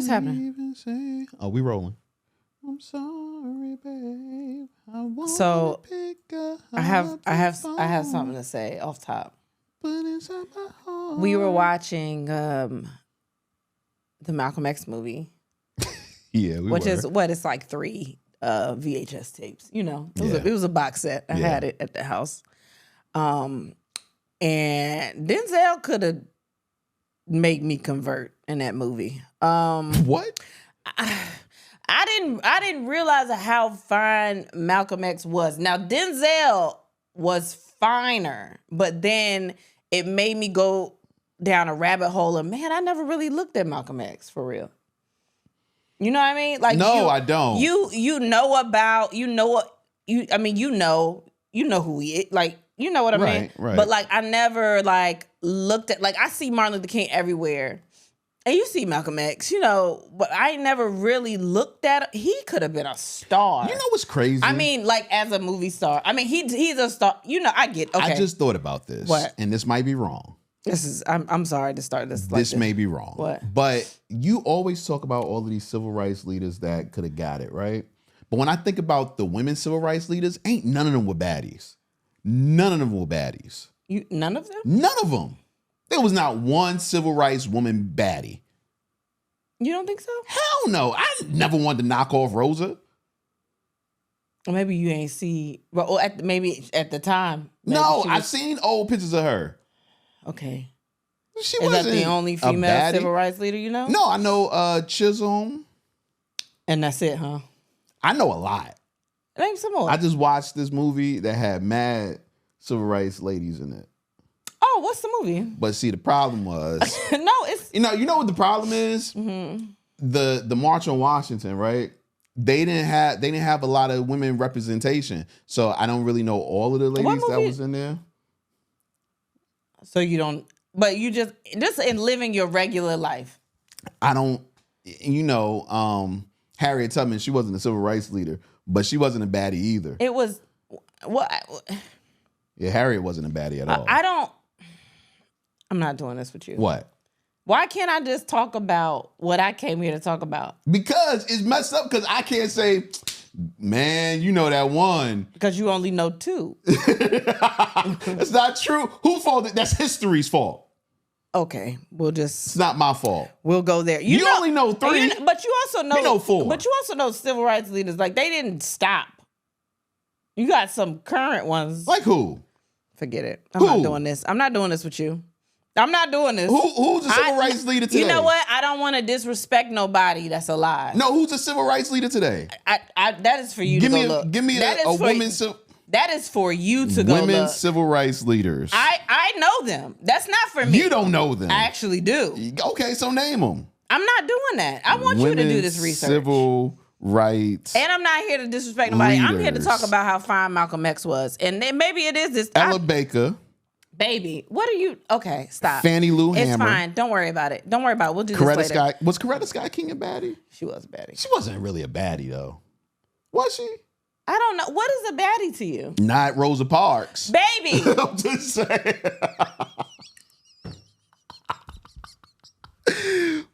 is happening? Oh, we rolling. I'm sorry, babe. So I have something to say off top. We were watching the Malcolm X movie. Yeah, which is what it's like 3 VHS tapes. You know, it was a box set. I had it at the house. And Denzel could have made me convert in that movie. What? I didn't realize how fine Malcolm X was. Now Denzel was finer, but then it made me go down a rabbit hole of, man, I never really looked at Malcolm X for real. You know what I mean? Like, no, I don't. You know about, you know what you know who he is. Like, you know what I mean? Right. But like, I never like looked at, like, I see Martin Luther King everywhere. And you see Malcolm X, you know, but I never really looked at him. He could have been a star. You know what's crazy? I mean, like, as a movie star. I mean, he's a star. You know, I get, okay. I just thought about this. What? And this might be wrong. I'm sorry to start this. This may be wrong. What? But you always talk about all of these civil rights leaders that could have got it, right? But when I think about the women civil rights leaders, ain't none of them were baddies. None of them were baddies. None of them? None of them. There was not one civil rights woman baddie. You don't think so? Hell no. I never wanted to knock off Rosa. Or maybe you ain't see, well, maybe at the time. No, I've seen old pictures of her. Okay. She Is wasn't that the only female civil rights leader you know? No, I know Chisholm. And that's it, huh? I know a lot. Name some more. I just watched this movie that had mad civil rights ladies in it. Oh, what's the movie? But see, the problem was no, it's you know what the problem is? Mm-hmm. The March on Washington, right? They didn't have a lot of women representation. So I don't really know all of the ladies that was in there. So you don't, but you just in living your regular life. I don't, you know, Harriet Tubman, she wasn't a civil rights leader, but she wasn't a baddie either. It was, what? Yeah, Harriet wasn't a baddie at all. I'm not doing this with you. What? Why can't I just talk about what I came here to talk about? Because it's messed up because I can't say, man, you know that one. Because you only know 2. That's not true. Whose fault? That's history's fault. Okay, It's not my fault. We'll go there. You only know 3. But you also know... You know 4. But you also know civil rights leaders, like, they didn't stop. You got some current ones. Like who? Forget it. I'm not doing this. I'm not doing this with you. I'm not doing this. Who's a civil rights leader today? You know what? I don't want to disrespect nobody that's alive. No, who's a civil rights leader today? That is for you to go look. Give me a woman. That is for you to go look. Women civil rights leaders. I know them. That's not for me. You don't know them. I actually do. Okay, so name them. I'm not doing that. I want you to do this research. Civil rights. And I'm not here to disrespect nobody. I'm here to talk about how fine Malcolm X was. And then maybe it is this. Ella Baker. Baby, what are you? Okay, stop. Fannie Lou Hammer. It's fine. Don't worry about it. Don't worry about it. We'll do this later. Was Coretta Scott King a baddie? She was a baddie. She wasn't really a baddie, though. Was she? I don't know. What is a baddie to you? Not Rosa Parks. Baby. I'm just saying.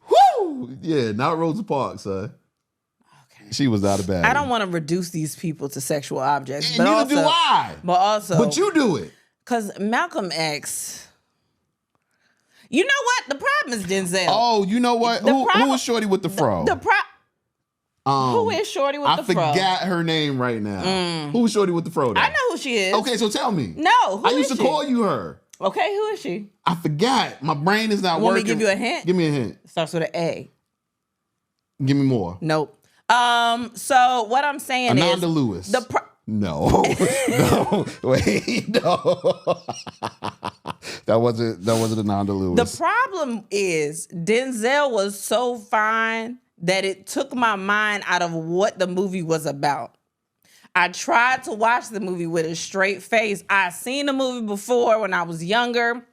Woo! Yeah, not Rosa Parks, son. Okay. She was not a baddie. I don't want to reduce these people to sexual objects. And but neither also, do I. But you do it. Because Malcolm X... You know what? The problem is Denzel. Oh, you know what? Who is Shorty with the fro? Who is Shorty with the fro? I forgot her name right now. Who is Shorty with the fro? Though? I know who she is. Okay, so tell me. No, I used to call you her. Okay, who is she? I forgot. My brain is not working. Want me to give you a hint? Give me a hint. Starts with an A. Give me more. Nope. So what I'm saying is Ananda Lewis. No. No. Wait. No. That wasn't Ananda Lewis. The problem is Denzel was so fine that it took my mind out of what the movie was about. I tried to watch the movie with a straight face. I seen the movie before when I was younger.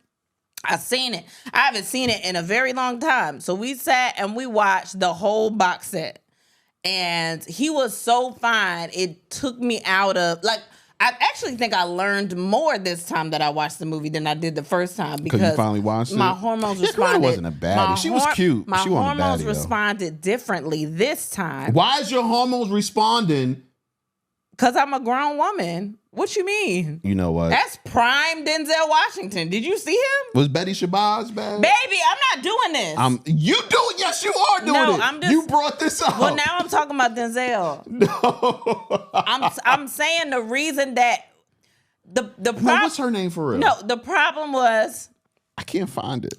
I seen it. I haven't seen it in a very long time. So we sat and we watched the whole box set. And he was so fine, it took me out of, like, I actually think I learned more this time that I watched the movie than I did the first time because you finally watched my it? hormones Yeah, responded. Coretta wasn't a baddie. She was cute. My She wasn't a hormones baddie, though. responded differently this time. Why is your hormones responding? Because I'm a grown woman. What you mean? You know what? That's prime Denzel Washington. Did you see him? Was Betty Shabazz bad? Baby, I'm not doing this. You do it. Yes, you are doing No, it. I'm just- You brought this up. Well, now I'm talking about Denzel. No. I'm saying the reason that the No, problem. what's her name for real? No, the problem was I can't find it.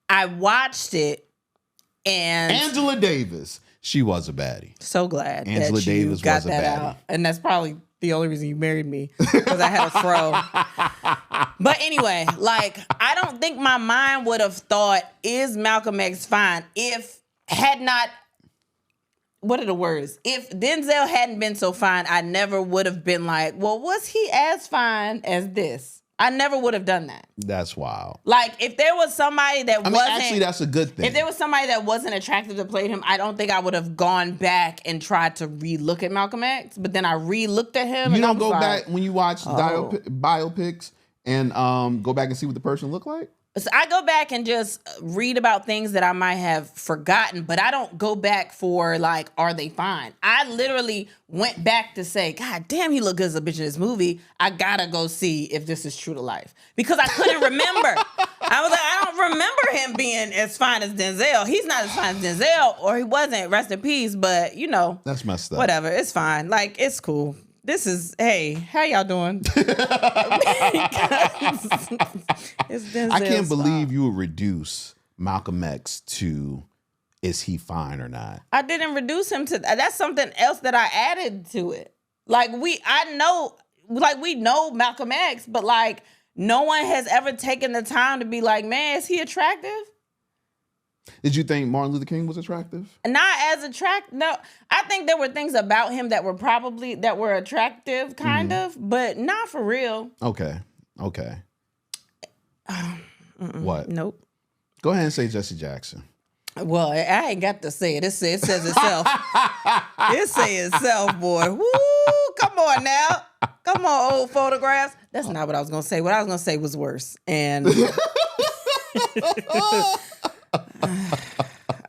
I watched it and Anjelah Davis. She was a baddie. so glad Anjelah that you Davis got was a that baddie. out. And that's probably the only reason you married me, because I had a fro. But anyway, like, I don't think my mind would have thought, is Malcolm X fine, if had not, what are the words? If Denzel hadn't been so fine, I never would have been like, well, was he as fine as this? I never would have done that. That's wild. Like, if there was somebody that wasn't... actually, that's a good thing. If there was somebody that wasn't attractive that played him, I don't think I would have gone back and tried to re-look at Malcolm X. But then I re-looked at him. You and I don't was go like, back when you watch biopics and go back and see what the person looked like? So I go back and just read about things that I might have forgotten, but I don't go back for, like, are they fine? I literally went back to say, God damn, he looked good as a bitch in this movie. I gotta go see if this is true to life. Because I couldn't remember. I was like, I don't remember him being as fine as Denzel. He's not as fine as Denzel, or he wasn't, rest in peace, but, you know. That's messed up. Whatever, it's fine. Like, it's cool. This is, hey, how y'all doing? It's Denzel's I can't fault. believe you would reduce Malcolm X to, is he fine or not? I didn't reduce him to, that's something else that I added to it. Like, we know Malcolm X, but, like, no one has ever taken the time to be like, man, is he attractive? Did you think Martin Luther King was attractive? Not as attractive. No, I think there were things about him that were attractive, kind of, but not for real. Okay. What? Nope. Go ahead and say Jesse Jackson. Well, I ain't got to say it. It says itself. It says itself, boy. Woo! Come on now. Come on, old photographs. That's not what I was gonna say. What I was gonna say was worse, and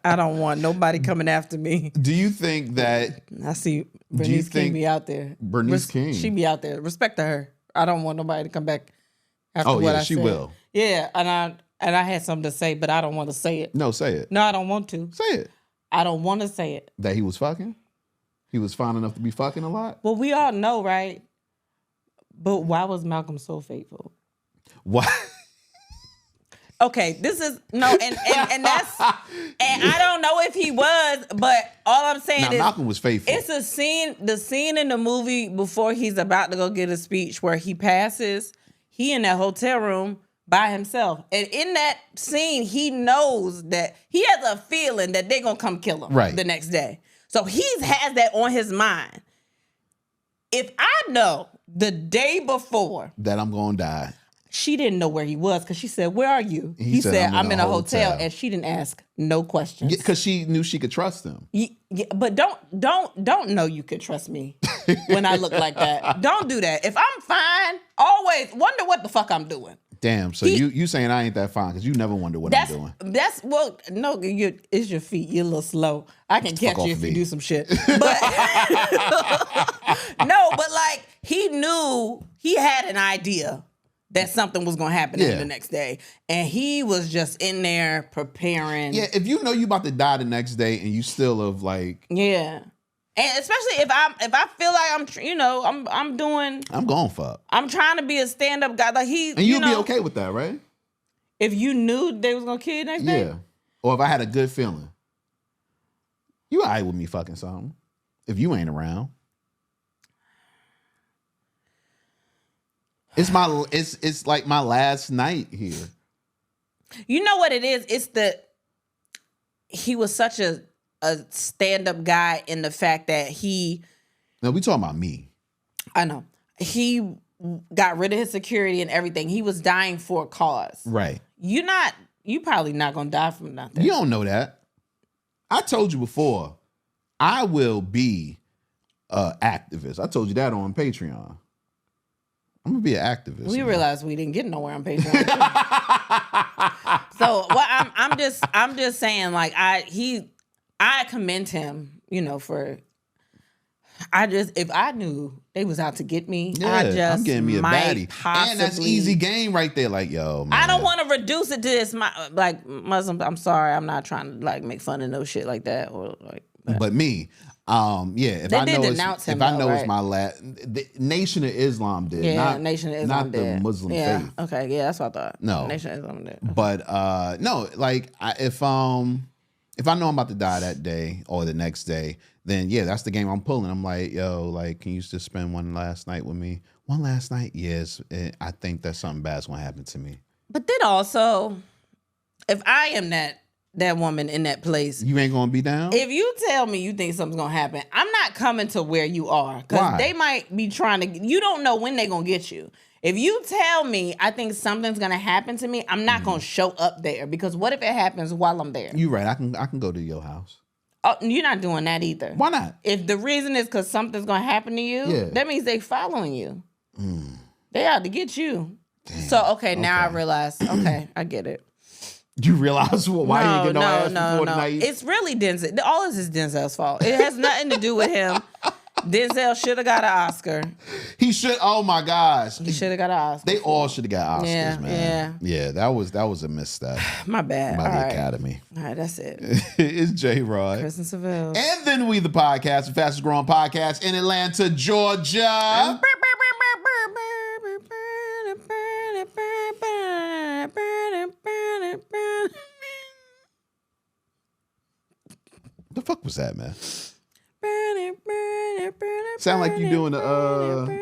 I don't want nobody coming after me. Do you think that I see Bernice King be out there. Bernice King? She be out there. Respect to her. I don't want nobody to come back after Oh, what yeah, I she said. will. Yeah, and I had something to say, but I don't want to say it. No, say it. No, I don't want to. Say it. I don't want to say it. That he was fucking? He was fine enough to be fucking a lot? Well, we all know, right? But why was Malcolm so faithful? What? Okay, this is no, and that's, and I don't know if he was, but all I'm saying Now, is Malcolm was faithful. it's a scene, the scene in the movie before he's about to go get a speech where he passes, he in that hotel room by himself. And in that scene, he knows that he has a feeling that they're gonna come kill him the next day. So he has that on his mind. If I know the day before that I'm gonna die. She didn't know where he was because she said, "Where are you?" He said, "I'm in a hotel," and she didn't ask no questions because she knew she could trust him. Yeah, but don't know you could trust me when I look like that. Don't do that. If I'm fine, always wonder what the fuck I'm doing. Damn. So you saying I ain't that fine because you never wonder what I'm doing. No, it's your feet. You're a little slow. I can catch you if you do some shit. But no, but like he knew, he had an idea that something was going to happen the next day. And he was just in there preparing. Yeah, if you know you about to die the next day and you still have like... Yeah. And especially if I feel like I'm going fuck. I'm trying to be a stand-up guy. Like and you'd be okay with that, right? If you knew they was going to kill you the next day? Yeah. Or if I had a good feeling. You all right with me fucking something. If you ain't around. It's like my last night here. You know what it is? It's he was such a stand-up guy in the fact that No, we talking about me. I know. He got rid of his security and everything. He was dying for a cause. Right. You probably not gonna die from nothing. You don't know that. I told you before, I will be activist. I told you that on Patreon. I'm gonna be an activist. We realized we didn't get nowhere on Patreon. So I'm just saying, like, I commend him, for. If I knew they was out to get me, I'm getting me a baddie. And that's easy game right there. Like, yo, man. I don't want to reduce it to this. Muslim. I'm sorry. I'm not trying to make fun of no shit like that or like. But me, if I know it's my last, the Nation of Islam did. Yeah, Nation of Islam not did. The Muslim faith. Okay, yeah, that's what I thought. No, Nation of Islam did. But no, like if I know I'm about to die that day or the next day, then that's the game I'm pulling. I'm like, yo, like, can you just spend one last night with me? One last night? Yes, I think that something bad's gonna happen to me. But then also, if I am that woman in that place, you ain't gonna be down. If you tell me you think something's gonna happen, I'm not coming to where you are because they might be trying to. You don't know when they're gonna get you. If you tell me I think something's gonna happen to me, I'm not gonna show up there because what if it happens while I'm there? You're right. I can go to your house. Oh, you're not doing that either. Why not? If the reason is because something's gonna happen to you, that means they following you. They out to get you. Damn. So now I realize. Okay, I get it. You realize why you didn't get no ass before the night? It's really Denzel. All this is Denzel's fault. It has nothing to do with him. Denzel should have got an Oscar. He should. Oh my gosh, he should have got an Oscar. They all should have got Oscars, man. Yeah. That was a misstep. My bad. By the Academy. All right, that's it. It's J-Rod, Kristen Sivills, and then we the podcast, the fastest growing podcast in Atlanta, Georgia. The fuck was that, man? Sound like you doing the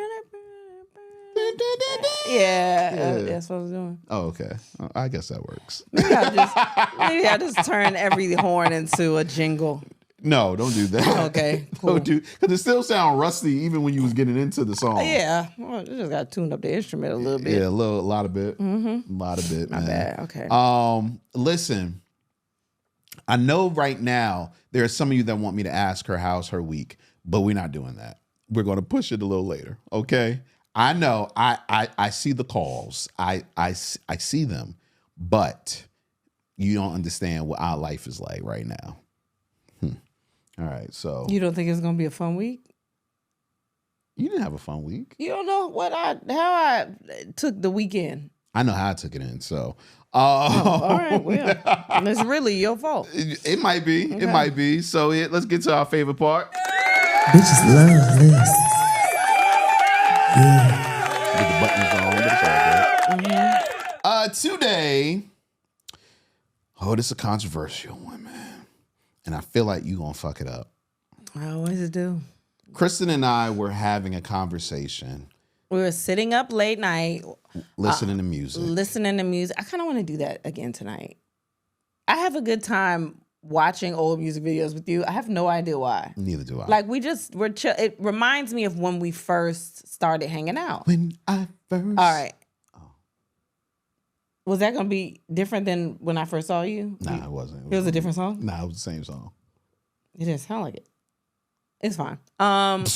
yeah, that's what I was doing. Oh, okay. I guess that works. Maybe I just turn every horn into a jingle. No, don't do that. Okay, cool. Don't do, because it still sound rusty even when you was getting into the song. Yeah, well, you just got to tune up the instrument a little bit. Yeah, a lot of bit. Mm-hmm. A lot of bit, man. My bad, okay. Listen, I know right now there are some of you that want me to ask her how's her week, but we're not doing that. We're going to push it a little later, okay? I know, I see the calls. I see them, but you don't understand what our life is like right now. All right, so you don't think it's gonna be a fun week? You didn't have a fun week. You don't know how I took the weekend. I know how I took it in. So, all right, well, it's really your fault. It might be. Okay. It might be. So let's get to our favorite part. Bitches love this. Yeah. Get the buttons on. But it's all good. Today, this is a controversial one, man. And I feel like you gonna fuck it up. I always do. Kristen and I were having a conversation. We were sitting up late night. Listening to music. I kind of want to do that again tonight. I have a good time watching old music videos with you. I have no idea why. Neither do I. Like we're chill. It reminds me of when we first started hanging out. When I first. All right. Was that going to be different than when I first saw you? Nah, it wasn't. It was a different song? Nah, it was the same song. It didn't sound like it. It's fine. So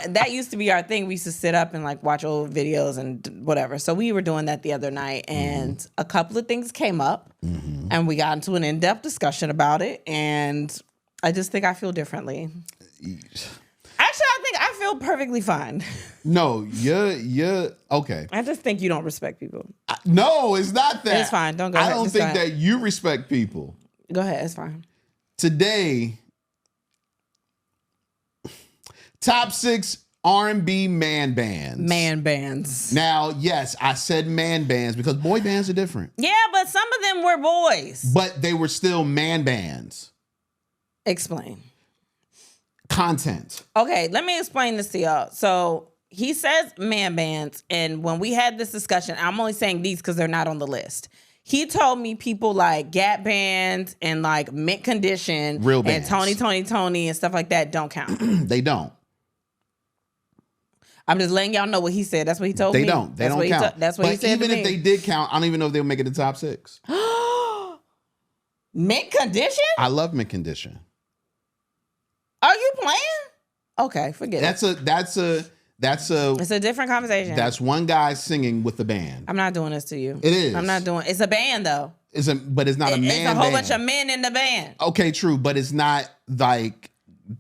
that used to be our thing. We used to sit up and like watch old videos and whatever. So we were doing that the other night and a couple of things came up and we got into an in-depth discussion about it. And I just think I feel differently. Actually, I think I feel perfectly fine. No, you're okay. I just think you don't respect people. No, it's not that. It's fine. Don't go ahead. I don't think that you respect people. Go ahead. It's fine. Today, top 6 R&B man bands. Man bands. Now, yes, I said man bands because boy bands are different. Yeah, but some of them were boys. But they were still man bands. Explain. Content. Okay, let me explain this to y'all. So he says man bands, and when we had this discussion, I'm only saying these because they're not on the list. He told me people like Gap Band and like Mint Condition, real bands, and Tony and stuff like that don't count. They don't. I'm just letting y'all know what he said. That's what he told me. They don't. They don't count. That's what he said. Even if they did count, I don't even know if they'll make it to top 6. Mint Condition? I love Mint Condition. Okay, forget it. It's a different conversation. That's one guy singing with the band. I'm not doing this to you. It is. I'm not doing. It's a band though. But it's not a man. It's a whole bunch of men in the band. Okay, true, but it's not like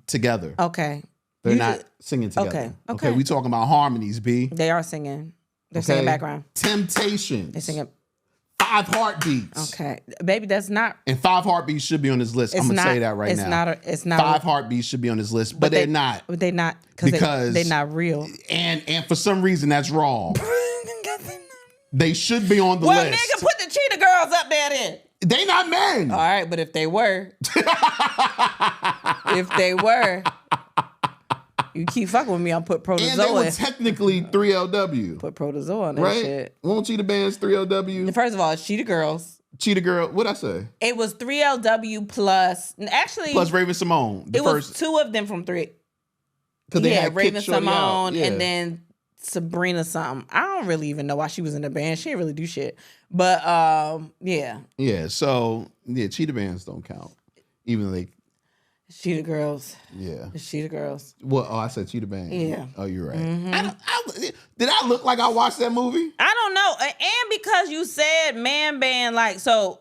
together. Okay. They're not singing together. Okay. We talking about harmonies, B. They are singing. They're singing background. Temptations. They're singing. 5 Heartbeats. Okay, baby, that's not. And 5 Heartbeats should be on this list. I'm gonna say that right now. It's not. 5 Heartbeats should be on this list, but they're not. But they're not because they're not real. And for some reason that's wrong. They should be on the well, list. Nigga, put the Cheetah Girls up there then. They not men. All right, but if they were, you keep fucking with me, I'll put Protozoa. And they were technically 3LW. Put Protozoa on that right? shit. Won't Cheetah Band's 3LW? First of all, it's Cheetah Girls. Cheetah Girl, what'd I say? It was 3LW plus, actually. Plus Raven Simone. Was 2 of them from 3. Because they had Raven Simone and then Sabrina something. I don't really even know why she was in the band. She didn't really do shit. But yeah. Yeah, so Cheetah Bands don't count. Even though they Cheetah Girls. Yeah. It's Cheetah Girls. Well, I said Cheetah Band. Yeah. Oh, you're right. Mm-hmm. Did I look like I watched that movie? I don't know. And because you said man band, like, so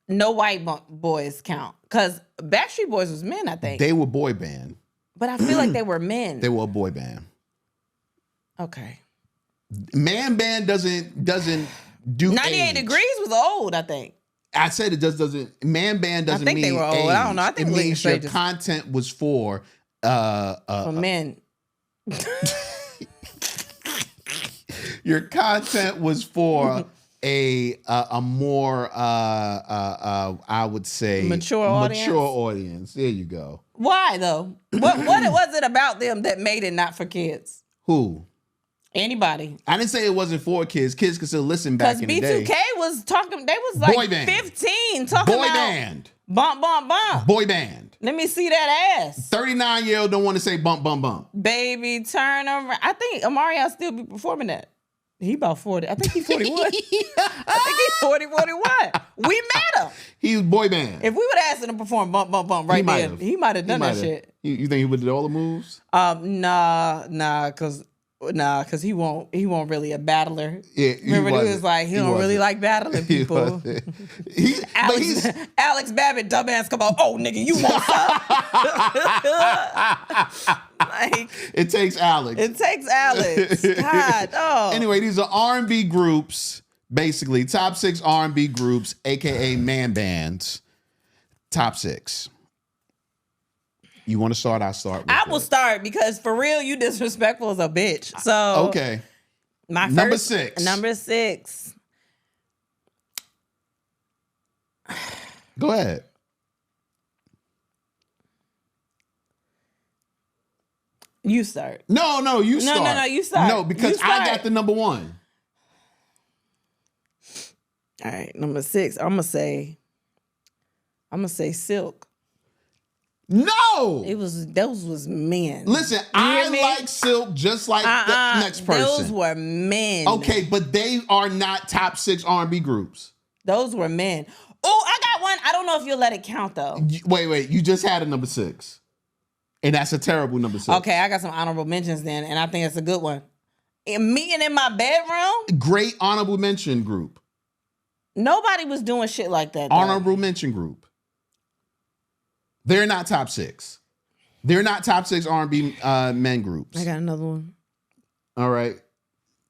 no white boys count. Because Backstreet Boys was men, I think. They were boy band. But I feel like they were men. They were a boy band. Okay. Man band doesn't do 98 age. Degrees was old, I think. I said it just doesn't. Man band doesn't mean I think they were old. age. I don't know. I think it means your just content was for men. Your content was for a more I would say mature audience. There you go. Why though? What was it about them that made it not for kids? Who? Anybody. I didn't say it wasn't for kids. Kids could still listen back in the day. Because B2K was talking, they was like boy band. 15 talking boy about band. Bump, bump, bump. Boy band. Let me see that ass. 39-year-old don't want to say bump, bump, bump. Baby, turn around. I think Amarion still be performing that. He about 40. I think he's 41. I think he's 41. We met him. He was boy band. If we would ask him to perform bump, bump, bump right there, he might have done that shit. You think he would do all the moves? Nah, cause he won't really a battler. Yeah, remember he was like he don't really like battling people. Alex Babbitt, dumbass, come on, oh nigga, you want some? Like, it takes Alex. God, oh. Anyway, these are R&B groups, basically top 6 R&B groups, aka man bands. Top 6. You want to start? I'll start. I will start because for real, you disrespectful as a bitch. So okay, my number 6. Number 6. Go ahead. You start. No, you start. No, you start. No, because I got the number 1. All right, number 6. I'm gonna say Silk. No, those was men. Listen, I like Silk just like the next person. Those were men. Okay, but they are not top 6 R&B groups. Those were men. Oh, I got one. I don't know if you'll let it count though. Wait. You just had a number 6. And that's a terrible number 6. Okay, I got some honorable mentions then, and I think it's a good one. Meeting in my bedroom. Great honorable mention group. Nobody was doing shit like that. Honorable mention group. They're not top 6. They're not top 6 R&B men groups. I got another one. All right.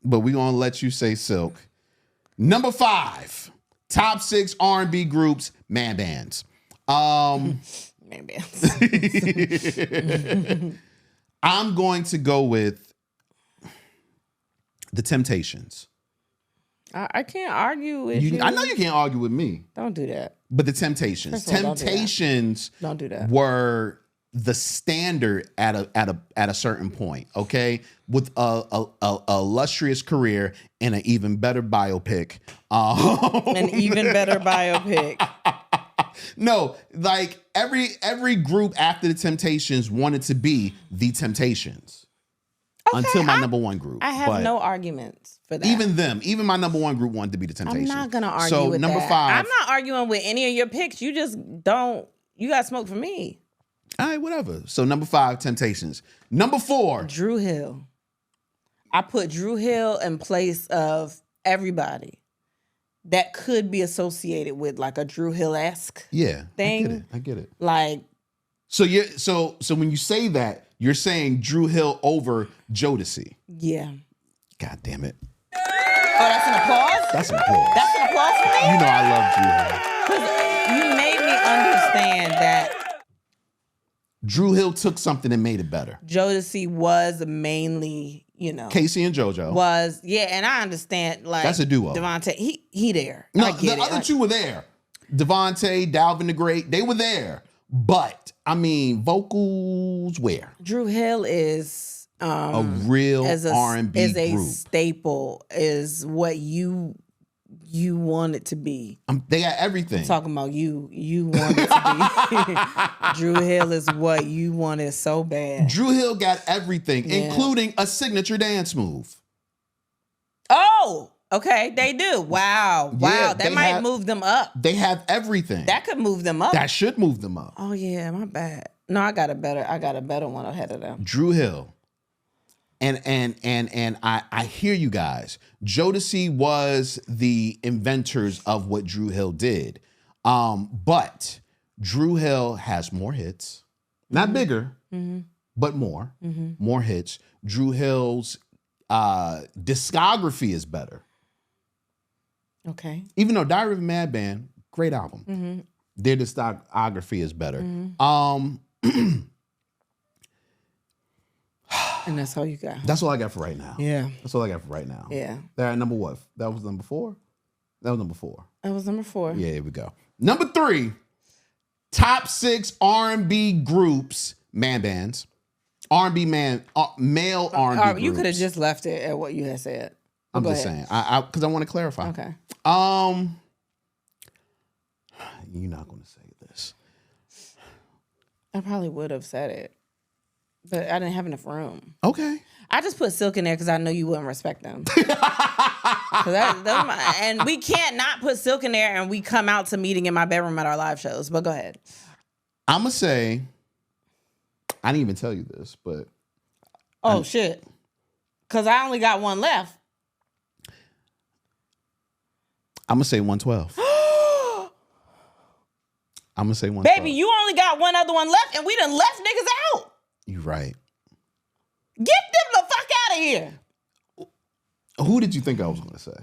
But we're going to let you say Silk. Number 5. Top 6 R&B groups, man bands. Man bands. I'm going to go with The Temptations. I can't argue with you. I know you can't argue with me. Don't do that. But the Temptations. Temptations don't do that. Were the standard at a certain point, okay? With a illustrious career and an even better biopic. An even better biopic. No, like every group after the Temptations wanted to be the Temptations. Okay, until my number 1 group. I have no arguments for that. Even my number 1 group wanted to be the Temptations. I'm not gonna argue with number that. 5. I'm not arguing with any of your picks. You just don't. You got smoke for me. All right, whatever. So number 5, Temptations. Number 4. Drew Hill. I put Drew Hill in place of everybody that could be associated with like a Drew Hill-esque thing. I get it. Like, so when you say that, you're saying Drew Hill over Jodeci. yeah. God damn it. Oh, that's an applause? That's an applause. That's an applause for me? You know I love Drew Hill. 'Cause you made me understand that Drew Hill took something and made it better. Jodeci was mainly, Casey and JoJo. and I understand, like, That's a duo. Devontae, he there. No, I get the it. other two were there. Devontae, Dalvin the Great, they were there. But, I mean, vocals where? Drew Hill is A real R&B is a group. staple, is what you want it to be. They got everything. Talking about you want it to be. Drew Hill is what you wanted so bad. Drew Hill got everything, including a signature dance move. Oh, okay, they do. Wow, Yeah, that they might have- move them up. They have everything. That could move them up. That should move them up. Oh yeah, my bad. No, I got a better one ahead of them. Drew Hill. And I hear you guys. Jodeci was the inventors of what Drew Hill did. But Drew Hill has more hits. Not bigger, but more. More hits. Drew Hill's discography is better. Okay. Even though Diary of a Madman, great album. Their discography is better. And that's all you got. That's all I got for right now. Yeah. That's all I got for right now. Yeah. They're at number what? That was number 4? That was number 4. That was number 4. Yeah, here we go. Number 3, top 6 R&B groups, man bands. R&B male R&B groups. You could have just left it at what you had said. I'm Go just ahead. saying. Because I want to clarify. Okay. You're not going to say this. I probably would have said it, but I didn't have enough room. Okay. I just put Silk in there because I know you wouldn't respect them. And we can't not put Silk in there, and we come out to meeting in my bedroom at our live shows. But go ahead. I'm going to say, I didn't even tell you this, but. Oh, shit. Because I only got one left. I'm going to say 112. I'm going to say 112. Baby, you only got one other one left, and we done left niggas out. You're right. Get them the fuck out of here. Who did you think I was going to say?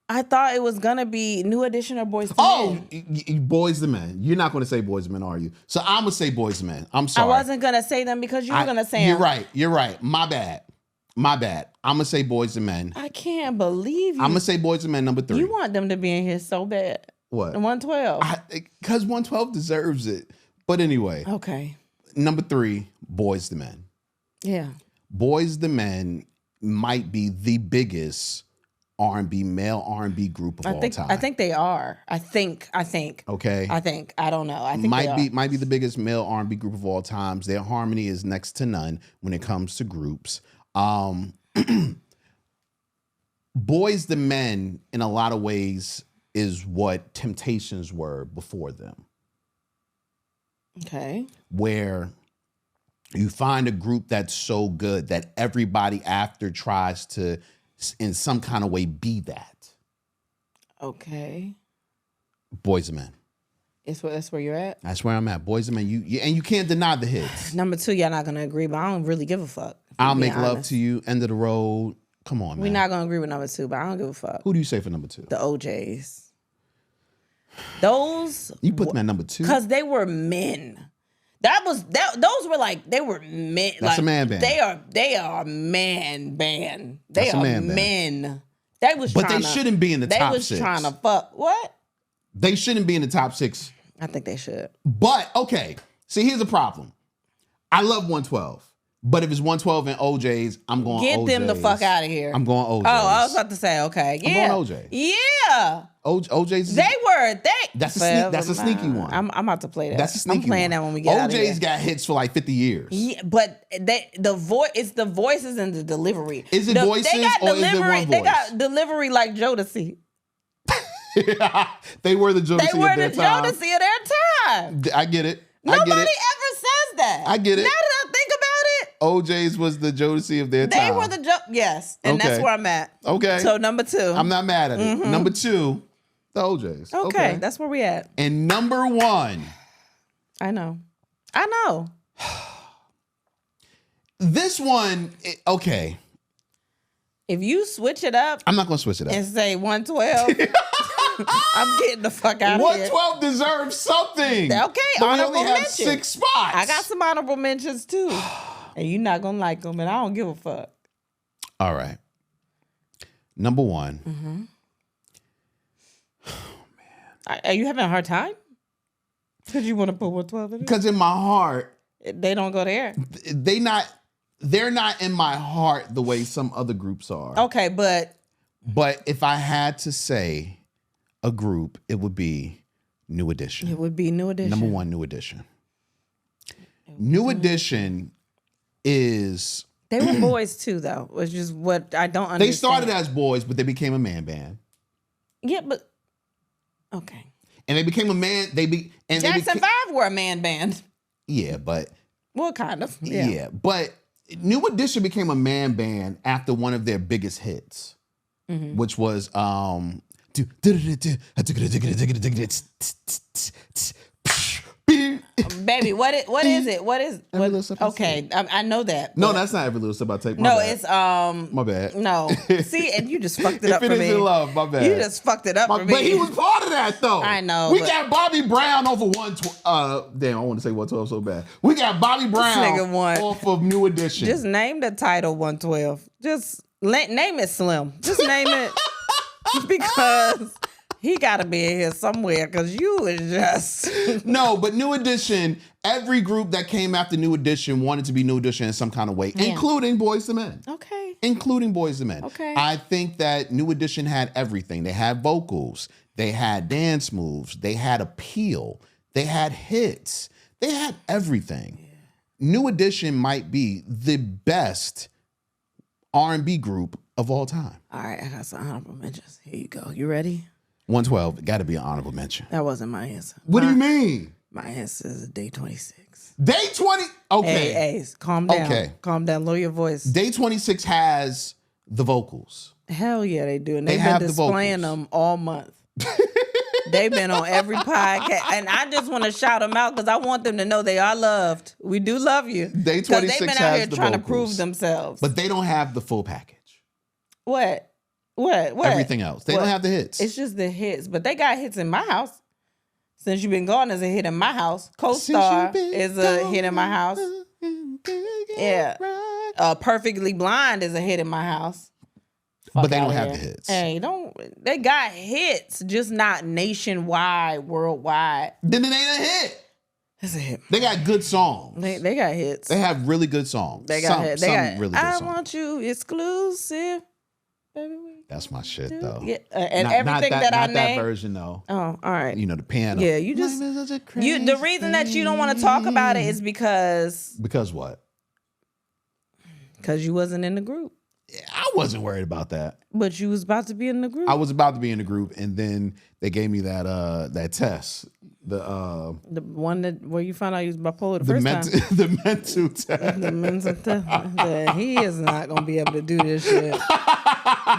I thought it was going to be New Edition or Boys to Oh, Men. Boys the Men. You're not going to say Boys the Men, are you? So I'm going to say Boys the Men. I'm sorry. I wasn't going to say them because you were going to say You're them. You're right. My bad. I'm going to say Boys the Men. I can't believe you. I'm going to say Boys the Men number 3. You want them to be in here so bad. What? And 112. Because 112 deserves it. But anyway, Okay. number 3, Boys the Men. Yeah. Boys the Men might be the biggest male R&B group of all time. I think they are. I think. Okay. I don't know. I think they might be the biggest male R&B group of all times. Their harmony is next to none when it comes to groups. Boys the Men, in a lot of ways, is what Temptations were before them. Okay. Where you find a group that's so good that everybody after tries to, in some kind of way, be that. Okay. Boys the Men. That's where you're at? That's where I'm at. Boys the Men. You can't deny the hits. Number 2, y'all not going to agree, but I don't really give a fuck. I'll Make Love to You, End of the Road. Come on, man. We're not going to agree with number 2, but I don't give a fuck. Who do you say for number 2? The OJs. Those. You put them at number 2? Because they were men. Those were like, they were men. That's like, a man band. They are a man band. They That's a are man band. men. They was But trying they shouldn't be in the top 6. They was trying to fuck. What? They shouldn't be in the top 6. I think they should. But, okay. See, here's the problem. I love 112. But if it's 112 and OJs, I'm going Get OJs. them the fuck out of here. I'm going OJs. Oh, I was about to say, okay. Yeah. I'm going OJ. Yeah. OJs. That's a sneaky one. I'm about to play that. That's a sneaky one. I'm playing that when we get out of here. OJ's got hits for like 50 years. Yeah, but it's the voices and the delivery. Is it voices or is it one voice? They got delivery like Jodeci. They were the Jodeci They were of their the time. Jodeci of their time. I get it. Nobody that. I get it. Now that I think about it, OJ's was the Jodeci of their time. they were the yes, and that's Okay. where I'm at. Okay. So number 2. I'm not mad at it. Number 2, the OJ's. Okay, that's where we at. And number 1. I know. This one, okay. If you switch it up I'm not going to switch it up. and say 112, I'm getting the fuck out of here. 112 deserves something. Okay, but we honorable only have mention. 6 spots. I got some honorable mentions too. And you're not gonna like them, and I don't give a fuck. All right. Number 1. Are you having a hard time? Because you want to put 112 in it? Because in my heart, They don't go there. they're not in my heart the way some other groups are. Okay, but But if I had to say a group, it would be New Edition. it would be New Edition. Number 1, New Edition. New Edition is... They were boys too, though, which is what I don't understand. They started as boys, but they became a man band. Yeah, but... Okay. And they became a man... Jackson 5 were a man band. Yeah, but... Well, kind of. Yeah. But New Edition became a man band after one of their biggest hits, which was Baby, what is it? What is Every Little Step I okay, I know that. No, but- that's not Every Little Step I Take. No, Bad. it's My bad. no. See, and you just fucked it up If for it me. is in love, my bad. You just fucked it up for me. But he was part of that though. I know, We but- got Bobby Brown over 112. Damn, I want to say 112 so bad. We got Bobby Brown nigga won. off of New Edition. Just name the title 112. Just name it Slim. Just name it because he got to be in here somewhere because you is just... No, but New Edition, every group that came after New Edition wanted to be New Edition in some kind of way, including Boyz II Men. Okay. Including Boyz II Men. Okay. I think that New Edition had everything. They had vocals. They had dance moves. They had appeal. They had hits. They had everything. Yeah. New Edition might be the best R&B group of all time. All right, I got some honorable mentions. Here you go. You ready? 112, got to be an honorable mention. That wasn't my answer. What do you mean? My answer is Day 26. Day 20. Okay. Hey, calm down. Okay. Calm down. Lower your voice. Day 26 has the vocals. Hell yeah, they do. And They they've have been the displaying vocals. them all month. They've been on every podcast. And I just want to shout them out because I want them to know they are loved. We do love you. Day 26 they've been out has here the trying to vocals. prove themselves. But they don't have the full package. What? Everything else. They What? don't have the hits. It's just the hits. But they got hits in my house. Since You've Been Gone is a hit in my house. Co-Star is a hit in my house. Yeah. Perfectly Blind is a hit in my house. But they don't outta have here. the hits. Hey, they got hits, just not nationwide, worldwide. Then it ain't a hit. It's a hit. They got good songs. They got hits. They have really good songs. They got hits. They got really good I songs. Want You exclusive. Baby, That's my shit though. yeah, and Not everything that I not that named. version though. Oh, all right. You know, the piano. Yeah, you just Life is such a the reason that you don't want to talk about it is because Because what? you wasn't in the group, I wasn't worried about that. but you was about to be in the group. I was about to be in the group, and then they gave me that test. The one where you found out you was bipolar the first time. the mental test. The mental test. That he is not gonna be able to do this shit.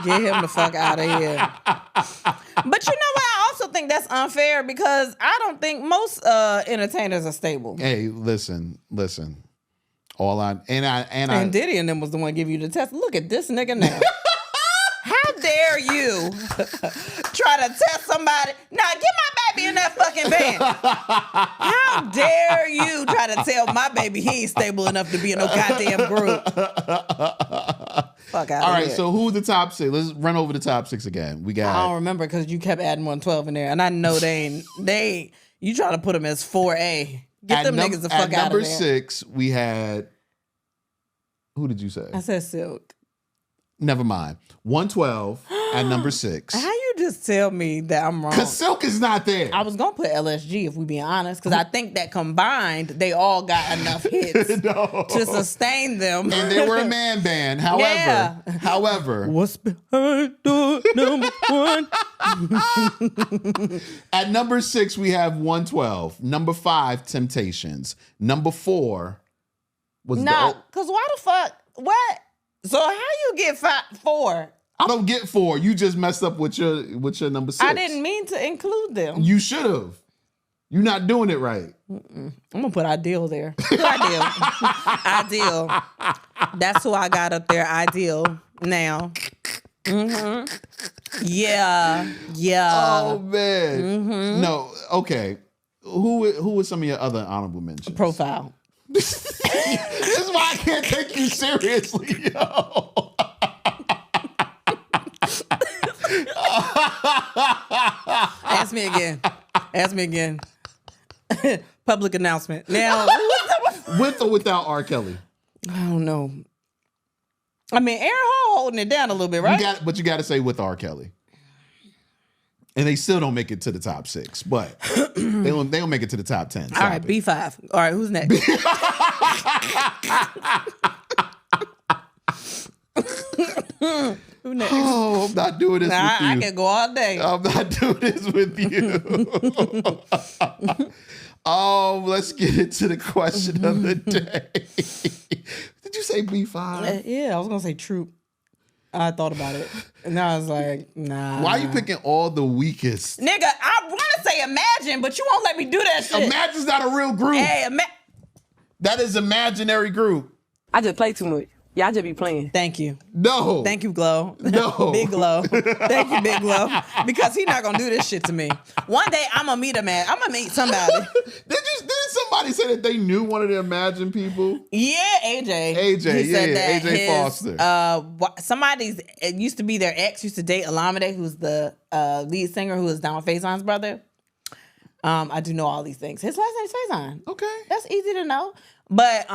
Get him the fuck out of here. But you know what? I also think that's unfair because I don't think most entertainers are stable. Hey, listen. All I And Diddy and them was the one give you the test. Look at this nigga now. How dare you try to test somebody? Nah, get my baby in that fucking van. How dare you try to tell my baby he ain't stable enough to be in no goddamn group? Fuck out All of right, here. so who's the top 6? Let's run over the top 6 again. We I don't got remember because you kept adding 112 in there, and I know they ain't. You trying to put them as 4A? Get them niggas the fuck at out number of there. 6. We had who did you say? I said Silk. Never mind. 112 at number 6. How you just tell me that I'm wrong? Because Silk is not there. I was gonna put LSG if we being honest, because I think that combined they all got enough hits to sustain them. And they were a man band. However, what's behind door number one? At number 6, we have 112. Number 5, Temptations. Number 4 was because why the fuck? What? So how you get 4? I don't get 4. You just messed up with your number 6. I didn't mean to include them. You should have. You're not doing it right. I'm gonna put Ideal there. Ideal. Ideal. That's who I got up there. Ideal. Now. Mm-hmm. Yeah. Oh man. Mm-hmm. No. Okay. Who were some of your other honorable mentions? Profile. This is why I can't take you seriously, yo. Ask me again. Public announcement. Now, with or without R. Kelly? I don't know. I mean, Aaron Hall holding it down a little bit, right? But you got to say with R. Kelly. And they still don't make it to the top 6, but they don't make it to the top 10. All right, B5. All right, who's next? Who next? Oh, I'm not doing this with you. I can go all day. I'm not doing this with you. Oh, let's get into the question of the day. Did you say B5? Yeah, I was going to say Troop. I thought about it. And I was like, nah. Why are you picking all the weakest? Nigga, I want to say Imagine, but you won't let me do that shit. Imagine's not a real group. Hey, that is imaginary group. I just play too much. Y'all just be playing. Thank you. No. Thank you, Glow. No. Big Glow. Thank you, Big Glow. Because he's not going to do this shit to me. One day, I'm going to meet a man. I'm going to meet somebody. Did somebody say that they knew one of the Imagine people? Yeah, AJ. AJ, He said that AJ Foster. It used to be their ex, used to date Alameda, who's the lead singer who is Donald Faison's brother. I do know all these things. His last name is Faison. Okay. That's easy to know. But,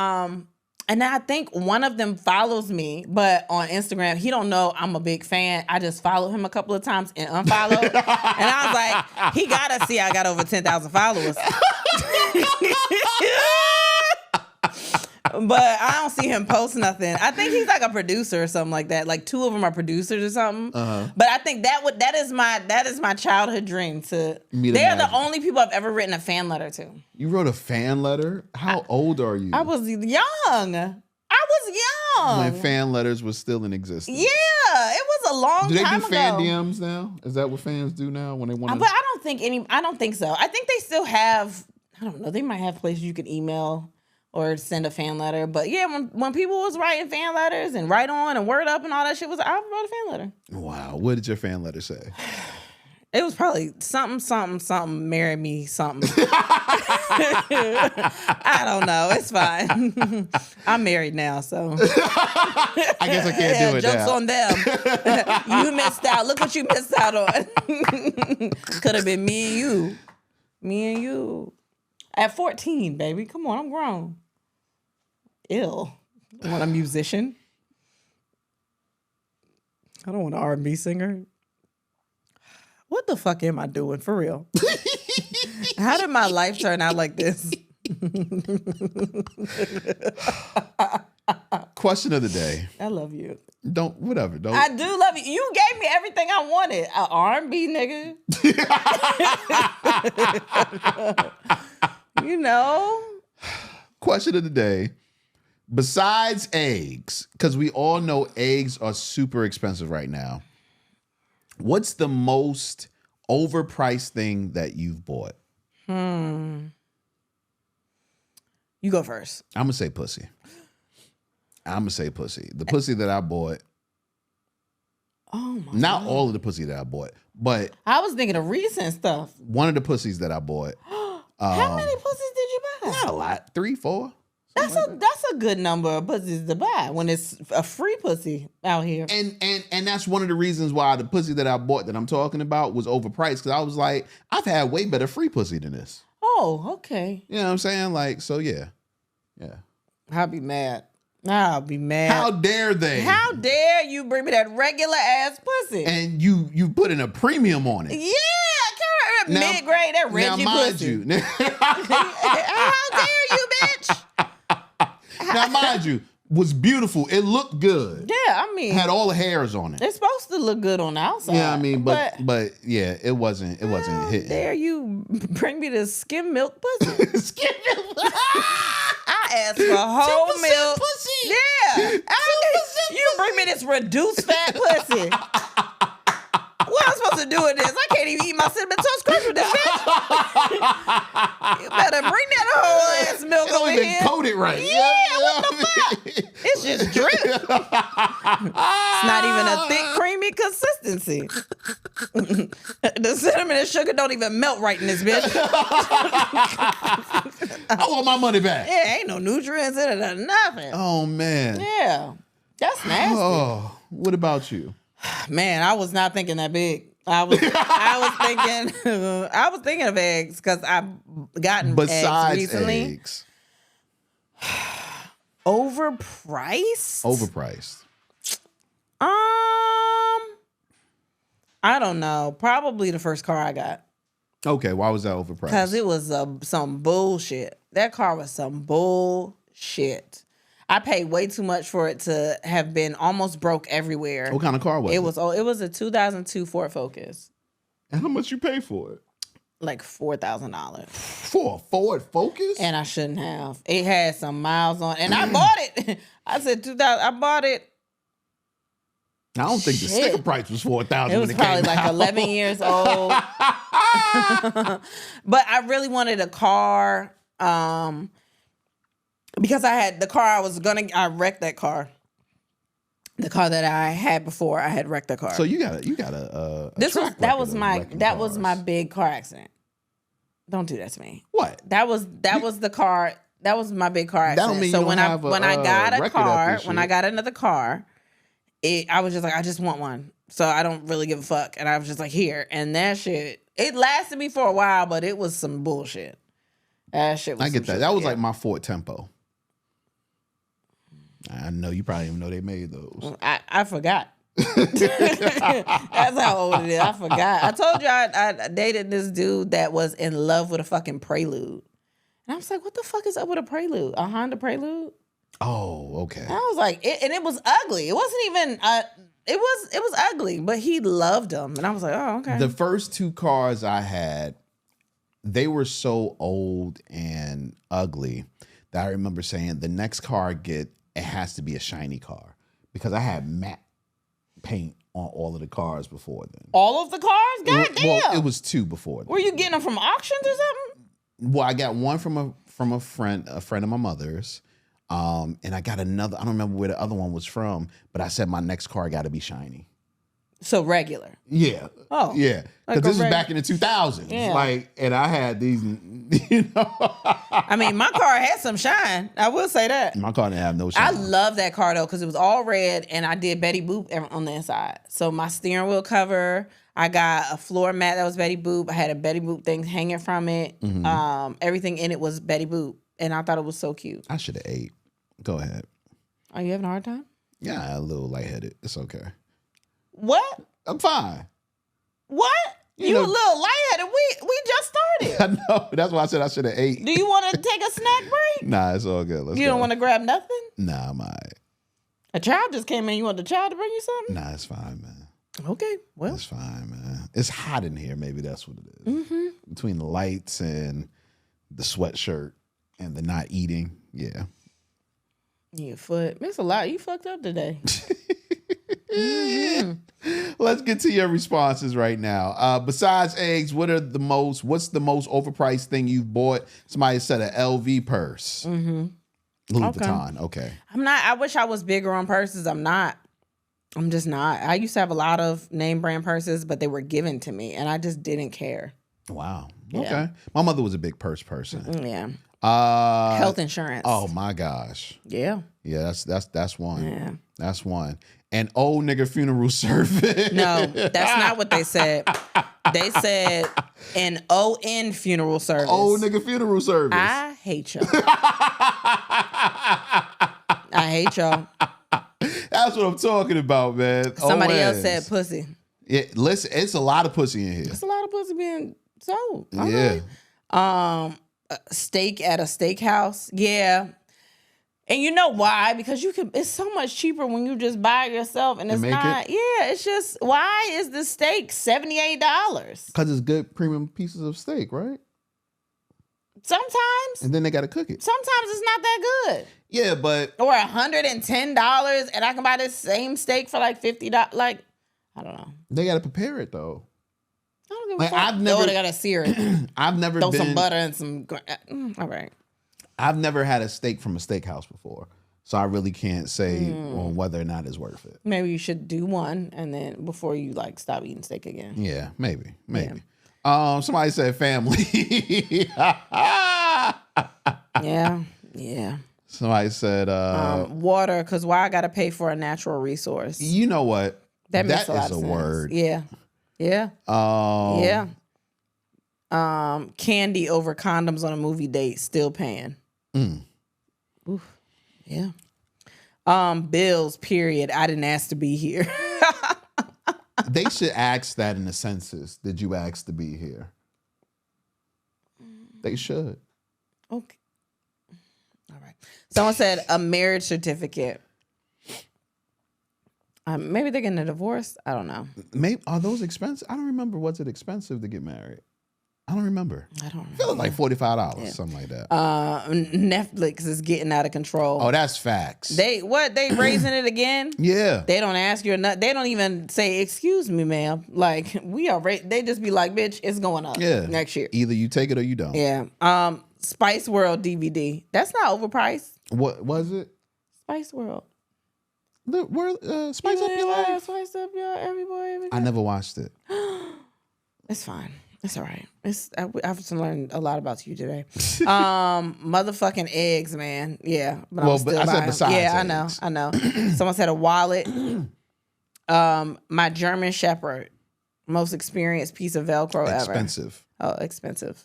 and I think one of them follows me, but on Instagram, he don't know I'm a big fan. I just followed him a couple of times and unfollowed. And I was like, he gotta see I got over 10,000 followers. But I don't see him post nothing. I think he's like a producer or something like that. Like 2 of them are producers or something. Uh-huh. But I think that is my childhood dream to. They're the only people I've ever written a fan letter to. You wrote a fan letter? How old are you? I was young. When fan letters was still in existence. Yeah, it was a long time ago. Do they do fan DMs now? Is that what fans do now when they want to? But I don't think so. I think they still have. I don't know. They might have places you could email or send a fan letter. But yeah, when people was writing fan letters and Write On and Word Up and all that shit, I wrote a fan letter. Wow. What did your fan letter say? It was probably something, marry me, something. I don't know. It's fine. I'm married now, so. I guess I can't do it jokes now. on them. You missed out. Look what you missed out on. Could have been me and you. Me and you. At 14, baby. Come on, I'm grown. Ill. I want a musician. I don't want an R&B singer. What the fuck am I doing, for real? How did my life turn out like this? Question of the day. I love you. Don't. I do love you. You gave me everything I wanted. An R&B nigga. You know. Question of the day. Besides eggs, because we all know eggs are super expensive right now. What's the most overpriced thing that you've bought? You go first. I'm going to say pussy. The pussy that I bought. Oh my Not God. all of the pussy that I bought, but I was thinking of recent stuff. one of the pussies that I bought. How many pussies did you buy? Not a lot. 3, 4. That's a good number of pussies to buy when it's a free pussy out here. And that's one of the reasons why the pussy that I bought that I'm talking about was overpriced, because I was like, I've had way better free pussy than this. Oh, okay. You know what I'm saying? Like, so yeah. I'll be mad. I'll be mad. How dare they? How dare you bring me that regular ass pussy? And you put in a premium on it. Yeah, mid-grade, that Reggie now, mind pussy. you, How dare you, bitch? now mind you, was beautiful. It looked good. Yeah, I mean, Had all the hairs on it. it's supposed to look good on the outside. Yeah, I mean, but yeah, it wasn't hitting. Dare you bring me this skim milk pussy? Skim milk. I asked for whole 2% milk. pussy. Yeah, you bring me this reduced fat pussy. What am I supposed to do with this? I can't even eat my cinnamon toast crunch with this bitch. You better bring that whole ass milk over Don't even here. coat it right. Yeah, what the fuck? It's just drip. It's not even a thick, creamy consistency. The cinnamon and sugar don't even melt right in this bitch. I want my money back. Yeah, ain't no nutrients in it or nothing. Oh man. Yeah, that's nasty. Oh, what about you? Man, I was not thinking that big. I was thinking of eggs because I've gotten Besides eggs recently. eggs. Overpriced? Overpriced. I don't know. Probably the first car I got Okay, why was that overpriced? because it was some bullshit. That car was some bullshit. I paid way too much for it to have been almost broke everywhere. What kind of car was it? It was a 2002 Ford Focus, And how much you pay for it? like $4,000. For a Ford Focus? And I shouldn't have. It had some miles on, and I bought it. I said 2000. I bought it. I don't think the Shit. sticker price was $4,000 It when was it probably came like out. 11 years old. But I really wanted a car because I had the car I wrecked that car. The car that I had before, I had wrecked that car. So you got a track that record was of my wrecking that was cars. my big car accident. Don't do that to me. What? That was the car. That was my big car accident. don't mean So you when don't I have a, when I got a record of car, this when I shit. got another car, I was just like, I just want one. So I don't really give a fuck. And I was just like, here. And that shit, it lasted me for a while, but it was some bullshit. That shit was I get some that. shit, That was yeah. like my Ford Tempo. I know you probably didn't even know they made those. I forgot. That's how old it is. I forgot. I told you I dated this dude that was in love with a fucking Prelude. And I was like, what the fuck is up with a Prelude? A Honda Prelude? Oh, okay. And I was like, and it was ugly. It wasn't even, it was ugly, but he loved them. And I was like, oh, okay. The first two cars I had, they were so old and ugly that I remember saying the next car it has to be a shiny car because I had matte paint on all of the cars before then. All of the cars? God damn. Well, it was two before then. Were you getting them from auctions or something? Well, I got one from a friend of my mother's. And I got another, I don't remember where the other one was from, but I said my next car got to be shiny. So regular. Yeah. Oh. Yeah. Like Because this a is back in the 2000s. Yeah. Like, and I had these, you know. I mean, my car had some shine. I will say that. My car didn't have no I shine. love that car though because it was all red and I did Betty Boop on the inside. So my steering wheel cover, I got a floor mat that was Betty Boop. I had a Betty Boop thing hanging from it. Mm-hmm. Everything in it was Betty Boop, and I thought it was so cute. I should have ate. Go ahead. Are you having a hard time? Yeah, a little lightheaded. It's okay. What? I'm fine. What? You You know- a little lightheaded. We just started. I know. That's why I said I should have ate. Do you want to take a snack break? Nah, it's all good. Let's You go. don't want to grab nothing? Nah, I'm all right. A child just came in. You want the child to bring you something? Nah, it's fine, man. Okay. Well, It's fine, man. It's hot in here. Maybe that's what it is. Mm-hmm. Between the lights and the sweatshirt and the not eating. Yeah. your foot. It's a lot. You fucked up today. Let's get to your responses right now. Besides eggs, what's the most overpriced thing you've bought? Somebody said an LV purse. Mm-hmm. Louis Vuitton. Okay. I'm not. I wish I was bigger on purses. I'm not. I'm just not. I used to have a lot of name brand purses, but they were given to me, and I just didn't care. Wow. Yeah. Okay. My mother was a big purse person. Yeah. Health Health insurance. Oh my gosh. Yeah. Yeah, that's one. Yeah. That's one. And old nigga funeral service. No, that's not what they said. They said an ON funeral service. Old nigga funeral service. I hate y'all. I I hate y'all. That's what I'm talking about, man. Somebody else OS. said pussy. Listen, it's a lot of pussy in here. It's a lot of pussy being sold. All Yeah. right. Steak at a steakhouse. Yeah. And you know why? Because it's so much cheaper when you just buy it yourself and it's make not. it? Yeah, it's just, why is the steak $78? Because it's good premium pieces of steak, right? Sometimes. And then they got to cook it. Sometimes it's not that good. Yeah, but Or $110 and I can buy this same steak for like $50. Like, I don't know. they got to prepare it, though. I don't give a Like, fuck. I've never- they gotta sear it. I've never Throw been... some butter and some... all right. I've never had a steak from a steakhouse before. So I really can't say on whether or not it's worth it. Maybe you should do one and then before you like stop eating steak again. Yeah, maybe. Somebody said family. Yeah. Somebody said Water, because why I gotta pay for a natural resource? you know what? That makes a lot is of a sense. word. Yeah. Yeah. Candy over condoms on a movie date, still paying. Oof. Yeah. Bills, period. I didn't ask to be here. They should ask that in the census. Did you ask to be here? They should. Okay. All right. Someone said a marriage certificate. Maybe they're getting a divorce. I don't know. Maybe are those expensive? I don't remember. Was it expensive to get married? I don't remember. I don't know. I feel like $45, something like that. Netflix is getting out of control. Oh, that's facts. They raising it again? Yeah. They don't ask you or not. They don't even say, "Excuse me, ma'am." Like we are. They just be like, "Bitch, it's going up next year." Either you take it or you don't. Yeah. Spice World DVD. That's not overpriced. What was it? Spice World. Spice Up Your Life. Spice Up Your every boy. Every I never watched it. It's fine. It's all right. I've learned a lot about you today. Motherfucking eggs, man. Yeah. But Well, but I said besides yeah, eggs. I know. Someone said a wallet. My German Shepherd. Most experienced piece of Velcro ever. Expensive. Oh, expensive.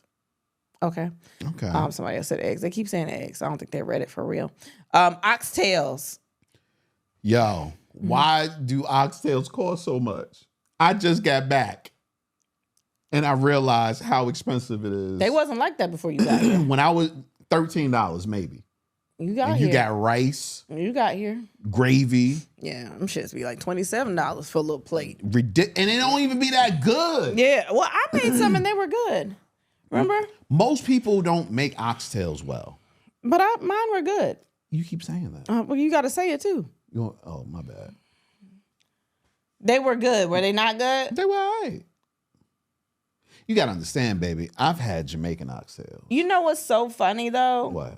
Okay. Okay. Somebody else said eggs. They keep saying eggs. I don't think they read it for real. Oxtails. Yo, why do oxtails cost so much? I just got back and I realized how expensive it is. They wasn't like that before you got here. When I was $13, maybe. You got And here. you got rice, You got here. gravy. Yeah, them shits be like $27 for a little plate. And it don't even be that good. Yeah, well, I made some and they were good. Remember? Most people don't make oxtails well. But mine were good. You keep saying that. Well, you got to say it too. Oh, my bad. They were good. Were they not good? They were all right. You got to understand, baby. I've had Jamaican oxtails. You know what's so funny though? What?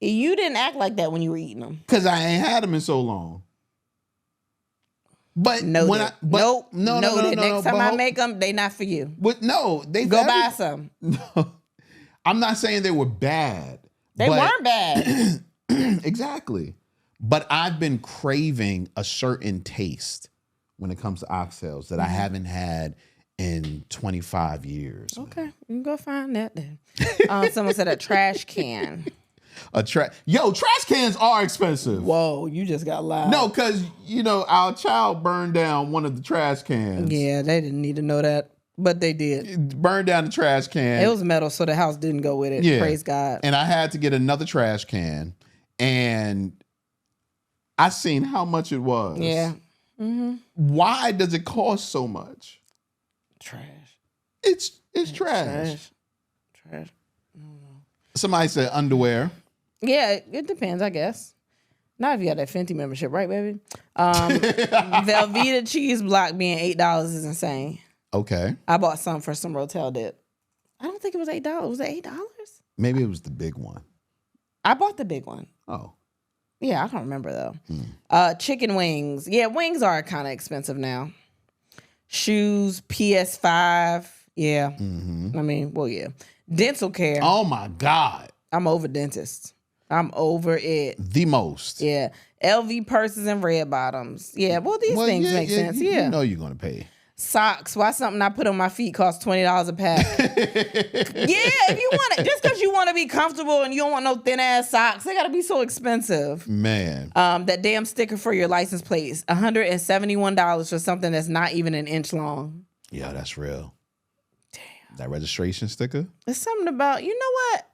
You didn't act like that when you were eating them. Because I ain't had them in so long. But Noted. when No. But Next time I make them, they not for you. But no, they Go buy some. No, I'm not saying they were bad. They weren't bad. Exactly. But I've been craving a certain taste when it comes to oxtails that I haven't had in 25 years. Okay, you can go find that then. Someone said a trash can. Trash cans are expensive. Whoa, you just got loud. No, because, our child burned down one of the trash cans. Yeah, they didn't need to know that, but they did. Burned down the trash can. It was metal, so the house didn't go with it. Yeah. Praise God. And I had to get another trash can. And I seen how much it was. Yeah. Why does it cost so much? Trash. It's trash. Trash. Somebody said underwear. Yeah, it depends, I guess. Not if you got that Fenty membership, right, baby? Velveeta cheese block being $8 is insane. Okay. I bought some for some Rotel dip. I don't think it was $8. Was it $8? Maybe it was the big one. I bought the big one. Oh. Yeah, I don't remember though. Chicken wings. Yeah, wings are kind of expensive now. Shoes, PS5. Yeah. I mean, well, yeah. Dental care. Oh my God. I'm over dentists. I'm over it. The most. Yeah. LV purses and red bottoms. Yeah, well, these things make sense. You Yeah. know you're going to pay. Socks. Why something I put on my feet costs $20 a pack? Yeah, if you want it, just because you want to be comfortable and you don't want no thin ass socks, they gotta be so expensive. Man. That damn sticker for your license plate, $171 for something that's not even an inch long. Yeah, that's real. Damn. That registration sticker? There's something about, you know what?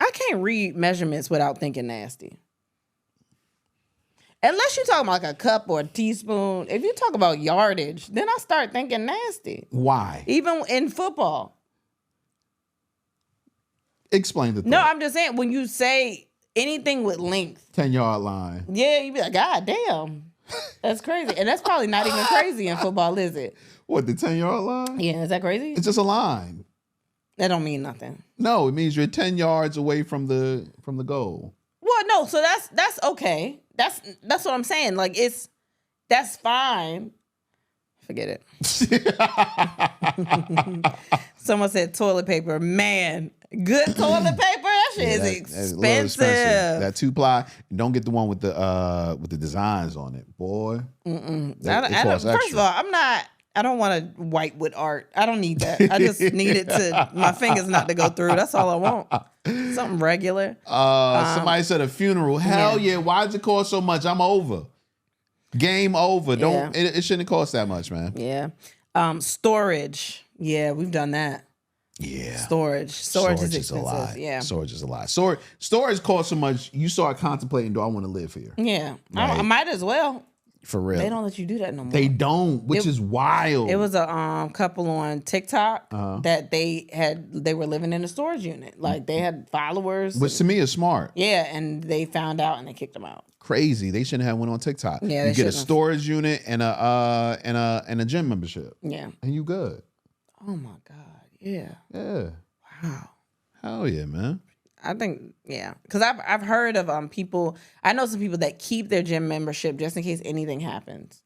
I can't read measurements without thinking nasty. Unless you're talking about like a cup or a teaspoon. If you talk about yardage, then I start thinking nasty. Why? Even in football. Explain the thought. No, I'm just saying, when you say anything with length. 10-yard line. Yeah, you be like, God damn. That's crazy. And that's probably not even crazy in football, is it? What, the 10-yard line? Yeah, is that crazy? It's just a line. That don't mean nothing. No, it means you're 10 yards away from the goal. Well, no, so that's okay. That's what I'm saying. Like, that's fine. Forget it. Someone said toilet paper. Man, good toilet paper. That shit is expensive. That 2-ply. Don't get the one with the designs on it, boy. First of all, I don't want to white with art. I don't need that. I just need it to my fingers not to go through. That's all I want. Something regular. Somebody said a funeral. Hell yeah. Why does it cost so much? I'm over. Game over. Don't. It shouldn't cost that much, man. Yeah. Storage. Yeah, we've done that. Yeah. Storage is expensive. a lot. Yeah. Storage is a lot. Storage costs so much. You start contemplating, do I want to live here? Yeah. Right. I might as well. For real. They don't let you do that no more. They don't, which is wild. It was a couple on TikTok that they were living in a storage unit. Like, they had followers. Which to me is smart. Yeah, and they found out and they kicked them out. Crazy. They shouldn't have one on TikTok. Yeah, you get a storage unit and a gym membership. Yeah. And you good. Oh my God. Yeah. Yeah. Wow. Hell yeah, man. I think, yeah, because I've heard of people. I know some people that keep their gym membership just in case anything happens.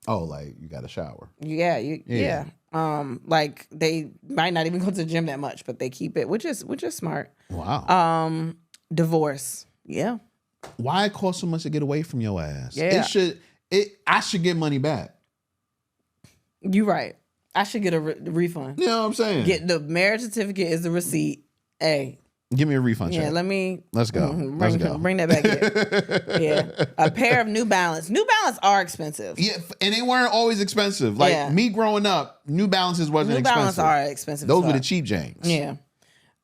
Oh, like you got a shower. Yeah. Like they might not even go to the gym that much, but they keep it, which is smart. Wow. Divorce. Yeah. Why it cost so much to get away from your ass? Yeah. I should get money back. You right. I should get a refund. You know what I'm saying? Get the marriage certificate is the receipt. Hey. Give me a refund check. Yeah, Let's go. Bring that back here. Yeah. A pair of New Balance. New Balance are expensive. Yeah, and they weren't always expensive. Like me growing up, New Balances wasn't expensive. New Balance are expensive. Those were the cheap janks. Yeah.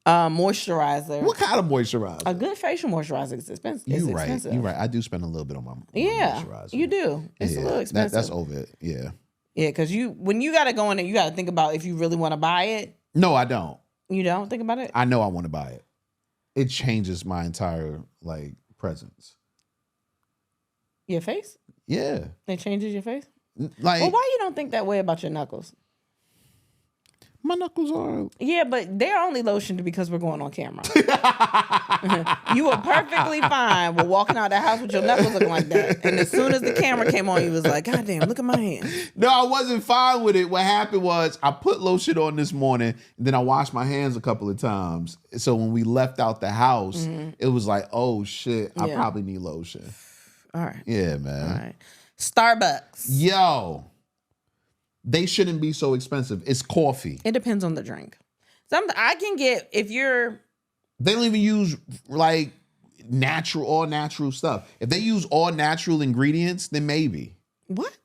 Moisturizer. What kind of moisturizer? A good facial moisturizer is expensive. You're right. I do spend a little bit on my moisturizer. You do. It's a little expensive. That's over it. Yeah. Yeah, because when you got to go in there, you got to think about if you really want to buy it. No, I don't. You don't think about it? I know I want to buy it. It changes my entire presence. Your face? Yeah. It changes your face? Like, well, why you don't think that way about your knuckles? My knuckles are... Yeah, but they're only lotioned because we're going on camera. You were perfectly fine with walking out the house with your knuckles looking like that. And as soon as the camera came on, you was like, God damn, look at my hands. No, I wasn't fine with it. What happened was I put lotion on this morning, and then I washed my hands a couple of times. So when we left out the house, it was like, oh, shit, I probably need lotion. All right. Yeah, man. All right. Starbucks. Yo. They shouldn't be so expensive. It's coffee. It depends on the drink. Something I can get if you're... They don't even use all natural stuff. If they use all natural ingredients, then maybe. What?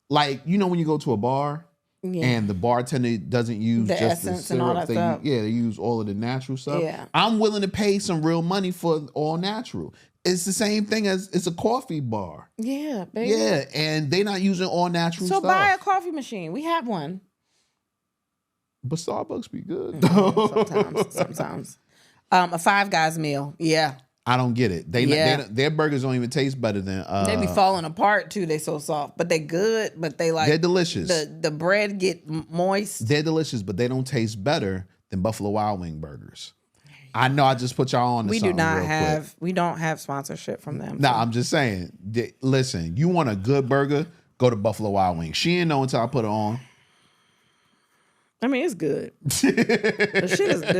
Like, you know when you go to a bar and the bartender doesn't use the just essence the syrup, and all that stuff. They use all of the natural stuff. Yeah. I'm willing to pay some real money for all natural. It's the same thing as it's a coffee bar. Yeah, baby. Yeah, and they're not using all natural stuff. So buy a coffee machine. We have one. But Starbucks be good. Sometimes. A Five Guys meal. Yeah. I don't get it. Their burgers don't even taste better than. They be falling apart too. They so soft, but they good. But they're delicious. The bread get moist. They're delicious, but they don't taste better than Buffalo Wild Wing burgers. I know I just put y'all on to something real quick. We don't have sponsorship from them. No, I'm just saying. Listen, you want a good burger, go to Buffalo Wild Wings. She didn't know until I put it on. I mean, it's good. The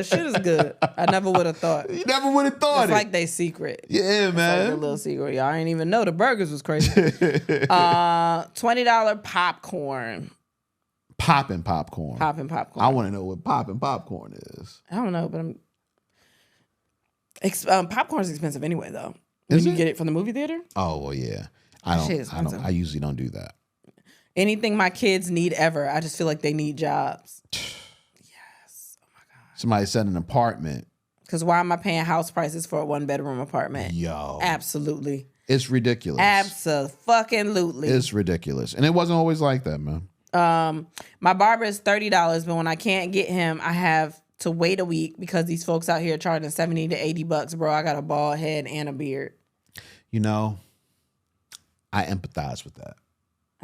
shit is good. I never would have thought. You never would have thought It's it. like they secret. Yeah, Like man. a little secret. Y'all ain't even know the burgers was crazy. $20 popcorn. Popping popcorn. Popping popcorn. I want to know what popping popcorn is. I don't know, but popcorn is expensive anyway, though. Is When you it? get it from the movie theater. Oh well, yeah. Shit is expensive. I usually don't do that. Anything my kids need ever, I just feel like they need jobs. Yes. Oh my God. Somebody said an apartment. Because why am I paying house prices for a 1-bedroom apartment? Yo. Absolutely. It's ridiculous. Abso-fucking-lutely. It's ridiculous. And it wasn't always like that, man. My barber is $30, but when I can't get him, I have to wait a week because these folks out here are charging $70 to $80, bro. I got a bald head and a beard. You know, I empathize with that.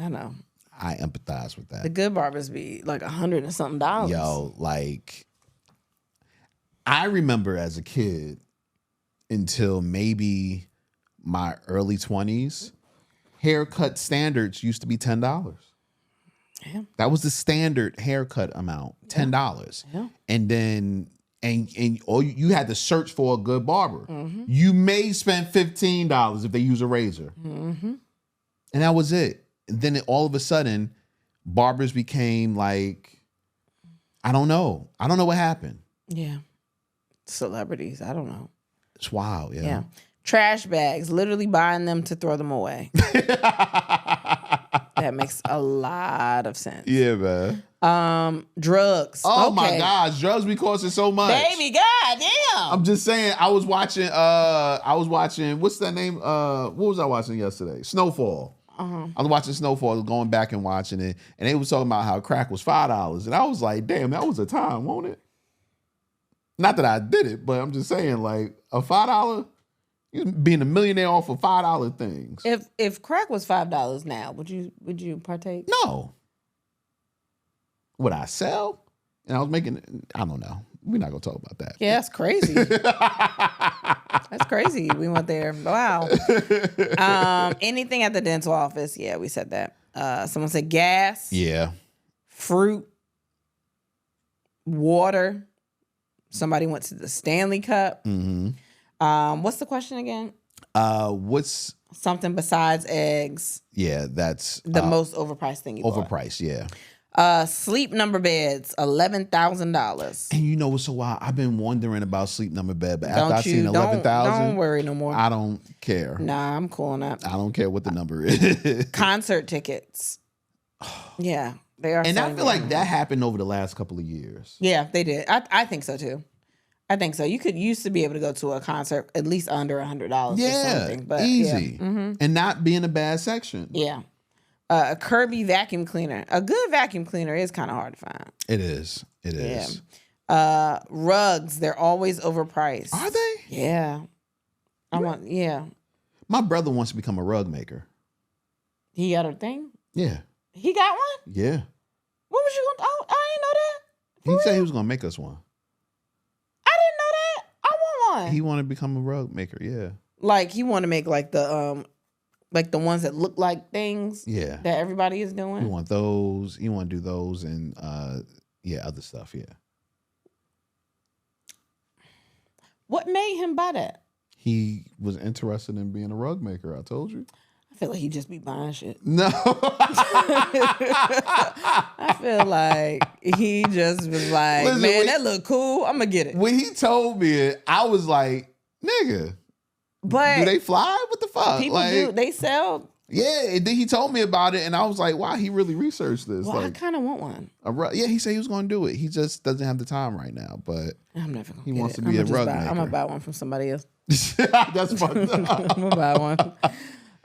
I know. I empathize with that. The good barbers be like $100 and something dollars. Yo, like, I remember as a kid until maybe my early 20s, haircut standards used to be $10. Yeah. That was the standard haircut amount, $10. Yeah. And then or you had to search for a good barber. Mm-hmm. You may spend $15 if they use a razor. Mm-hmm. And that was it. And then all of a sudden, barbers became like, I don't know. I don't know what happened. Yeah. Celebrities. I don't know. It's wild, Yeah. Trash bags. Literally buying them to throw them away. That makes a lot of sense. Yeah, man. Drugs. Oh Okay. my gosh, drugs be costing so much. Baby, goddamn. I'm just saying, I was watching, what's that name? What was I watching yesterday? Snowfall. I was watching Snowfall, going back and watching it, and they was talking about how crack was $5. And I was like, damn, that was a time, wasn't it? Not that I did it, but I'm just saying, like, a $5, you being a millionaire off of $5 things. If crack was $5 now, would you partake? No. Would I sell? And I was making, I don't know. We're not going to talk about that. Yeah, that's crazy. That's crazy. We went there. Wow. Anything at the dental office. Yeah, we said that. Someone said gas. Yeah. Fruit. Water. Somebody went to the Stanley Cup. Mm-hmm. What's the question again? What's, Something besides eggs. yeah, that's The most overpriced thing you bought. overpriced, yeah. Sleep number beds, $11,000. And you know what's so wild? I've been wondering about sleep number bed, but after Don't I seen don't 11,000, worry no more. I don't care. Nah, I'm cool on that. I don't care what the number is. Concert tickets. Yeah, they are. And I starting feel to- like that happened over the last couple of years. Yeah, they did. I think so too. I think so. You used to be able to go to a concert at least under $100 or Yeah, something. But easy. Yeah. Mhm. And not be in a bad section. Yeah. A Kirby vacuum cleaner. A good vacuum cleaner is kind of hard to find. It is. It is. Rugs, they're always overpriced. Are they? Yeah. Yeah. My brother wants to become a rug maker. He got a thing? Yeah. He got one? Yeah. What was you going to? I didn't know that. He said he was going to make us one. I didn't know that. I want one. He wanted to become a rug maker. Yeah. Like he want to make like the ones that look like things Yeah. that everybody is He doing. want those. He want to do those and other stuff. Yeah. What made him buy that? He was interested in being a rug maker. I told you. I feel like he just be buying shit. No. I feel like he just was like, Listen, man, that look cool. I'm gonna get it. When he told me it, I was like, nigga, But do they fly? What the fuck? people Like, do. They sell. yeah, and then he told me about it, and I was like, wow, he really researched this. Well, I like, kind of want one. yeah, he said he was going to do it. He just doesn't have the time right now, but I'm never gonna. He get wants it. to be I'ma a rug I'm maker. gonna buy one from somebody else. that's fucked up. I'm gonna buy one.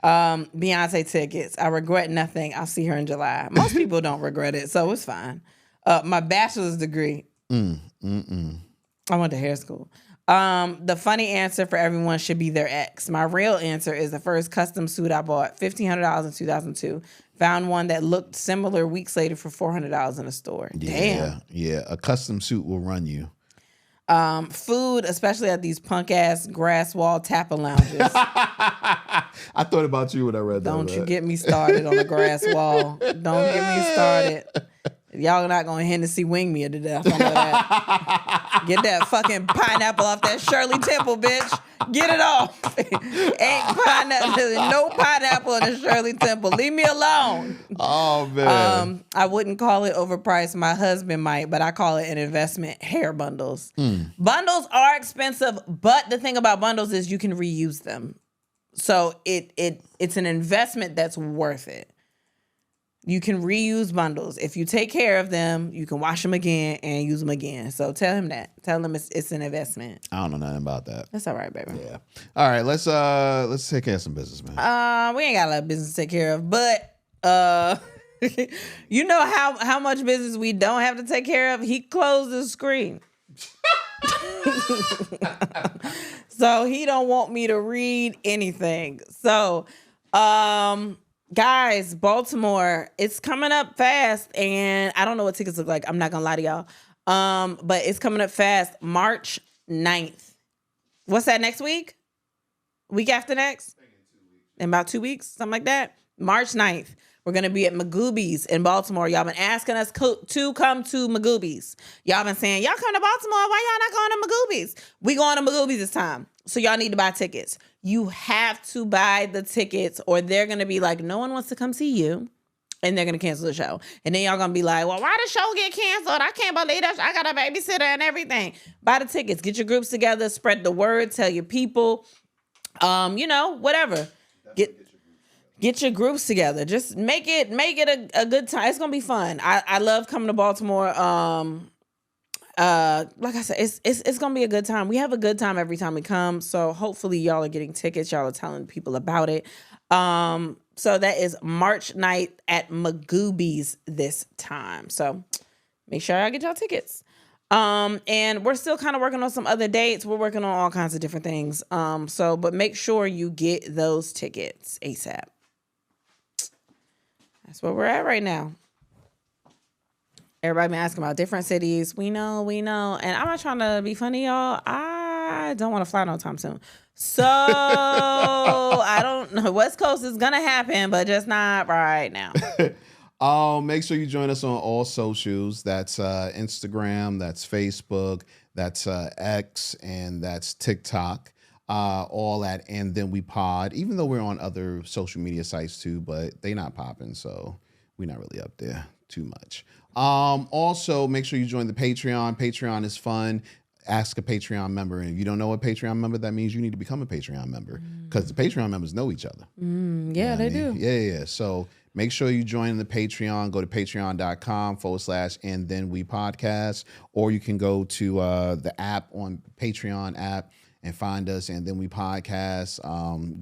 Beyonce tickets. I regret nothing. I'll see her in July. Most people don't regret it, so it's fine. My bachelor's degree. I went to hair school. The funny answer for everyone should be their ex. My real answer is the first custom suit I bought, $1,500 in 2002. Found one that looked similar weeks later for $400 in a store. Damn. Yeah. A custom suit will run you. Food, especially at these punk ass grass wall tapper lounges. I thought about you when I read that. Don't you get me started on a grass wall. Don't get me started. Y'all not gonna Hennessy wing me to death. I know that. Get that fucking pineapple off that Shirley Temple, bitch. Get it off. Ain't pineapple, no pineapple in the Shirley Temple. Leave me alone. Oh man. I wouldn't call it overpriced. My husband might, but I call it an investment. Hair bundles. Bundles are expensive, but the thing about bundles is you can reuse them. So it's an investment that's worth it. You can reuse bundles. If you take care of them, you can wash them again and use them again. So tell him that. Tell him it's an investment. I don't know nothing about that. That's all right, baby. Yeah. All right, let's take care of some business, man. We ain't got a lot of business to take care of, but you know how much business we don't have to take care of? He closed the screen. So he don't want me to read anything. So guys, Baltimore, it's coming up fast, and I don't know what tickets look like. I'm not gonna lie to y'all. But it's coming up fast, March 9th. What's that, next week? Week after next? In about 2 weeks, something like that. March 9th. We're going to be at Magooby's in Baltimore. Y'all been asking us to come to Magooby's. Y'all been saying, y'all come to Baltimore. Why y'all not going to Magooby's? We going to Magooby's this time. So y'all need to buy tickets. You have to buy the tickets or they're going to be like, no one wants to come see you. And they're going to cancel the show. And then y'all going to be like, well, why the show get canceled? I can't believe that. I got a babysitter and everything. Buy the tickets. Get your groups together. Spread the word. Tell your people. Whatever. Get your groups together. Just make it a good time. It's gonna be fun. I love coming to Baltimore. Like I said, it's gonna be a good time. We have a good time every time we come. So hopefully y'all are getting tickets. Y'all are telling people about it. So that is March night at Magooby's this time. So make sure y'all get y'all tickets. And we're still kind of working on some other dates. We're working on all kinds of different things. But make sure you get those tickets ASAP. That's where we're at right now. Everybody been asking about different cities. We know. And I'm not trying to be funny, y'all. I don't want to fly no time soon. So I don't know. West Coast is going to happen, but just not right now. Make sure you join us on all socials. That's Instagram, that's Facebook, that's X, and that's TikTok. All at And Then We Pod, even though we're on other social media sites too, but they not popping, so we're not really up there too much. Also, make sure you join the Patreon. Patreon is fun. Ask a Patreon member, and if you don't know what Patreon member, that means you need to become a Patreon member because the Patreon members know each other. Yeah, they do. Yeah. So make sure you join the Patreon. Go to patreon.com/And Then We Podcast, or you can go to the app on Patreon app and find us, And Then We Podcast.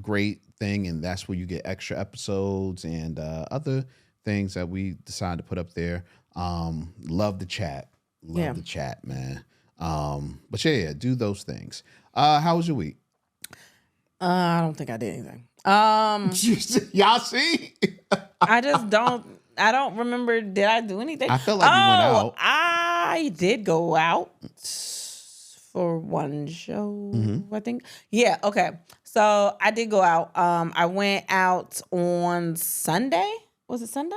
Great thing, and that's where you get extra episodes and other things that we decide to put up there. Love the chat. Love the chat, man. But yeah, do those things. How was your week? I don't think I did anything. Y'all see? I don't remember. Did I do anything? I felt like you went out. I did go out for one show, I think. Yeah, okay. So I did go out. I went out on Sunday. Was it Sunday?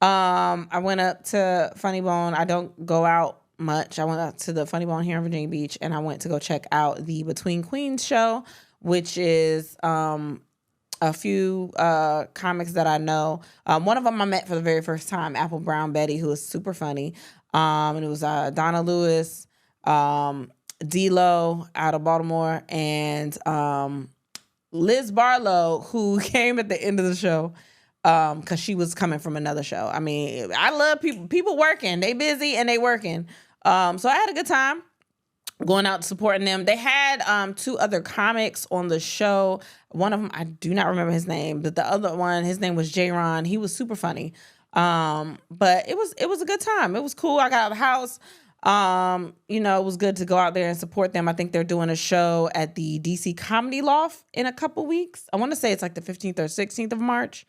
I went up to Funny Bone. I don't go out much. I went up to the Funny Bone here in Virginia Beach, and I went to go check out the Between Queens show, which is a few comics that I know. One of them I met for the very first time, Apple Brown Betty, who is super funny. And it was Donna Lewis, D-Lo out of Baltimore, and Liz Barlow, who came at the end of the show because she was coming from another show. I mean, I love people working. They busy and they working. So I had a good time going out supporting them. They had two other comics on the show. One of them, I do not remember his name, but the other one, his name was J-Ron. He was super funny. But it was a good time. It was cool. I got out of the house. It was good to go out there and support them. I think they're doing a show at the DC Comedy Loft in a couple weeks. I want to say it's like the 15th or 16th of March.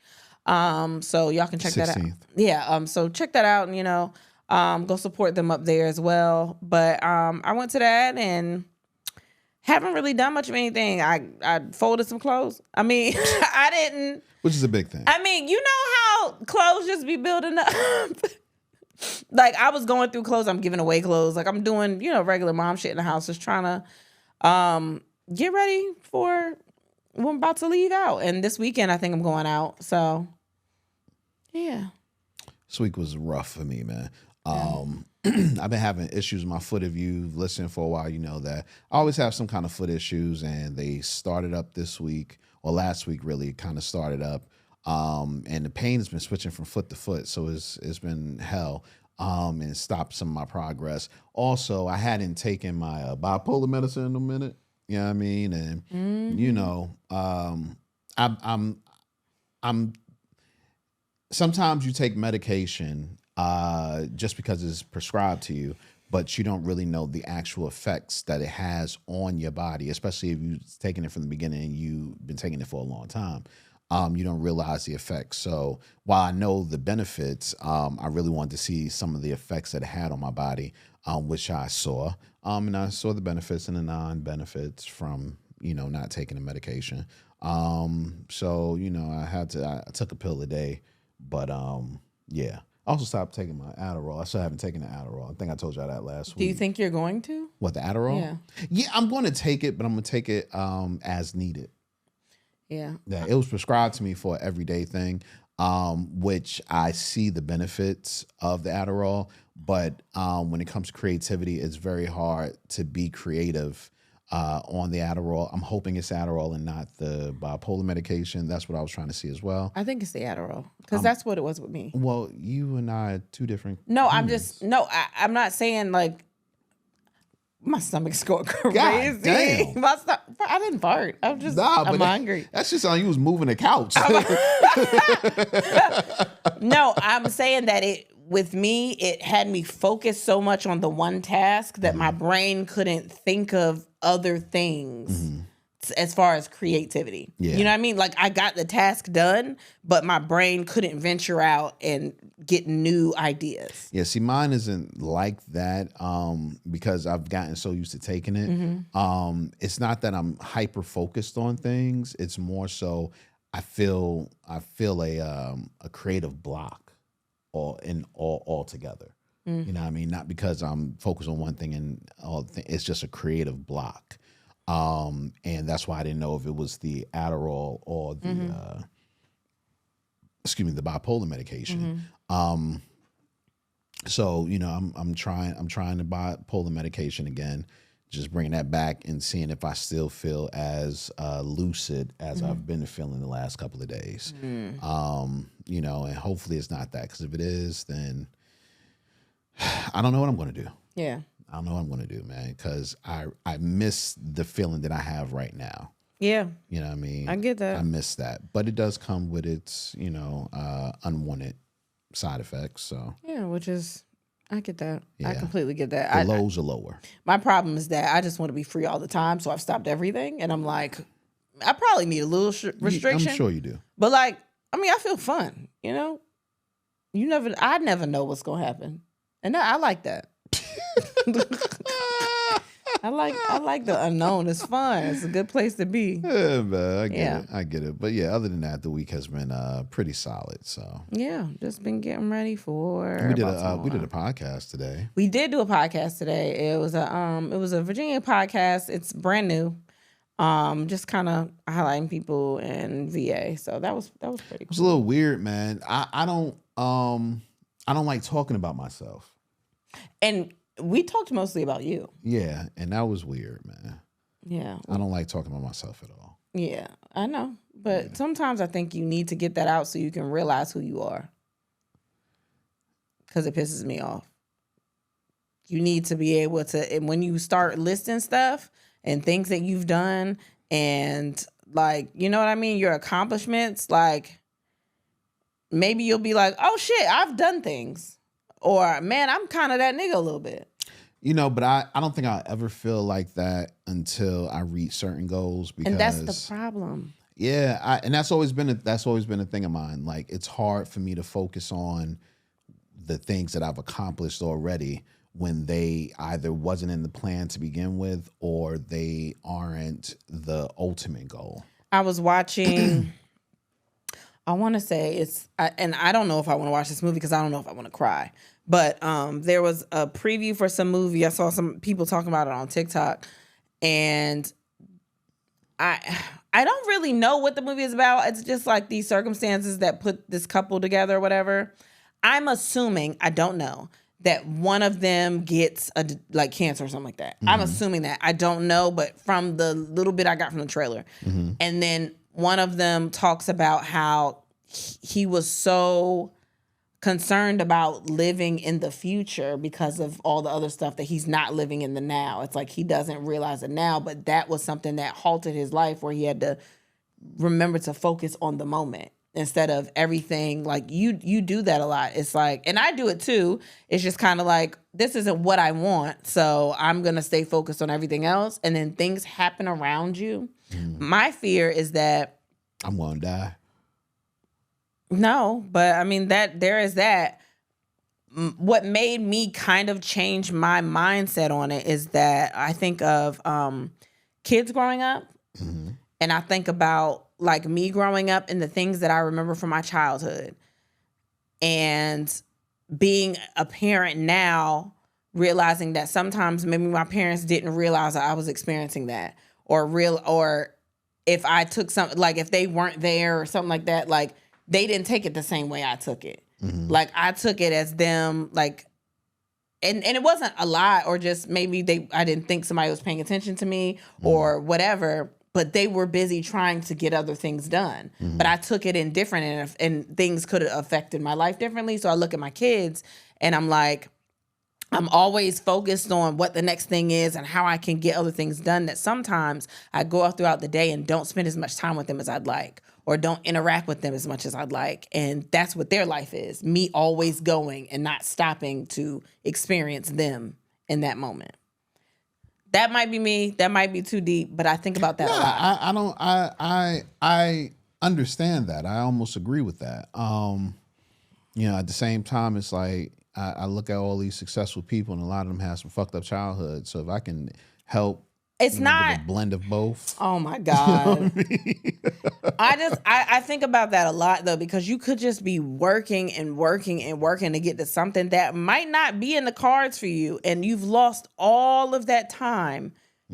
So y'all can check 16th. that out. Yeah. So check that out and, go support them up there as well. But, I went to that and haven't really done much of anything. I folded some clothes. I mean, I didn't. Which is a big thing. I mean, you know how clothes just be building up. Like, I was going through clothes. I'm giving away clothes. Like, I'm doing, regular mom shit in the house. Just trying to get ready for when I'm about to leave out. And this weekend, I think I'm going out. So, yeah. This week was rough for me, man. I've been having issues with my foot. If you've listened for a while, you know that I always have some kind of foot issues, and they started up this week, or last week really kind of started up. And the pain has been switching from foot to foot, so it's been hell. And it stopped some of my progress. Also, I hadn't taken my bipolar medicine in a minute. You know what I mean? And I'm sometimes you take medication just because it's prescribed to you, but you don't really know the actual effects that it has on your body, especially if you've taken it from the beginning and you've been taking it for a long time. You don't realize the effects. So while I know the benefits, I really wanted to see some of the effects that it had on my body, which I saw. And I saw the benefits and the non-benefits from, not taking the medication. So, I took a pill a day, but yeah. I also stopped taking my Adderall. I still haven't taken the Adderall. I think I told y'all that last week. Do you think you're going to? What, the Adderall? Yeah. Yeah, I'm going to take it, but I'm going to take it as needed. Yeah. Yeah, it was prescribed to me for an everyday thing, which I see the benefits of the Adderall. But when it comes to creativity, it's very hard to be creative on the Adderall. I'm hoping it's Adderall and not the bipolar medication. That's what I was trying to see as well. I think it's the Adderall because that's what it was with me. Well, you and I are two different. No, humans. I'm not saying like my stomach's going crazy. God damn. I didn't fart. I'm hungry. That's just on you was moving the couch. No, I'm saying that with me, it had me focused so much on the one task that my brain couldn't think of other things as far as creativity. Yeah. You know what I mean? Like, I got the task done, but my brain couldn't venture out and get new ideas. Yeah, see, mine isn't like that because I've gotten so used to taking it. It's not that I'm hyper focused on things. It's more so I feel a creative block all together. You know what I mean? Not because I'm focused on one thing and it's just a creative block. And that's why I didn't know if it was the Adderall or the the bipolar medication. So I'm trying the bipolar medication again, just bringing that back and seeing if I still feel as lucid as I've been feeling the last couple of days. And hopefully it's not that, because if it is, then I don't know what I'm going to do. Yeah. I don't know what I'm going to do, man, because I miss the feeling that I have right now. Yeah. You know what I mean? I get that. I miss that. But it does come with its, unwanted side effects. So Yeah, which is, I get that. I Yeah. completely get that. the lows are lower. My problem is that I just want to be free all the time, so I've stopped everything, and I'm like, I probably need a little restriction. I'm sure you do. But like, I feel fun. I never know what's gonna happen, and I like that. I like the unknown. It's fun. It's a good place to be. Yeah, man, I get it. But yeah, other than that, the week has been pretty solid. So Yeah, just been getting ready for. we did a Baltimore. podcast today. We did do a podcast today. It was a Virginia podcast. It's brand new. Just kind of highlighting people in VA. So that was pretty cool. It was a little weird, man. I don't like talking about myself. And we talked mostly about you. Yeah, and that was weird, man. Yeah. I don't like talking about myself at all. Yeah, I know. But sometimes I think you need to get that out so you can realize who you are. Because it pisses me off. You need to be able to, and when you start listing stuff and things that you've done and like, you know what I mean? Your accomplishments, like maybe you'll be like, oh shit, I've done things. Or, man, I'm kind of that nigga a little bit. But I don't think I'll ever feel like that until I reach certain goals. Because, and that's the problem. Yeah, and that's always been a thing of mine. Like, it's hard for me to focus on the things that I've accomplished already when they either wasn't in the plan to begin with or they aren't the ultimate goal. I was watching I want to say and I don't know if I want to watch this movie because I don't know if I want to cry. But there was a preview for some movie. I saw some people talking about it on TikTok, and I don't really know what the movie is about. It's just like these circumstances that put this couple together or whatever. I'm assuming, I don't know, that one of them gets like cancer or something like that. I'm assuming that. I don't know, but from the little bit I got from the trailer. And then one of them talks about how he was so concerned about living in the future because of all the other stuff that he's not living in the now. It's like he doesn't realize it now, but that was something that halted his life where he had to remember to focus on the moment instead of everything. Like you do that a lot. It's like, and I do it too. It's just kind of like, this isn't what I want, so I'm going to stay focused on everything else. And then things happen around you. My fear is that I'm going to die. No, but I mean that there is that. What made me kind of change my mindset on it is that I think of kids growing up, and I think about like me growing up and the things that I remember from my childhood, and being a parent now, realizing that sometimes maybe my parents didn't realize that I was experiencing that, or if I took something, like if they weren't there or something like that, like they didn't take it the same way I took it. Like I took it as them, like, and it wasn't a lot, or just maybe I didn't think somebody was paying attention to me or whatever, but they were busy trying to get other things done. But I took it in different, and things could have affected my life differently. So I look at my kids and I'm like, I'm always focused on what the next thing is and how I can get other things done, that sometimes I go out throughout the day and don't spend as much time with them as I'd like, or don't interact with them as much as I'd like. And that's what their life is. Me always going and not stopping to experience them in that moment. That might be me. That might be too deep, but I think about that a lot. I understand that. I almost agree with that. At the same time, it's like, I look at all these successful people, and a lot of them have some fucked up childhood. So if I can help, it's not with a blend of both. Oh my God! I think about that a lot though, because you could just be working and working and working to get to something that might not be in the cards for you, and you've lost all of that time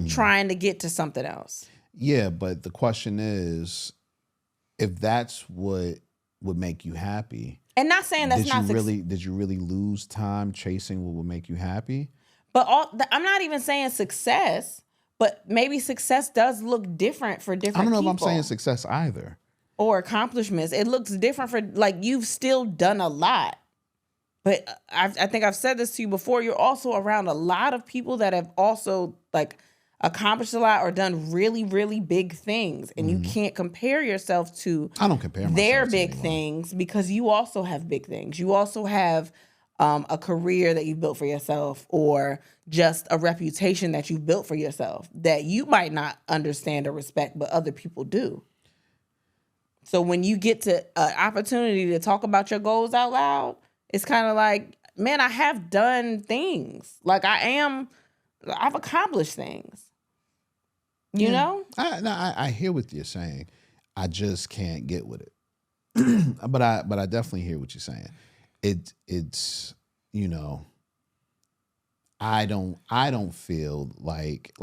trying to get to something else. Yeah, but the question is, if that's what would make you happy. And not saying that's not did you really lose time chasing what would make you happy? But I'm not even saying success, but maybe success does look different for different people. I don't know if I'm saying success either. Or accomplishments. It looks different for, like, you've still done a lot. But I think I've said this to you before, you're also around a lot of people that have also, like, accomplished a lot or done really, really big things. And you can't compare yourself to their big things, because you also have big things. You also have a career that you've built for yourself, or just a reputation that you've built for yourself that you might not understand or respect, but other people do. So when you get to an opportunity to talk about your goals out loud, it's kind of like, man, I have done things. Like I've accomplished things. You know? I hear what you're saying. I just can't get with it. but I definitely hear what you're saying. It's I don't feel like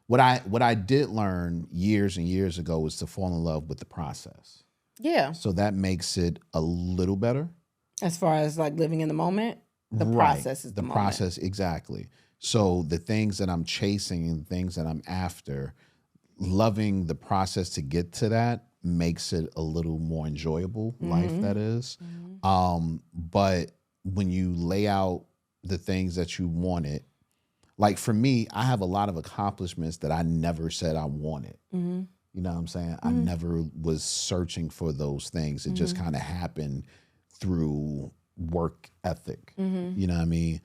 what I did learn years and years ago was to fall in love with the process. Yeah. So that makes it a little better. As far as like living in the moment, the process is the moment. Process, exactly. So the things that I'm chasing and things that I'm after, loving the process to get to that makes it a little more enjoyable, life that is. But when you lay out the things that you wanted, like for me, I have a lot of accomplishments that I never said I wanted. You know what I'm saying? I never was searching for those things. It just kind of happened through work ethic. You know what I mean?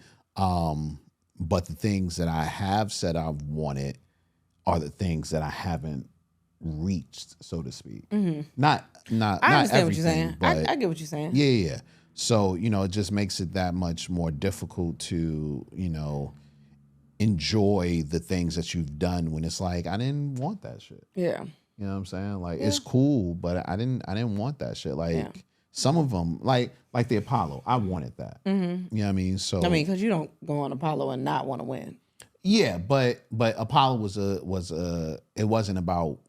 But the things that I have said I've wanted are the things that I haven't reached, so to speak. Not I understand what you're saying. But I get what you're saying. Yeah. So, it just makes it that much more difficult to, enjoy the things that you've done when it's like, I didn't want that shit. Yeah. You know what I'm saying? Like it's cool, but I didn't want that shit. Like some of them, like the Apollo, I wanted that. Mm-hmm. You know what I mean? So because you don't go on Apollo and not want to win. Yeah, but Apollo was it wasn't about.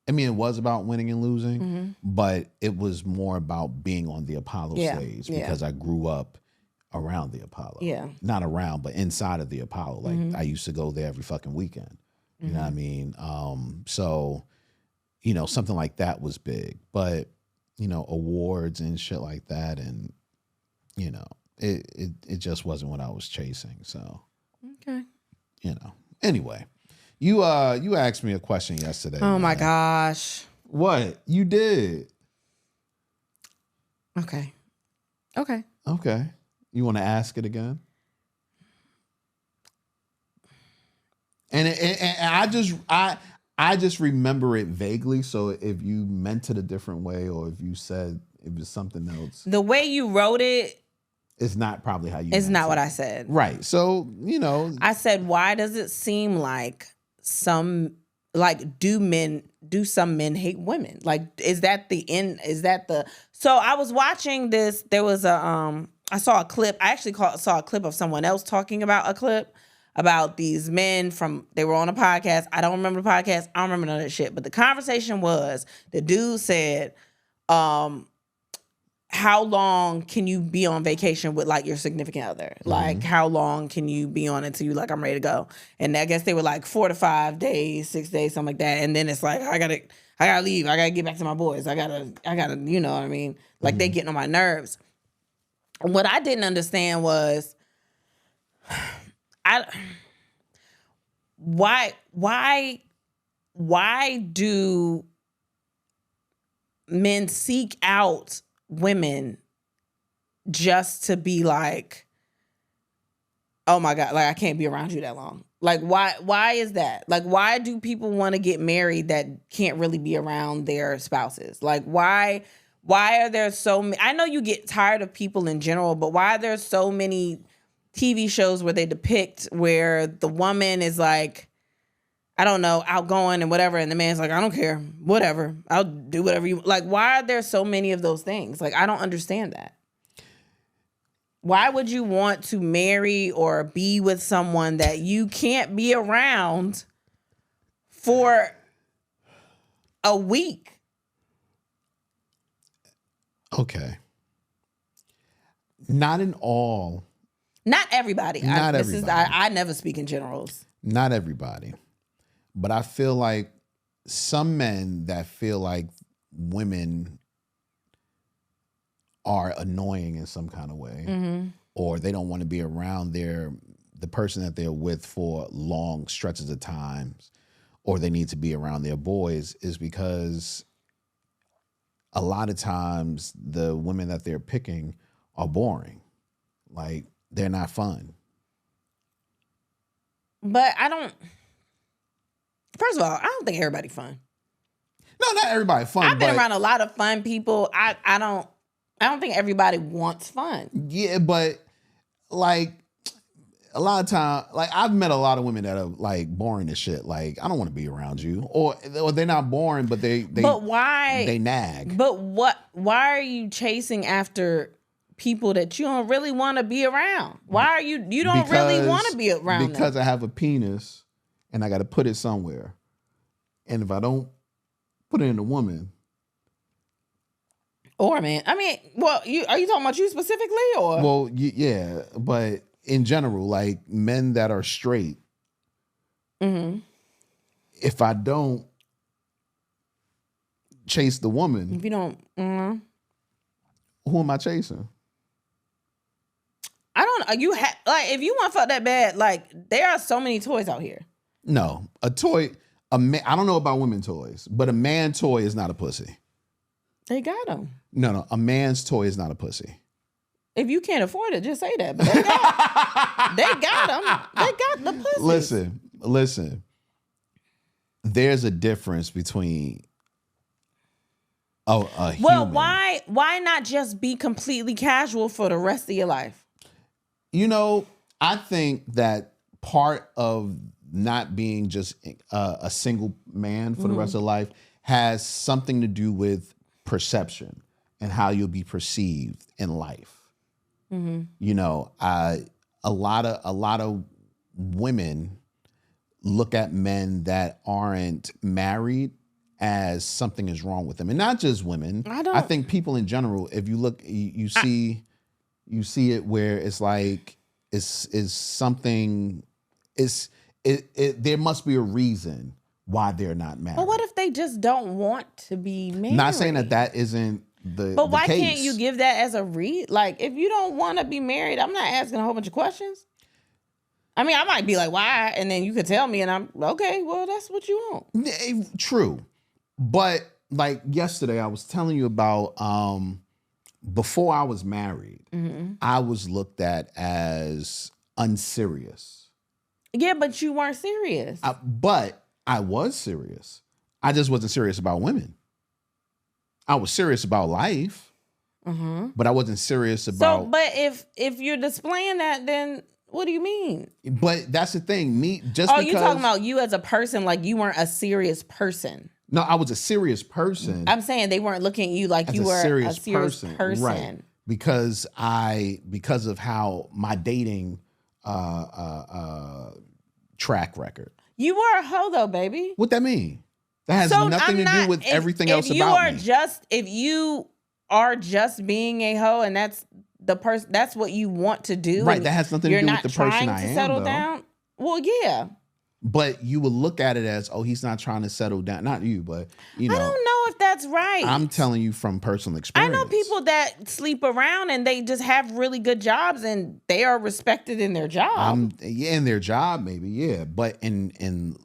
I mean, it was about winning and losing, but it was more about being on the Apollo stage because I grew up around the Apollo. Yeah, not around, but inside of the Apollo. Like I used to go there every fucking weekend. You know what I mean? So, you know, something like that was big, but you know, awards and shit like that, and you know, it just wasn't what I was chasing. So, okay, you know. Anyway, you asked me a question yesterday. Oh my gosh! What you did? Okay. You want to ask it again? And I just remember it vaguely. So if you meant it a different way, or if you said it was something else, the way you wrote it, it's not probably how you. It's not what I said. Right. So you know, I said, why does it seem like do some men hate women? Like, is that the end? Is that the? So I was watching this. There was I saw a clip. I actually saw a clip of someone else talking about a clip about these men they were on a podcast. I don't remember the podcast. I don't remember none of that shit. But the conversation was, the dude said, how long can you be on vacation with like your significant other? Like, how long can you be on until you like, I'm ready to go? And I guess they were like 4 to 5 days, 6 days, something like that. And then it's like, I gotta leave. I gotta get back to my boys. I gotta, you know what I mean? Like they getting on my nerves. What I didn't understand was, why do men seek out women just to be like, oh my God, like I can't be around you that long? Like why is that? Like why do people want to get married that can't really be around their spouses? Like why are there so many? I know you get tired of people in general, but why are there so many TV shows where they depict where the woman is like, I don't know, outgoing and whatever, and the man's like, I don't care, whatever, I'll do whatever you like? Why are there so many of those things? Like, I don't understand that. Why would you want to marry or be with someone that you can't be around for a week? Okay. Not everybody. I never speak in generals. Not everybody. But I feel like some men that feel like women are annoying in some kind of way, or they don't want to be around the person that they're with for long stretches of times, or they need to be around their boys, is because a lot of times the women that they're picking are boring. Like, they're not fun. But first of all, I don't think everybody's fun. No, not everybody fun. I've been around a lot of fun people. I don't think everybody wants fun. Yeah, but like a lot of time, like I've met a lot of women that are like boring as shit. Like, I don't want to be around you, or they're not boring, but But why? They nag. But why are you chasing after people that you don't really want to be around? Why are you don't really want to be around because them? I have a penis and I got to put it somewhere. And if I don't put it in a woman. Or man, I mean, well, are you talking about you specifically, or? Well, yeah, but in general, like men that are straight, if I don't chase the woman, if you don't, who am I chasing? I don't. Like if you want to fuck that bad, like there are so many toys out here. No, a toy. I don't know about women toys, but a man toy is not a pussy. They got them. No, a man's toy is not a pussy. If you can't afford it, just say that. But they got them. They got the pussy. Listen. There's a difference between a human. Well, why not just be completely casual for the rest of your life? You know, I think that part of not being just a single man for the rest of life has something to do with perception and how you'll be perceived in life. You know, a lot of women look at men that aren't married as something is wrong with them, and not just women. I think people in general. If you look, you see it where it's like it's something. There must be a reason why they're not married. But what if they just don't want to be married? Not saying that isn't But why case. can't you give that as a like, if you don't want to be married, I'm not asking a whole bunch of questions. I mean, I might be like, why? And then you could tell me and I'm, okay, well, that's what you want. True. But like yesterday, I was telling you about before I was married, I was looked at as unserious. Yeah, but you weren't serious. But I was serious. I just wasn't serious about women. I was serious about life, but I wasn't serious about. So, but if you're displaying that, then what do you mean? But that's the thing. Because you talking about you as a person, like you weren't a serious person. No, I was a serious person. I'm saying they weren't looking at you like you were a serious person. Right. Because of how my dating track record. You were a hoe though, baby. What that mean? That has nothing to do with everything else about me. If you are just being a hoe and that's the person, that's what you want to do. Right. That has nothing to do with the person I am. You're not trying to settle down. Well, yeah. But you would look at it as, oh, he's not trying to settle down. Not you, but you know. I don't know if that's right. I'm telling you from personal experience. I know people that sleep around and they just have really good jobs and they are respected in their job. In their job, maybe, yeah. But in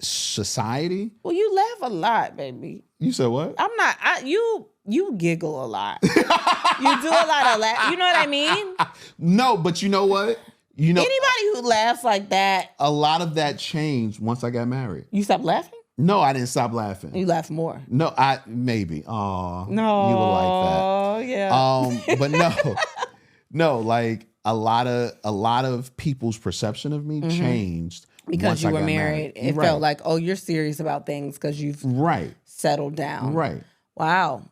society. Well, you laugh a lot, baby. You said what? I'm not. You giggle a lot. You do a lot of laugh. You know what I mean? No, but you know what? You know, anybody who laughs like that. A lot of that changed once I got married. You stopped laughing? No, I didn't stop laughing. You laugh more. No, maybe. Oh, no, you would like that. Oh yeah. But no. Like a lot of people's perception of me changed because you were married. It felt like, oh, you're serious about things because you've settled down. Right. Wow.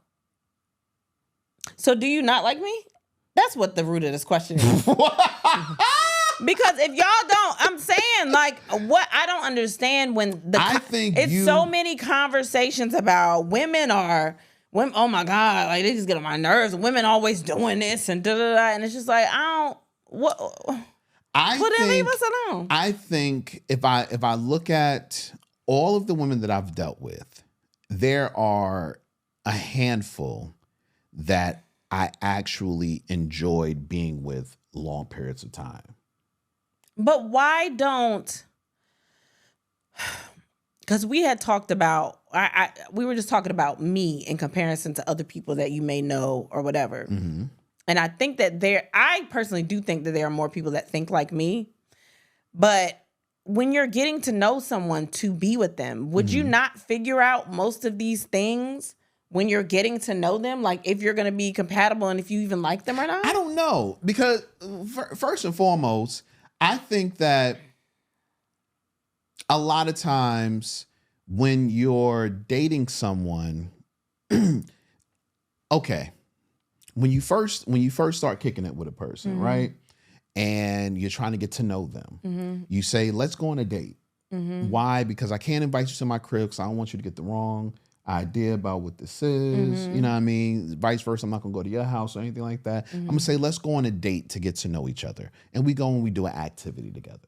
So do you not like me? That's what the root of this question is. Because if y'all don't, I'm saying, like, what I don't understand so many conversations about women. Oh my God, like they just get on my nerves. Women always doing this and and it's just like leave us alone. I think if I look at all of the women that I've dealt with, there are a handful that I actually enjoyed being with long periods of time. But why don't? Because we had talked about, we were just talking about me in comparison to other people that you may know or whatever. Mm-hmm. And I think that I personally do think that there are more people that think like me. But when you're getting to know someone to be with them, would you not figure out most of these things when you're getting to know them? Like if you're going to be compatible and if you even like them or not? I don't know. Because first and foremost, I think that a lot of times when you're dating someone, okay, when you first start kicking it with a person, right? And you're trying to get to know them, you say, let's go on a date. Why? Because I can't invite you to my crib because I don't want you to get the wrong idea about what this is. You know what I mean? Vice versa, I'm not gonna go to your house or anything like that. I'm gonna say, let's go on a date to get to know each other. And we go and we do an activity together.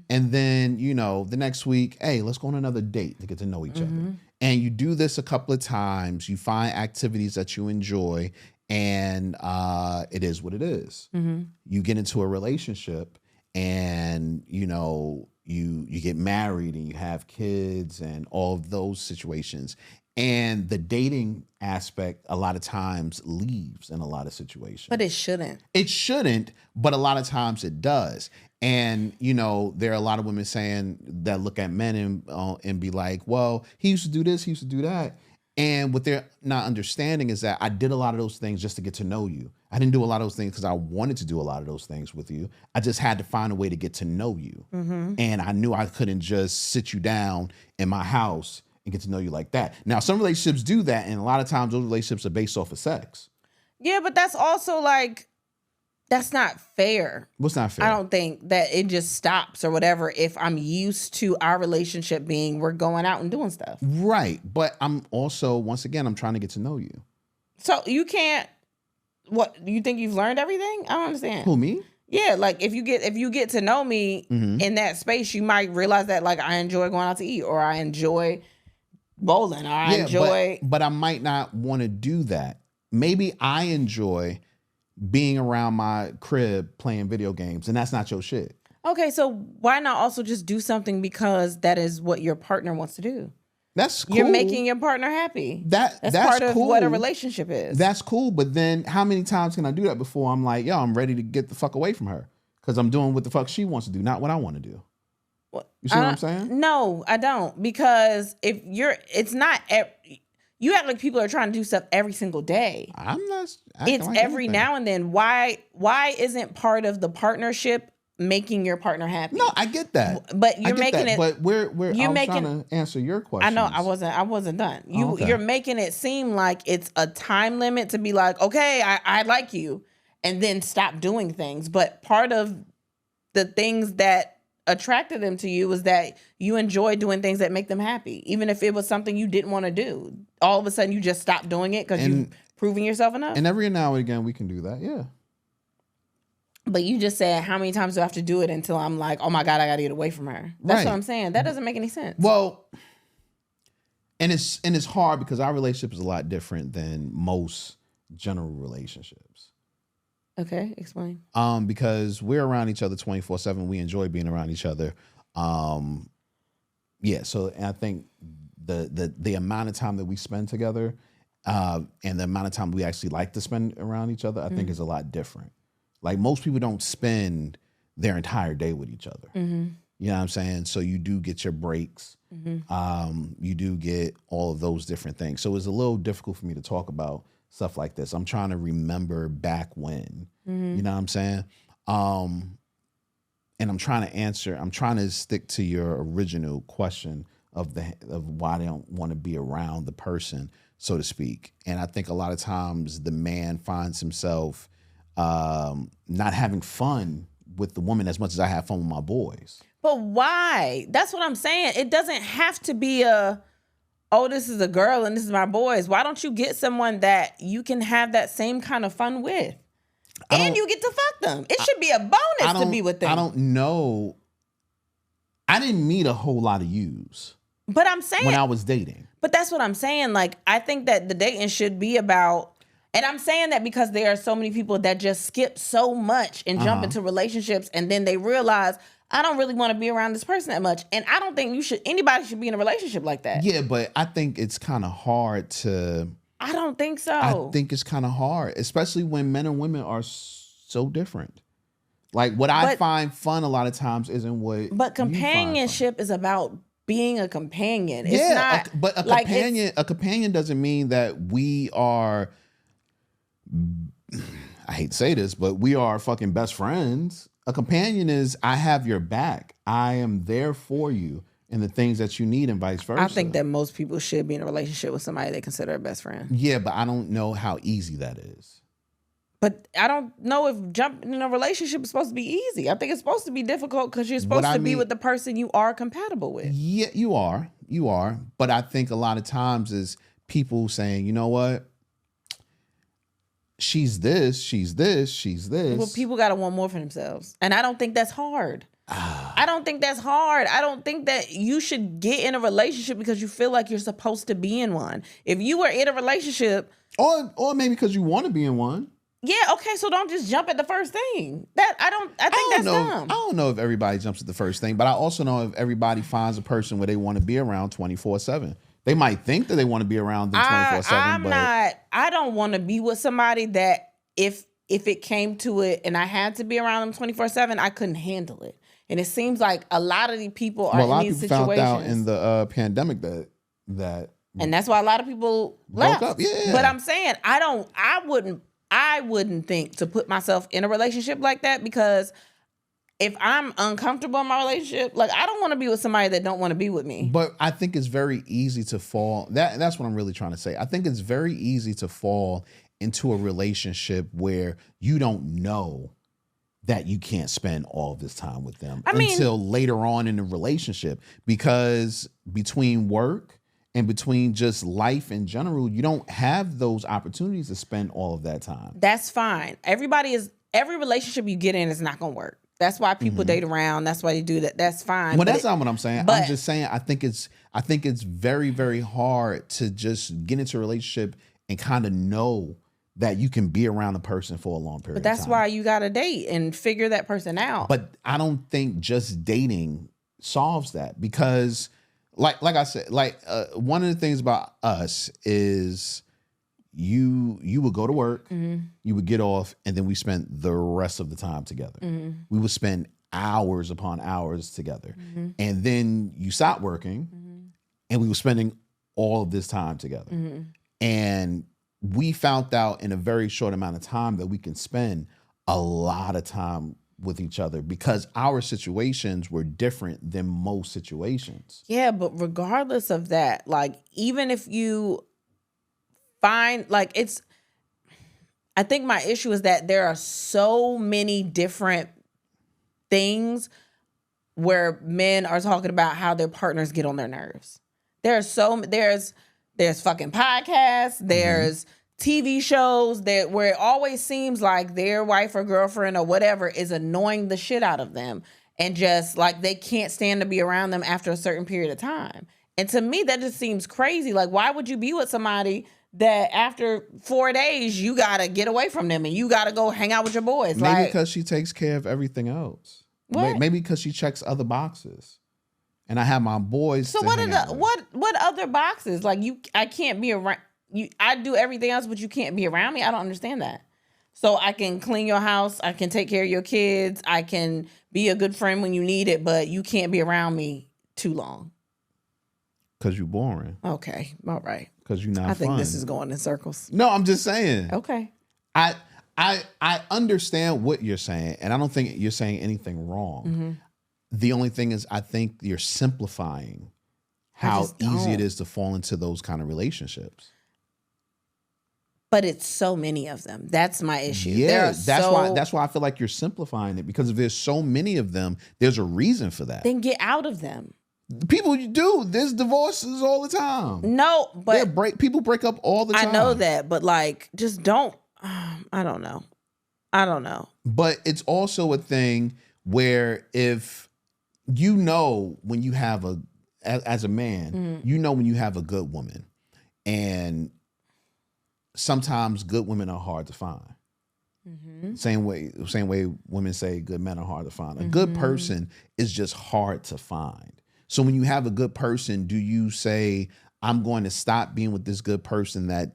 And then, the next week, hey, let's go on another date to get to know each other. And you do this a couple of times, you find activities that you enjoy, and it is what it is. You get into a relationship and, you get married and you have kids and all of those situations. And the dating aspect a lot of times leaves in a lot of situations. But it shouldn't. It shouldn't, but a lot of times it does. And, there are a lot of women saying that look at men and be like, well, he used to do this, he used to do that. And what they're not understanding is that I did a lot of those things just to get to know you. I didn't do a lot of those things because I wanted to do a lot of those things with you. I just had to find a way to get to know you. And I knew I couldn't just sit you down in my house and get to know you like that. Now, some relationships do that, and a lot of times those relationships are based off of sex. Yeah, but that's also like, that's not fair. What's not fair? I don't think that it just stops or whatever if I'm used to our relationship being we're going out and doing stuff. Right. But I'm also, once again, I'm trying to get to know you. So you can't, what, you think you've learned everything? I don't understand. Who, me? Yeah, like if you get to know me in that space, you might realize that like I enjoy going out to eat, or I enjoy bowling, or I enjoy. But I might not want to do that. Maybe I enjoy being around my crib playing video games, and that's not your shit. Okay, so why not also just do something because that is what your partner wants to do? That's cool. You're making your partner happy. That's part of cool. what a relationship is. That's cool, but then how many times can I do that before I'm like, yo, I'm ready to get the fuck away from her because I'm doing what the fuck she wants to do, not what I want to do. You see what I'm saying? No, I don't, because it's not. You act like people are trying to do stuff every single day. I'm not. It's like every anything. now and then. Why isn't part of the partnership making your partner happy? No, I get that. But you're making it. But I'm trying to answer your question. I know I wasn't done. You're making it seem like it's a time limit to be like, okay, I like you, and then stop doing things. But part of the things that attracted them to you was that you enjoy doing things that make them happy, even if it was something you didn't want to do. All of a sudden, you just stop doing it because you've proven yourself enough. And every now and again, we can do that. Yeah. But you just said, how many times do I have to do it until I'm like, oh my God, I got to get away from her? That's what I'm saying. That doesn't make any sense. Well, and it's hard because our relationship is a lot different than most general relationships. Okay, explain. Because we're around each other 24/7. We enjoy being around each other. Yeah. So and I think the amount of time that we spend together, and the amount of time we actually like to spend around each other, I think is a lot different. Like most people don't spend their entire day with each other. You know what I'm saying? So you do get your breaks. You do get all of those different things. So it's a little difficult for me to talk about stuff like this. I'm trying to remember back when, you know what I'm saying? And I'm trying to stick to your original question of why they don't want to be around the person, so to speak. And I think a lot of times the man finds himself not having fun with the woman as much as I have fun with my boys. But why? That's what I'm saying. It doesn't have to be this is a girl and this is my boys. Why don't you get someone that you can have that same kind of fun with? And you get to fuck them. It should be a bonus to be with them. I don't know. I didn't meet a whole lot of yous. But I'm saying when I was dating. But that's what I'm saying. Like, I think that the dating should be about, and I'm saying that because there are so many people that just skip so much and jump into relationships, and then they realize, I don't really want to be around this person that much. And I don't think anybody should be in a relationship like that. Yeah, but I think it's kind of hard to. I don't think so. I think it's kind of hard, especially when men and women are so different. Like what I find fun a lot of times isn't what. But companionship is about being a companion. It's yeah, not, but a companion doesn't mean that we are. I hate to say this, but we are fucking best friends. A companion is I have your back. I am there for you and the things that you need and vice versa. I think that most people should be in a relationship with somebody they consider a best friend. Yeah, but I don't know how easy that is. But I don't know if jumping in a relationship is supposed to be easy. I think it's supposed to be difficult because you're supposed to be with the person you are compatible with. Yeah, you are. You are. But I think a lot of times is people saying, you know what? She's this, she's this, she's this. Well, people got to want more for themselves. And I don't think that's hard. I don't think that's hard. I don't think that you should get in a relationship because you feel like you're supposed to be in one. If you were in a relationship... Or maybe because you want to be in one. Yeah, okay, so don't just jump at the first thing. I think that's dumb. I don't know if everybody jumps at the first thing, but I also know if everybody finds a person where they want to be around 24/7. They might think that they want to be around them 24/7. I don't want to be with somebody that if it came to it and I had to be around them 24/7, I couldn't handle it. And it seems like a lot of these people are in these situations. Found out in the pandemic that and that's why a lot of people left. Up. Yeah. But I'm saying I wouldn't think to put myself in a relationship like that because if I'm uncomfortable in my relationship, like I don't want to be with somebody that don't want to be with me. But I think it's very easy to fall. That's what I'm really trying to say. I think it's very easy to fall into a relationship where you don't know that you can't spend all of this time with them until later on in the relationship, because between work and between just life in general, you don't have those opportunities to spend all of that time. That's fine. Every relationship you get in is not going to work. That's why people date around. That's why they do that. That's fine. Well, that's not what I'm saying. I'm just saying I think it's very, very hard to just get into a relationship and kind of know that you can be around a person for a long period of time. But that's why you got to date and figure that person out. But I don't think just dating solves that, because like I said, one of the things about us is you would go to work, you would get off, and then we spent the rest of the time together. We would spend hours upon hours together. And then you stopped working, and we were spending all of this time together. And we found out in a very short amount of time that we can spend a lot of time with each other because our situations were different than most situations. Yeah, but regardless of that, like, even if you find, like, I think my issue is that there are so many different things where men are talking about how their partners get on their nerves. There's fucking podcasts, there's TV shows where it always seems like their wife or girlfriend or whatever is annoying the shit out of them, and just like they can't stand to be around them after a certain period of time. And to me, that just seems crazy. Like, why would you be with somebody that after 4 days you gotta get away from them and you gotta go hang out with your boys? Maybe because she takes care of everything else. What? Maybe because she checks other boxes. And I have my boys. So what other boxes? Like, I can't be around you. I do everything else, but you can't be around me. I don't understand that. So I can clean your house, I can take care of your kids, I can be a good friend when you need it, but you can't be around me too long. Because you're boring. Okay, all right. Because you're not fun. I think this is going in circles. No, I'm just saying. Okay. I understand what you're saying, and I don't think you're saying anything wrong. The only thing is, I think you're simplifying how easy it is to fall into those kind of relationships. But it's so many of them. That's my issue. Yeah, that's why I feel like you're simplifying it, because if there's so many of them, there's a reason for that. Then get out of them. People do. There's divorces all the time. No, but people break up all the time. I know that, but like, just don't. I don't know. But it's also a thing where if you know when you have as a man, you know when you have a good woman, and sometimes good women are hard to find. Same way women say good men are hard to find. A good person is just hard to find. So when you have a good person, do you say, I'm going to stop being with this good person that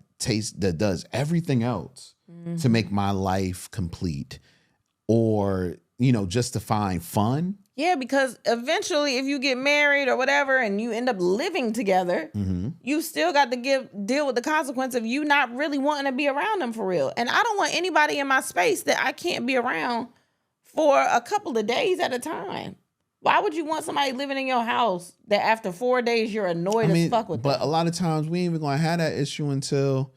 does everything else to make my life complete, or, just to find fun? Yeah, because eventually if you get married or whatever and you end up living together, you still got to deal with the consequence of you not really wanting to be around them for real. And I don't want anybody in my space that I can't be around for a couple of days at a time. Why would you want somebody living in your house that after 4 days you're annoyed as fuck with them? But a lot of times we ain't even gonna have that issue until,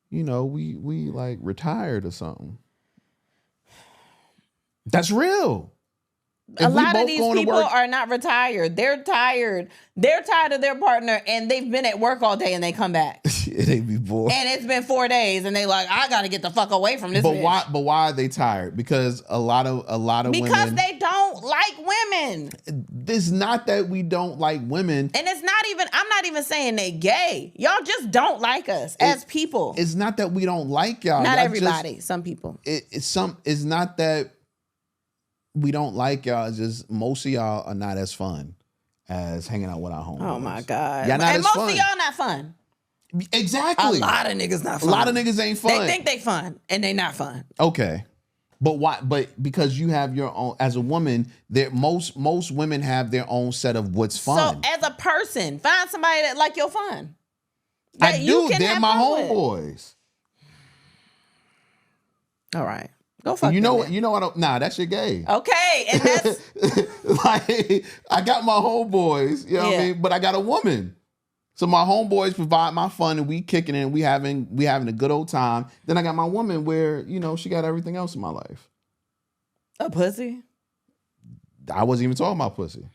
we like retired or something. That's real. A lot of these people are not retired. They're tired. They're tired of their partner, and they've been at work all day, and they come back. They be bored. And it's been 4 days, and they like, I got to get the fuck away from this. But bitch. why are they tired? Because a lot of because women, they don't like women. It's not that we don't like women, and it's not even. I'm not even saying they gay. Y'all just don't like us as people. It's not that we don't like y'all. Not everybody. Some people. It's not that we don't like y'all. It's just most of y'all are not as fun as hanging out with our homies. Oh my God. Y'all not and as most fun. of y'all not fun. Exactly. A lot of niggas not fun. A lot of niggas ain't fun. They think they fun and they not fun. Okay. But why? But because you have your own, as a woman, most women have their own set of what's fun. So as a person, find somebody that like your fun. I do. They're my homeboys. All right. Go fuck You know them what? then. You know what? Nah, that shit gay. Okay, and that's Like, I got my homeboys, you know what I Yeah. mean? But I got a woman. So my homeboys provide my fun and we kicking it and we having a good old time. Then I got my woman where, she got everything else in my life. a pussy. I wasn't even talking about pussy.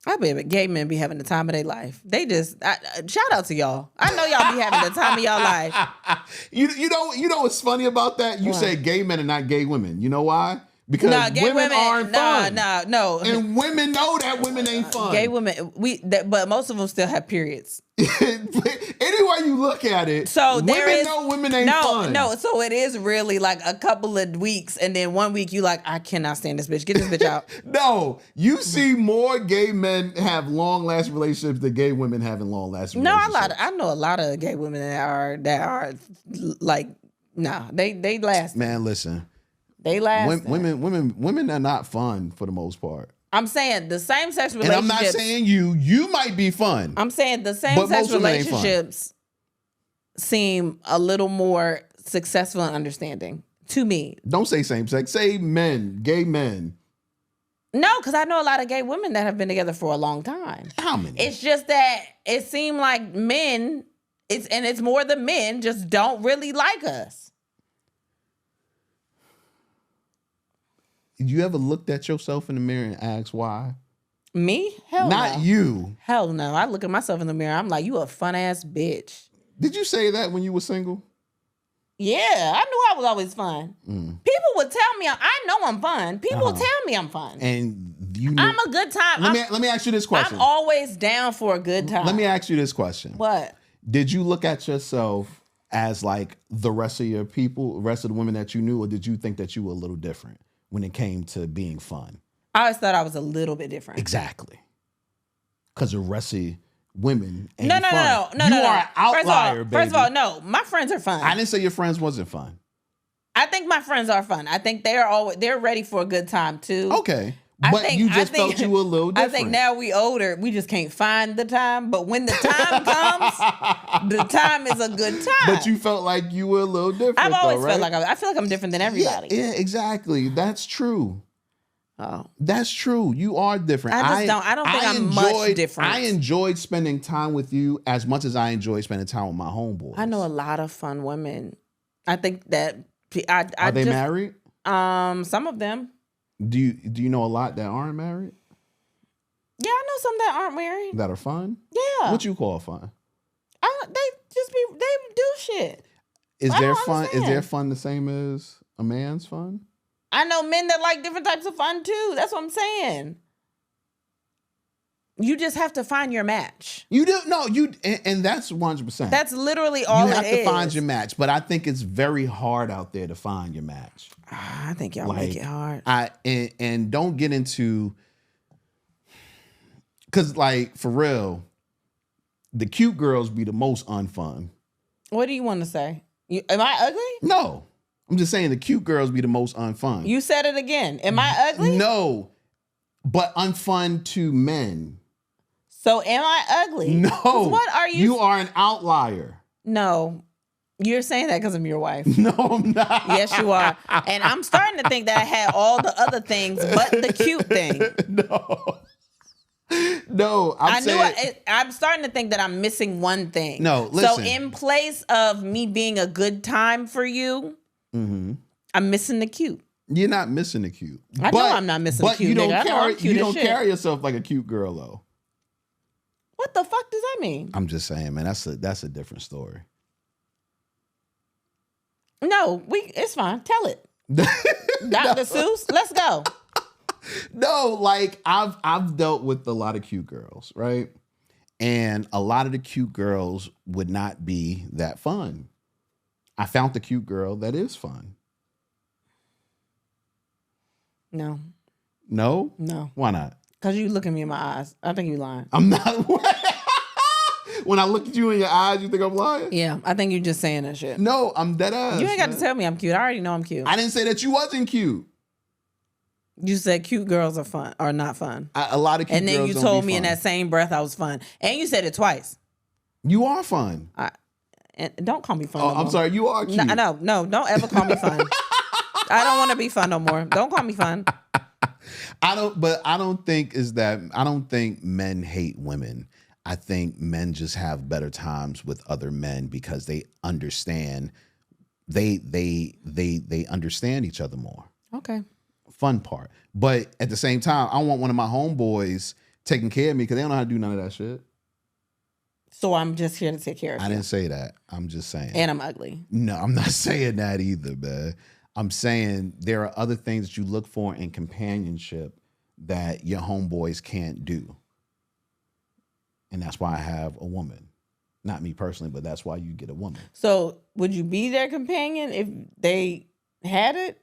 I bet gay men be having the time of their life. They just shout out to y'all. I know y'all be having the time of y'all life. You know what's funny about that? You What? say gay men and not gay women. You know why? Because Nah, gay women aren't fun. no. And women know that women ain't fun. Gay women, but most of them still have periods. Anyway you look at it, So there women is know women ain't fun. No. So it is really like a couple of weeks, and then 1 week you like, I cannot stand this bitch. Get this bitch out. No, you see more gay men have long-lasting relationships than gay women having long-lasting No, relationships. I know a lot of gay women that are like, nah, they last. Man, listen. They last. Women are not fun for the most part. I'm saying the same sex And relationships. I'm not saying you might be fun. I'm saying the same But sex most women ain't fun. relationships seem a little more successful and understanding to me. Don't say same sex. Say men, gay men. No, because I know a lot of gay women that have been together for a long time. How many? It's just that it seemed like men, it's more the men just don't really like us. You ever looked at yourself in the mirror and asked why? Me? Hell Not no. you. Hell no. I look at myself in the mirror. I'm like, you a fun ass bitch. Did you say that when you were single? Yeah, I knew I was always fun. People would tell me, I know I'm fun. People would tell me I'm fun. And you knew, I'm a good time. let me ask you this question. I'm always down for a good time. Let me ask you this question. What? Did you look at yourself as like the rest of your people, the rest of the women that you knew, or did you think that you were a little different when it came to being fun? I always thought I was a little bit different. Exactly. Because the rest of women ain't No. fun. You are an outlier, baby. First of all, no. My friends are fun. I didn't say your friends wasn't fun. I think my friends are fun. I think they're ready for a good time too. Okay. But you just felt you were a little different. I think now we older, we just can't find the time. But when the time comes, the time is a good time. But you felt like you were a little different. I've always though, felt right? like I feel like I'm different than everybody. Yeah, exactly. That's true. Oh. That's true. You are different. I don't think I'm much different. I enjoyed spending time with you as much as I enjoy spending time with my homeboys. I know a lot of fun women. I think that Are they married? Some of them. Do you know a lot that aren't married? Yeah, I know some that aren't married. That are fun? Yeah. What you call fun? They do shit. Is I their don't fun? Is understand. their fun the same as a man's fun? I know men that like different types of fun too. That's what I'm saying. You just have to find your match. You do no, and that's 100%. That's literally all you it have is. to find your match, but I think it's very hard out there to find your match. I think y'all make it hard. And don't get into, because like for real, the cute girls be the most unfun. What do you want to say? Am I ugly? No, I'm just saying the cute girls be the most unfun. You said it again. Am I ugly? No, but unfun to men. So am I ugly? No. 'Cause what are you? You are an outlier. No. You're saying that because I'm your wife. No, I'm not. Yes, you are. And I'm starting to think that I had all the other things but the cute thing. No, I'm starting to think that I'm missing one thing. No, listen. So in place of me being a good time for you, I'm missing the cute. You're not missing the cute. I know I'm not missing the cute, you don't nigga. I know I'm carry, cute you as don't shit. carry yourself like a cute girl though. What the fuck does that mean? I'm just saying, man. That's a different story. No, it's fine. Tell it. Dr. Seuss, let's go. No, like I've dealt with a lot of cute girls, right? And a lot of the cute girls would not be that fun. I found the cute girl that is fun. No. No? No. Why not? Because you look at me in my eyes. I think you lying. I'm not. When I look at you in your eyes, you think I'm lying? Yeah, I think you just saying that shit. No, I'm dead ass. You ain't got man. to tell me I'm cute. I already know I'm cute. I didn't say that you wasn't cute. You said cute girls are fun or not fun. A lot of cute And then girls you don't told be me in fun. that same breath I was fun. And you said it twice. You are fun. And don't call me fun. Oh, no I'm more. sorry. You are cute. No, don't ever call me fun. I don't want to be fun no more. Don't call me fun. I don't think men hate women. I think men just have better times with other men because they understand. They understand each other more. Okay. Fun part. But at the same time, I want one of my homeboys taking care of me because they don't know how to do none of that shit. So I'm just here to take care of you. I didn't say that. I'm just saying. And I'm ugly. No, I'm not saying that either, man. I'm saying there are other things that you look for in companionship that your homeboys can't do. And that's why I have a woman. Not me personally, but that's why you get a woman. So would you be their companion if they had it?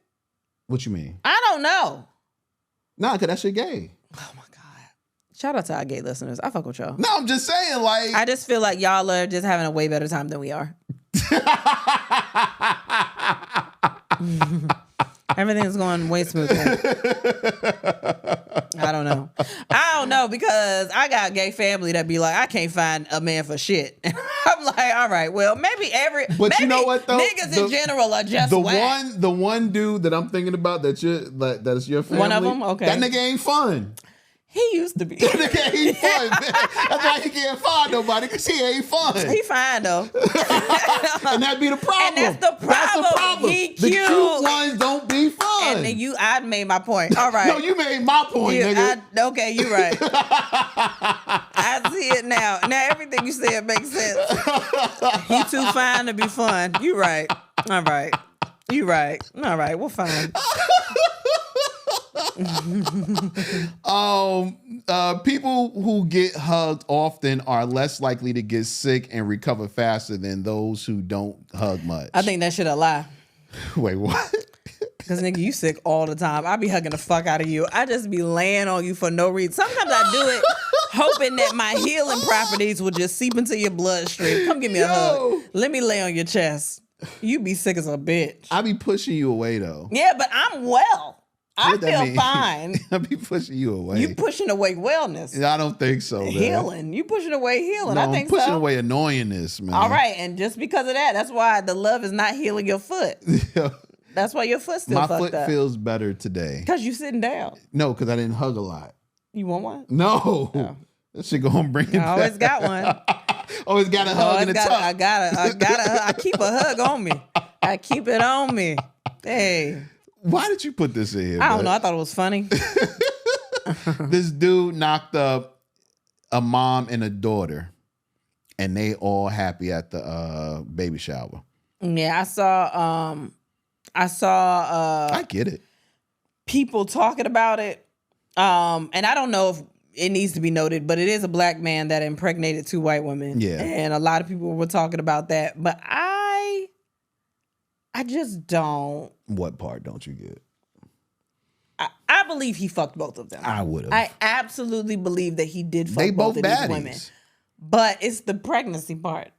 What you mean? I don't know. Nah, because that shit gay. Oh my God. Shout out to our gay listeners. I fuck with y'all. No, I'm just saying, like. I just feel like y'all are just having a way better time than we are. Everything's going way smoother. I don't know because I got a gay family that be like, I can't find a man for shit. I'm like, all right, well, maybe you know what though? Niggas in general are just whack. The one dude that I'm thinking about that is your family. One of them, okay. That nigga ain't fun. He used to be. That nigga ain't fun. That's why he can't find nobody because he ain't fun. He fine though. And that'd be the problem. And that's the problem. He cute. The cute ones don't be fun. And then I made my point. All right. No, you made my point, nigga. Okay, you're right. I see it now. Now everything you said makes sense. He too fine to be fun. You right. All right. You right. All right. We're fine. People who get hugged often are less likely to get sick and recover faster than those who don't hug much. I think that shit a lie. Wait, what? Because nigga, you sick all the time. I be hugging the fuck out of you. I just be laying on you for no reason. Sometimes I do it hoping that my healing properties will just seep into your bloodstream. Come give me a hug. Let me lay on your chest. You be sick as a bitch. I be pushing you away though. Yeah, but I'm well. I feel fine. I be pushing you away. You pushing away wellness. I don't think so, man. Healing. You pushing away healing. No, I think I'm pushing so. away annoyingness, man. All right, and just because of that, that's why the love is not healing your foot. That's why your foot's still fucked up. My foot feels better today. Because you sitting down. No, because I didn't hug a lot. You want one? No. Oh. That shit gonna bring it back. I always got one. Always got a hug in the tuck. I keep a hug on me. I keep it on me. Hey. Why did you put this in here? I don't know. I thought it was funny. This dude knocked up a mom and a daughter, and they all happy at the baby shower. Yeah, I saw. I get it. People talking about it, and I don't know if it needs to be noted, but it is a black man that impregnated 2 white women. Yeah, and a lot of people were talking about that, but I just don't. What part don't you get? I believe he fucked both of them. I would have. I absolutely believe that he did fuck both of these women. But it's the pregnancy part.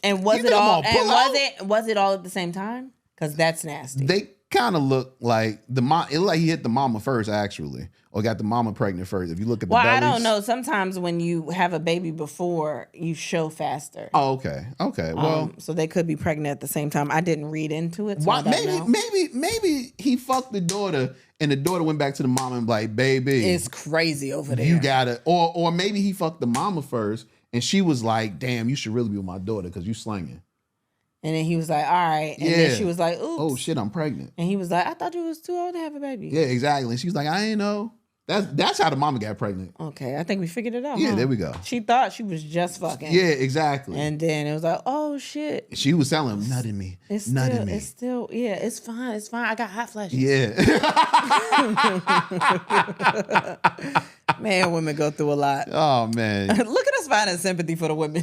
And was it all? And was it all at the same time? Because that's nasty. They kind of look like the mom. It looked like he hit the mama first, actually, or got the mama pregnant first. If you look at the bellies. I don't know. Sometimes when you have a baby before, you show faster. Oh, okay. Well, so they could be pregnant at the same time. I didn't read into it. So why, maybe he fucked the daughter, and the daughter went back to the mama and like, baby, it's crazy over there. You gotta, or maybe he fucked the mama first, and she was like, damn, you should really be with my daughter because you slanging. And then he was like, all right. And then she was like, oops. Oh, shit, I'm pregnant. And he was like, I thought you was too old to have a baby. Yeah, exactly. And she was like, I ain't know. That's how the mama got pregnant. Okay, I think we figured it out. Yeah, there we go. She thought she was just fucking. Yeah, exactly. And then it was like, oh, shit. She was telling him, nut in me. It's still, yeah, it's fine. It's fine. I got hot flashes. Yeah. Man, women go through a lot. Oh, man. Look at us finding sympathy for the women.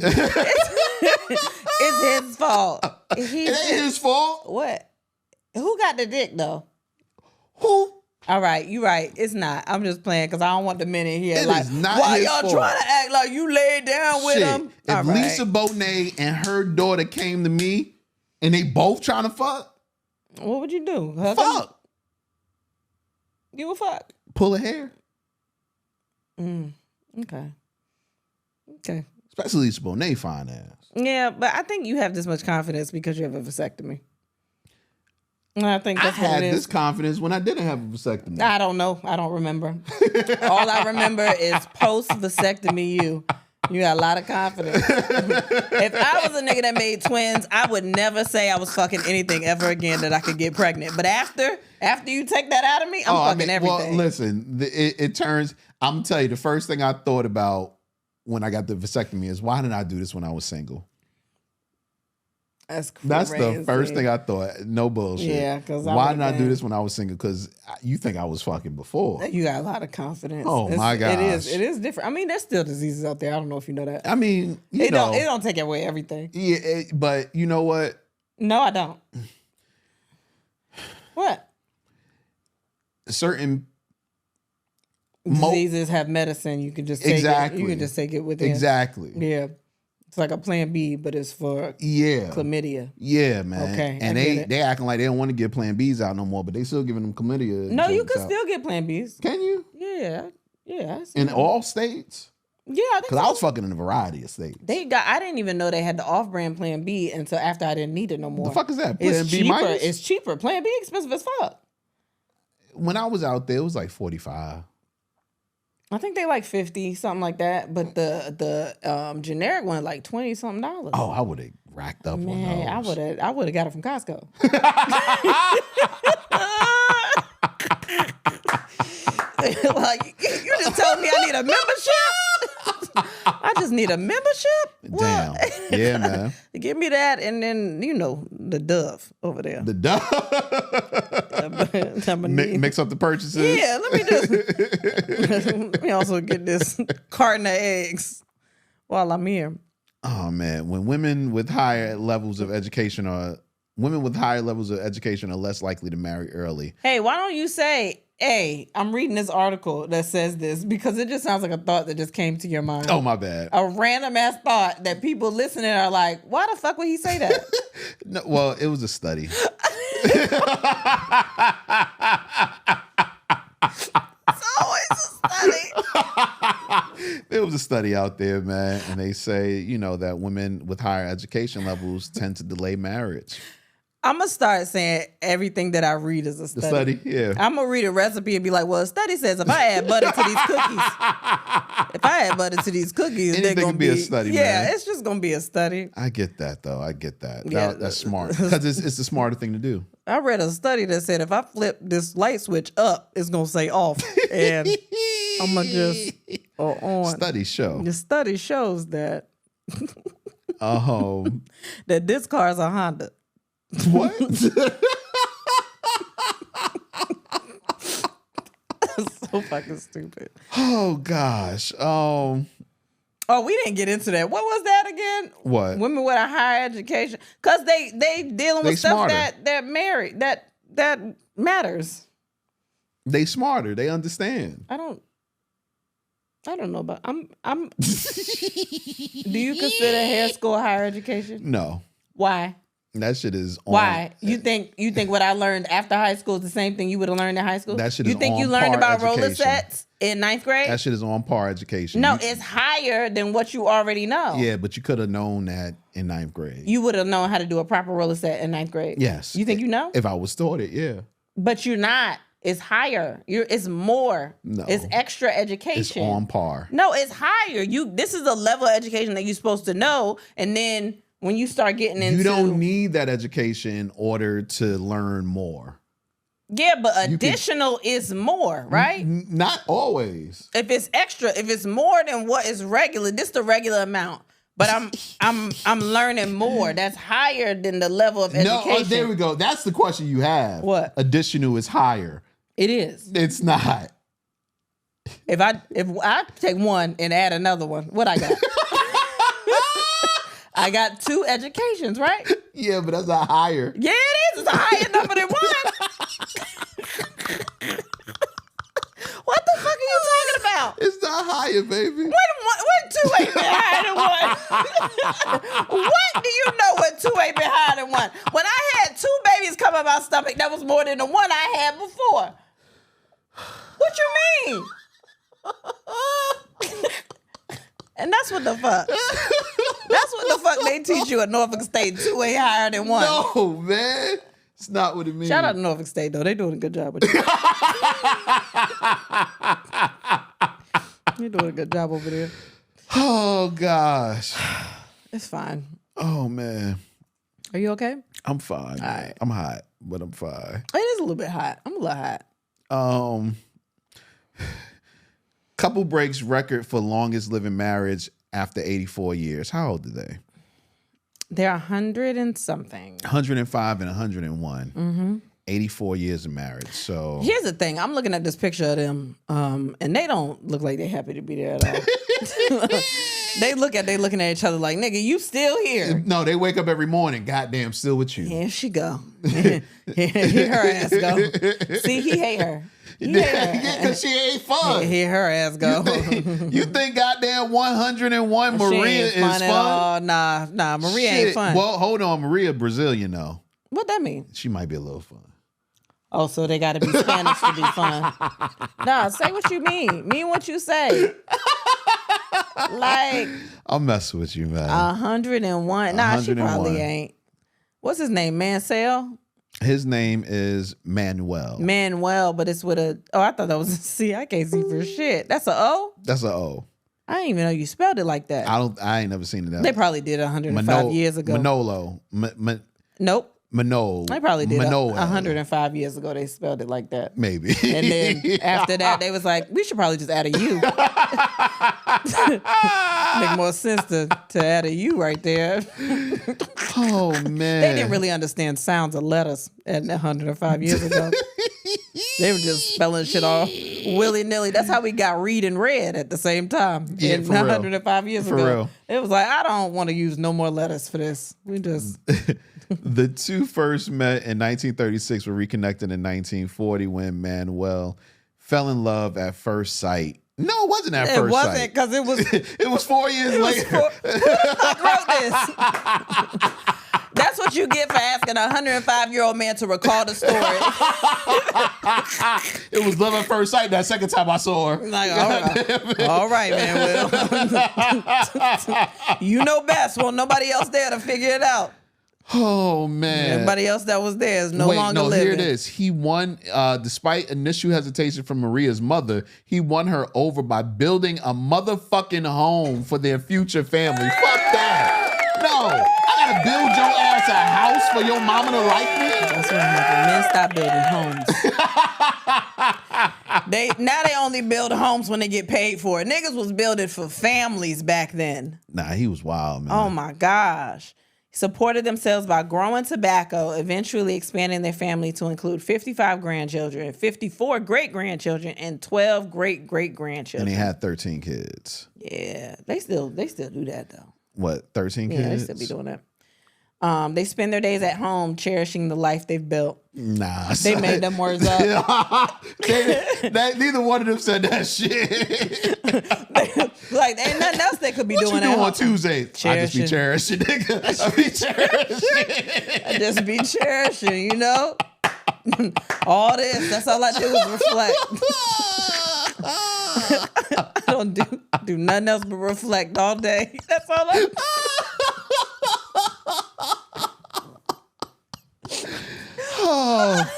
It's his fault. It ain't his fault. What? Who got the dick, though? Who? All right, you right. It's not. I'm just playing because I don't want the men in here. It like, is not why his y'all fault. trying to act like you laid down with him? If Lisa Bonet and her daughter came to me and they both trying to fuck, what would you do? Fuck. You would fuck. Pull a hair. Okay. especially Lisa Bonet fine ass. Yeah, but I think you have this much confidence because you have a vasectomy. And I think I that's what had it is. this confidence when I didn't have a vasectomy. I don't know. I don't remember. All I remember is post vasectomy. You got a lot of confidence. If I was a nigga that made twins, I would never say I was fucking anything ever again that I could get pregnant. But after you take that out of me, I'm fucking everything. Well, listen, it turns. I'm gonna tell you, the first thing I thought about when I got the vasectomy is, why didn't I do this when I was single? That's crazy. That's the first thing I thought. No bullshit. Yeah, because why didn't I do this when I was single? Because you think I was fucking before. You got a lot of confidence. Oh, my gosh. It is different. I mean, there's still diseases out there. I don't know if you know that. I mean, It don't take away everything. Yeah, but you know what? No, I don't. What? Certain diseases have medicine. You can just take exactly. it. You can just take it within. Exactly. Yeah. It's like a Plan B, but it's for chlamydia. Yeah, man. Okay. And they acting like they don't want to get Plan Bs out no more, but they still giving them chlamydia. No, you can out. still get Plan Bs. Can you? Yeah. In all states? Yeah, I think because I was fucking in a variety of states. I didn't even know they had the off-brand Plan B until after I didn't need it no more. The fuck is that? It's Plan B cheaper. minus? It's cheaper. Plan B expensive as fuck. When I was out there, it was like 45. I think they like 50, something like that. But the generic one like $20 something. Oh, I would have racked up on those. I would have got it from Costco. Like, you just told me I need a membership? I just need a membership? Damn. What? Yeah, man. Give me that, and then, the Dove over there. The Dove. Mix up the purchases. Yeah, let me also get this carton of eggs while I'm here. Oh, man. When women with higher levels of education are less likely to marry early. Hey, why don't you say, hey, I'm reading this article that says this, because it just sounds like a thought that just came to your mind. Oh, my bad. A random ass thought that people listening are like, why the fuck would he say that? No, well, it was a study. It's always a study. There was a study out there, man, and they say, that women with higher education levels tend to delay marriage. I'm going to start saying everything that I read is a study. The study, yeah. I'm going to read a recipe and be like, well, a study says if I add butter to these cookies, they're going to be a study, yeah, man. it's just going to be a study. I get that, though. I get that. Yeah. That's smart. Because it's the smarter thing to do. I read a study that said if I flip this light switch up, it's going to say off. And I'm going to just on. Studies show. The study shows that Oh. that this car is a Honda. What? So fucking stupid. Oh gosh. Oh, we didn't get into that. What was that again? What? Women with a higher education, because they dealing with stuff smarter. that married that matters. They smarter. They understand. I don't know about. I'm. Do you consider hair school higher education? No. Why? That shit is on. Why? You think what I learned after high school is the same thing you would have learned in high school? That shit you is think on you learned par about roller education. sets in 9th grade? That shit is on par education. No, it's higher than what you already know. Yeah, but you could have known that in 9th grade. You would have known how to do a proper roller set in 9th grade. Yes. You think you know? If I was taught it, yeah. But you're not. It's higher. It's more. No. It's extra education. It's on par. No, it's higher. This is a level of education that you're supposed to know, and then when you start getting into, You don't need that education in order to learn more. Yeah, but additional is more, right? Not always. If it's extra, if it's more than what is regular, this is the regular amount. But I'm learning more. That's higher than the level of education. No, there we go. That's the question you have. What? Additional is higher. It is. It's not. If I take one and add another one, what I got? I got 2 educations, right? Yeah, but that's not higher. Yeah, it is. It's a higher number than 1. What the fuck are you talking about? It's not higher, baby. When 2 ain't been higher than 1? What do you know when 2 ain't been higher than 1? When I had 2 babies come out my stomach, that was more than the one I had before. What you mean? And that's what the fuck. That's what the fuck they teach you at Norfolk State. 2 ain't higher than 1. No, man. It's not what it means. Shout out to Norfolk State, though. They doing a good job with you. You're doing a good job over there. Oh, gosh. It's fine. Oh, man. Are you okay? I'm fine. All right. I'm hot, but I'm fine. It is a little bit hot. I'm a little hot. Couple breaks record for longest living marriage after 84 years. How old are they? They're 100 and something. 105 and 101. Mm-hmm. 84 years of marriage. So here's the thing. I'm looking at this picture of them, and they don't look like they're happy to be there at all. They looking at each other like, nigga, you still here. No, they wake up every morning, goddamn, still with you. Here she go. Here her ass go. See, he hate her. Yeah, because she ain't fun. Here her ass go. You think goddamn 101 Maria is fun? Nah, Maria ain't fun. Well, hold on, Maria Brazilian though. What that mean? She might be a little fun. Oh, so they got to be Spanish to be fun. Nah, say what you mean. Mean what you say. Like, I'm messing with you, man. 101. Nah, she probably ain't. What's his name? Mansell? His name is Manuel. Manuel, but it's with a... Oh, I thought that was a C. I can't see for shit. That's a O? That's a O. I didn't even know you spelled it like that. I ain't never seen it that They way. probably did 105 years ago. Manolo. Nope. Manolo. They probably did Manoel. 105 years ago. They spelled it like that. Maybe. And then after that, they was like, we should probably just add a U. Make more sense to add a U right there. Oh, man. They didn't really understand sounds of letters at 105 years ago. They were just spelling shit all willy-nilly. That's how we got read and read at the same time. Yeah, in for real. 105 years For ago. real. It was like, I don't want to use no more letters for this. We just... The two first met in 1936 were reconnected in 1940 when Manuel fell in love at first sight. No, it wasn't at first sight. It wasn't, because it was... It was 4 years later. Who the fuck wrote this? That's what you get for asking a 105-year-old man to recall the story. It was love at first sight that second time I saw her. Like, all right, man. Well, you know best. Well, nobody else there to figure it out. Oh, man. Everybody else that was there is no longer living. Here it is. He won, despite initial hesitation from Maria's mother, he won her over by building a motherfucking home for their future family. Fuck that. No. I gotta build your ass a house for your mama to like me? That's what happened. Men stop building homes. Now they only build homes when they get paid for it. Niggas was building for families back then. Nah, he was wild, man. Oh, my gosh. Supported themselves by growing tobacco, eventually expanding their family to include 55 grandchildren, 54 great-grandchildren, and 12 great-great-grandchildren. And he had 13 kids. Yeah. They still do that, though. What, 13 kids? Yeah, they still be doing that. They spend their days at home cherishing the life they've built. Nah. They made them words up. Neither one of them said that shit. Like, ain't nothing else they could be What doing you at doing home. on Tuesday? I just be cherishing, nigga. I be cherishing. I just be cherishing, you know? All this, that's all I do is reflect. I don't do nothing else but reflect all day. That's all I do. Oh.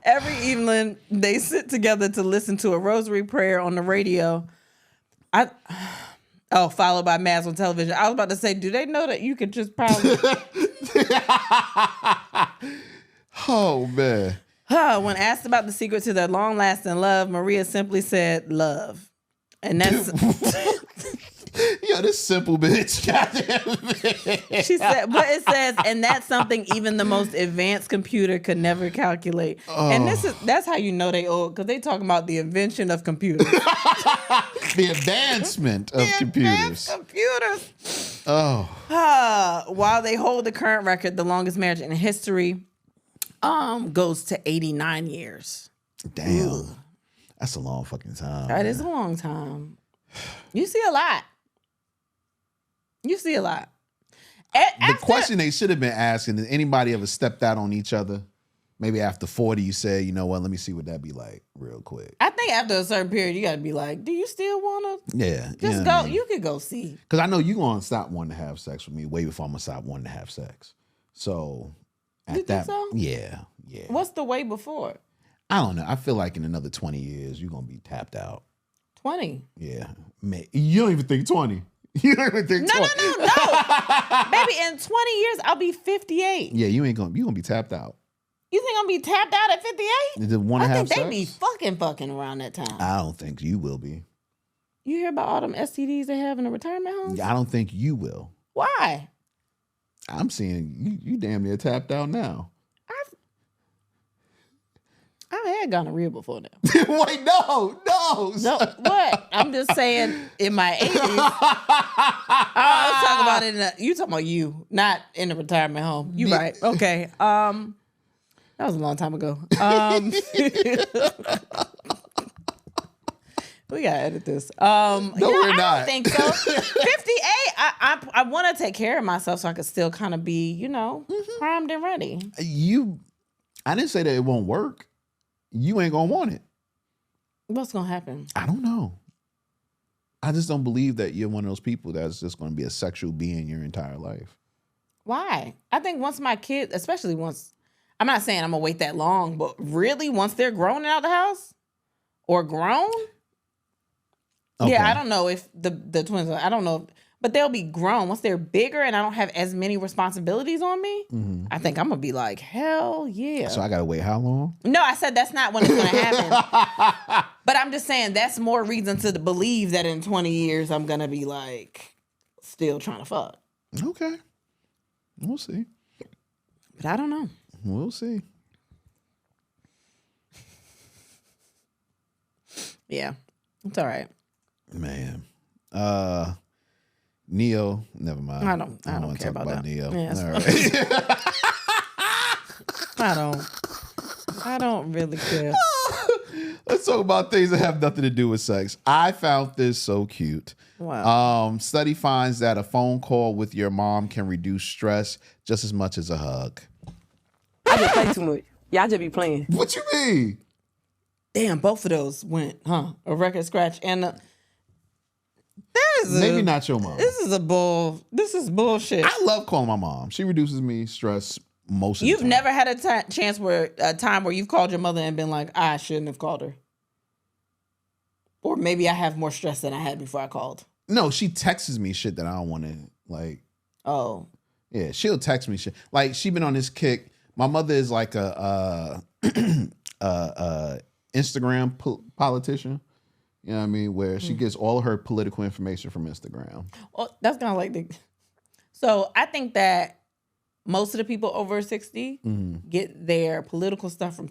Every evening, they sit together to listen to a rosary prayer on the radio. Followed by mass on television. I was about to say, do they know that you could just probably... Oh, man. When asked about the secret to their long-lasting love, Maria simply said, love. And that's... Yo, this simple bitch. Goddamn. She said, but it says, and that's something even the most advanced computer could never calculate. Oh. And that's how you know they old, because they talking about the invention of computers. The advancement of computers. Oh. While they hold the current record, the longest marriage in history goes to 89 years. Damn. Ooh. That's a long fucking time. That is a long time. You see a lot. The question they should have been asking, did anybody ever stepped out on each other? Maybe after 40, you say, you know what, let me see what that be like real quick. I think after a certain period, you got to be like, do you still want wanna Yeah. just go. You could go see. Because I know you're going to stop wanting to have sex with me way before I'm going to stop wanting to have sex. So, You think so? Yeah. What's the way before? I don't know. I feel like in another 20 years, you're going to be tapped out. 20. Yeah. Man, you don't even think 20. You don't even think 20. No. Baby, in 20 years, I'll be 58. Yeah, you're going to be tapped out. You think I'm going to be tapped out at 58? I think they be fucking around that time. I don't think you will be. You hear about all them STDs they have in the retirement homes? I don't think you will. Why? I'm seeing you damn near tapped out now. I've had gonorrhea before now. Wait, no. No, what? I'm just saying in my 80s. I was talking about you talking about you, not in the retirement home. You right. Okay. That was a long time ago. We gotta edit this. No, we're not. I don't think so. 58. I want to take care of myself so I could still kind of be, primed and ready. I didn't say that it won't work. You ain't gonna want it. What's gonna happen? I don't know. I just don't believe that you're one of those people that's just gonna be a sexual being your entire life. Why? I think once my kids, especially once, I'm not saying I'm gonna wait that long, but really once they're grown and out the house or grown. Okay. Yeah, I don't know if the twins, I don't know, but they'll be grown. Once they're bigger and I don't have as many responsibilities on me, I think I'm going to be like, hell yeah. So I got to wait how long? No, I said that's not when it's going to happen. But I'm just saying that's more reason to believe that in 20 years I'm going to be like still trying to fuck. Okay. We'll see. But I don't know. We'll see. Yeah, it's all right. Man. Neo, never mind. I don't wanna care talk about that. Neo. Yeah, all right. I don't really care. Let's talk about things that have nothing to do with sex. I found this so cute. Wow. Study finds that a phone call with your mom can reduce stress just as much as a hug. I just play too much. Y'all just be playing. What you mean? Damn, both of those went, huh? A record scratch and Maybe not your mom. This is bullshit. I love calling my mom. She reduces me stress most of the You've time. never had a time where you've called your mother and been like, I shouldn't have called her. Or maybe I have more stress than I had before I called. No, she texts me shit that I don't want to like. Oh. Yeah, she'll text me shit. Like she been on this kick. My mother is like a Instagram politician. You know what I mean? Where she gets all her political information from Instagram. Well, that's kind of like So I think that most of the people over 60 get their political stuff from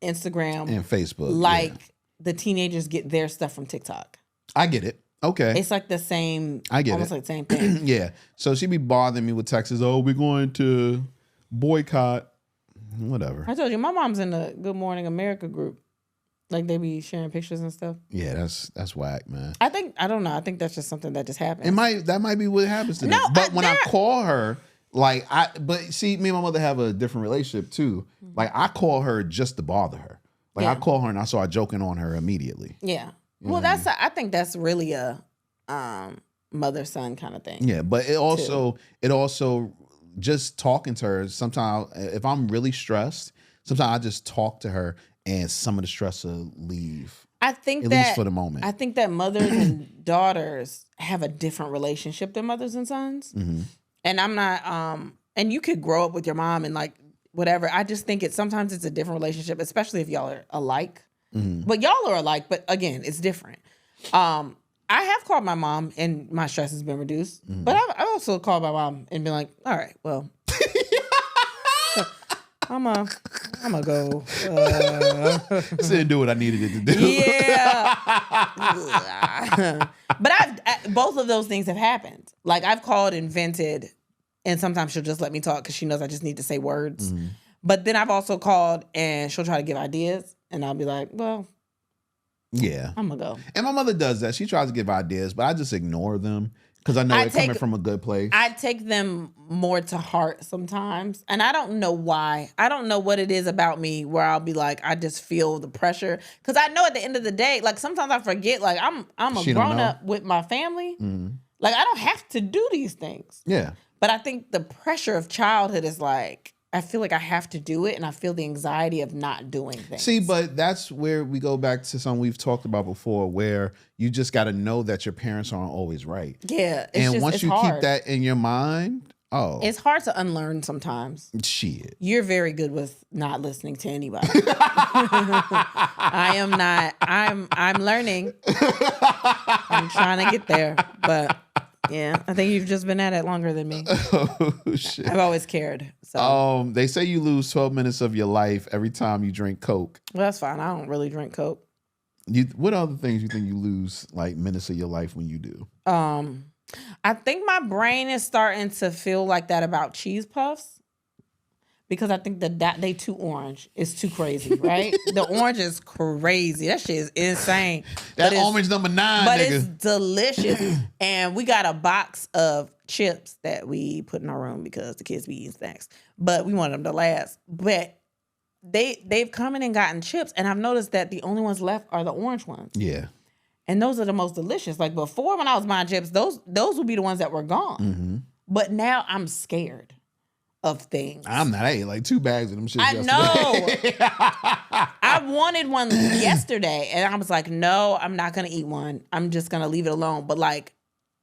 Instagram And Facebook. like yeah. the teenagers get their stuff from TikTok. I get it. Okay. It's like the same. I get almost it. like the same thing. Yeah. So she be bothering me with texts. Oh, we're going to boycott. Whatever. I told you, my mom's in the Good Morning America group. Like they be sharing pictures and stuff. Yeah, that's whack, man. I don't know. I think that's just something that just happens. That might be what happens to No, them. But when I call her, but see, me and my mother have a different relationship too. Like I call her just to bother her. Like Yeah. I call her and I start joking on her immediately. Yeah. Well, I think that's really a mother son kind of thing. Yeah, but it also just talking to her. Sometimes if I'm really stressed, sometimes I just talk to her and some of the stress will leave. I think at that least for the moment. I think that mothers and daughters have a different relationship than mothers and sons. Mm-hmm. And I'm not and you could grow up with your mom and like whatever. I just think sometimes it's a different relationship, especially if y'all are alike. Mm-hmm. But y'all are alike, but again, it's different. I have called my mom and my stress has been reduced. Mm-hmm. But I've also called my mom and been like, all right, well, I'm gonna go. Just didn't do what I needed it to do. Yeah. But both of those things have happened. Like I've called and vented, and sometimes she'll just let me talk because she knows I just need to say words. Mm-hmm. But then I've also called and she'll try to give ideas, and I'll be like, well, Yeah. I'm gonna go. And my mother does that. She tries to give ideas, but I just ignore them Because I know I it's coming take- from a good place. I take them more to heart sometimes. And I don't know why. I don't know what it is about me where I'll be like, I just feel the pressure. Because I know at the end of the day, like sometimes I forget, like I'm a She don't grown know. up with my family. Mhm. Like I don't have to do these things. Yeah. But I think the pressure of childhood is like, I feel like I have to do it, and I feel the anxiety of not doing things. See, but that's where we go back to something we've talked about before, where you just got to know that your parents aren't always right. Yeah, And once it's you hard. keep that in your mind, It's hard to unlearn sometimes. shit. You're very good with not listening to anybody. I am not. I'm learning. I'm trying to get there, but yeah, I think you've just been at it longer than me. Oh shit. I've always cared. So They say you lose 12 minutes of your life every time you drink Coke. well, that's fine. I don't really drink Coke. What other things you think you lose like minutes of your life when you do? I think my brain is starting to feel like that about cheese puffs because I think that they too orange. It's too crazy, right? The orange is crazy. That shit is insane. That But it's- orange number 9, But nigga. it's delicious. And we got a box of chips that we put in our room because the kids be eating snacks. But we want them to last. But they've come in and gotten chips, and I've noticed that the only ones left are the orange ones. Yeah. And those are the most delicious. Like before when I was buying chips, those would be the ones that were gone. Mm-hmm. But now I'm scared of things. I'm not. I ate like 2 bags of them shit I yesterday. know. I wanted one yesterday, and I was like, no, I'm not gonna eat one. I'm just gonna leave it alone. But like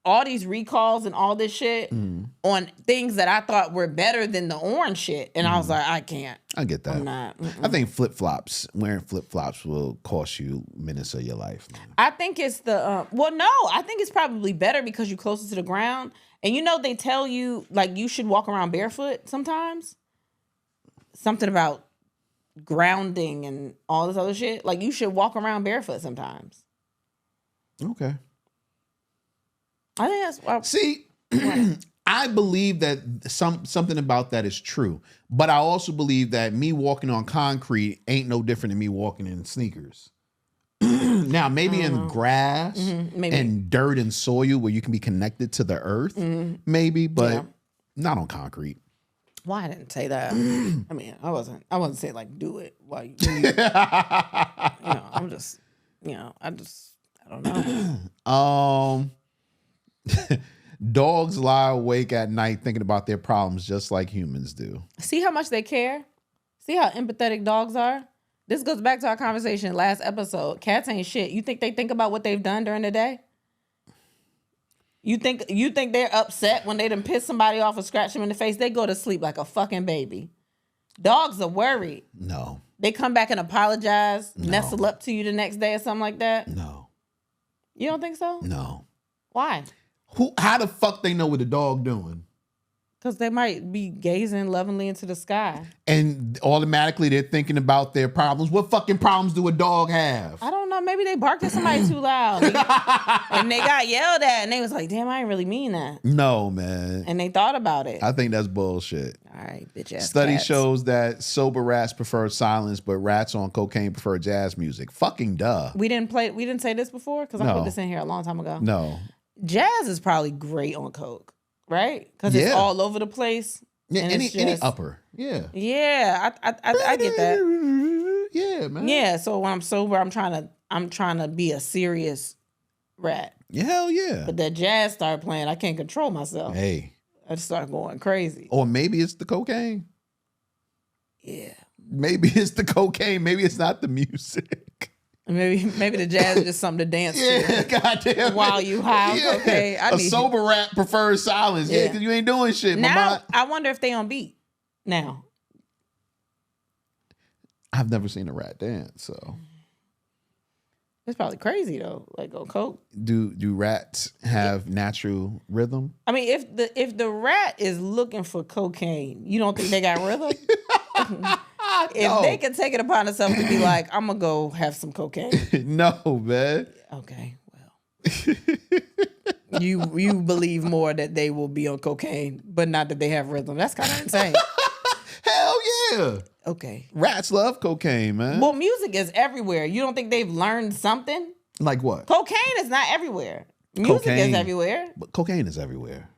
all these recalls and all this shit on things that I thought were better than the orange shit, and I was like, I can't. I get that. I'm not. I think wearing flip flops will cost you minutes of your life. Man. I think it's the I think it's probably better because you're closer to the ground, and you know they tell you like you should walk around barefoot sometimes. Something about grounding and all this other shit. Like you should walk around barefoot sometimes. Okay. I think that's why. See, I believe that something about that is true, but I also believe that me walking on concrete ain't no different than me walking in sneakers. Now, maybe in grass maybe. and dirt and soil where you can be connected to the earth, maybe, but Yeah. not on concrete. Why I didn't say that? I mean, I wasn't saying like do it while you. I'm just, I don't know. Dogs lie awake at night thinking about their problems just like humans do. See how much they care. See how empathetic dogs are. This goes back to our conversation last episode. Cats ain't shit. You think they think about what they've done during the day? You think they're upset when they done piss somebody off or scratch them in the face? They go to sleep like a fucking baby. Dogs are worried. No. They come back and apologize, nestle up to you the next day or something like that. No. You don't think so? No. Why? How the fuck they know what the dog doing? Because they might be gazing lovingly into the sky. And automatically they're thinking about their problems. What fucking problems do a dog have? I don't know. Maybe they barked at somebody too loud. And they got yelled at. And they was like, damn, I didn't really mean that. No, man. And they thought about it. I think that's bullshit. All right, bitch ass Study cats. shows that sober rats prefer silence, but rats on cocaine prefer jazz music. Fucking duh. We didn't say this before? Because I No. put this in here a long time ago. No. Jazz is probably great on coke, right? Because it's Yeah. all over the place. Yeah, and any it's just- upper. Yeah. Yeah, I get that. Yeah, man. Yeah, so when I'm sober, I'm trying to be a serious rat. Hell yeah. But that jazz started playing, I can't control myself. Hey. I just start going crazy. Or maybe it's the cocaine. Yeah. Maybe it's the cocaine. Maybe it's not the music. Maybe the jazz is just something to dance to. Yeah, goddamn. While you high, okay. A sober rat prefers silence. Yeah, Yeah. because you ain't doing shit. Now Mama. I wonder if they on beat. Now I've never seen a rat dance, so it's probably crazy though. Like on coke. do rats have natural rhythm? I mean, if the rat is looking for cocaine, you don't think they got rhythm? If they can take it upon themselves to be like, I'm gonna go have some cocaine. No, man. Okay, well, you believe more that they will be on cocaine, but not that they have rhythm. That's kind of insane. Hell yeah. Okay. Rats love cocaine, man. Well, music is everywhere. You don't think they've learned something? Like what? Cocaine is not everywhere. Music is everywhere. But cocaine is everywhere.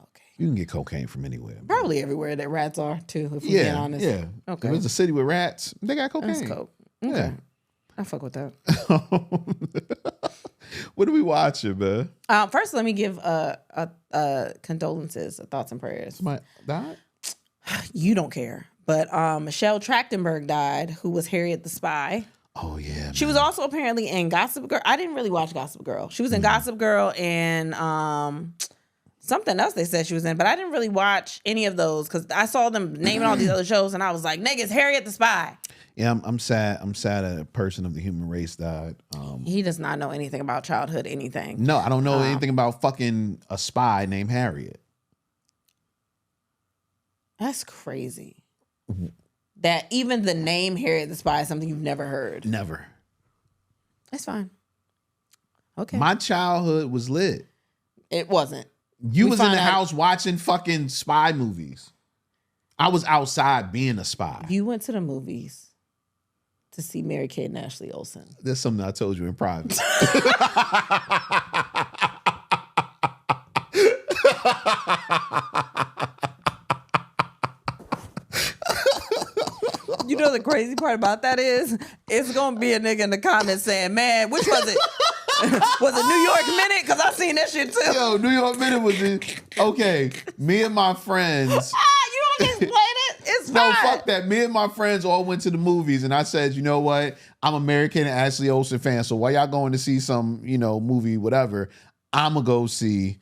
Okay. You can get cocaine from anywhere. Probably everywhere that rats are too, if we're being honest. Yeah. Okay. If it's a city with rats, they got cocaine. That's cool. Okay. Yeah. I fuck with that. What are we watching, man? First, let me give condolences, thoughts and prayers. Somebody died? You don't care. But Michelle Trachtenberg died, who was Harriet the Spy. Oh, yeah. She was also apparently in Gossip Girl. I didn't really watch Gossip Girl. She was in Gossip Girl and something else they said she was in, but I didn't really watch any of those because I saw them naming all these other shows and I was like, niggas, Harriet the Spy. Yeah, I'm sad. I'm sad a person of the human race died. He does not know anything about childhood anything. No, I don't know anything about fucking a spy named Harriet. That's crazy. That even the name Harriet the Spy is something you've never heard. Never. That's fine. Okay. My childhood was lit. It wasn't. You We was in found the out- house watching fucking spy movies. I was outside being a spy. You went to the movies to see Mary-Kate and Ashley Olsen. That's something I told you in private. You know the crazy part about that is it's gonna be a nigga in the comments saying, man, which was it? Was it New York Minute? Because I seen that shit too. Yo, New York Minute was in. Okay, me and my friends. You don't explain it? It's No, fine. fuck that. Me and my friends all went to the movies, and I said, you know what? I'm an American and Ashley Olsen fan, so while y'all going to see some, movie, whatever, I'm gonna go see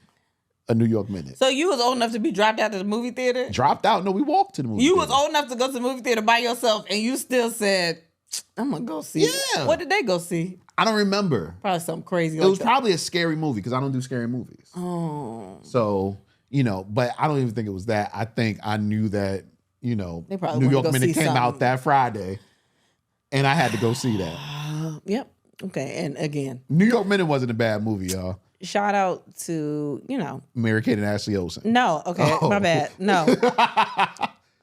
a New York Minute. So you was old enough to be dropped out of the movie theater? Dropped out? No, we walked to the movie. You theater. was old enough to go to the movie theater by yourself, and you still said, I'm gonna go see it. Yeah. What did they go see? I don't remember. Probably something crazy. It was probably a scary movie because I don't do scary movies. Oh. So, but I don't even think it was that. I think I knew that, They probably New wanted to York go Minute see came out something. that Friday, and I had to go see that. Yep. Okay. And again, New York Minute wasn't a bad movie, y'all. shout out to, Mary-Kate and Ashley Olsen. No. Okay. Oh. My bad. No.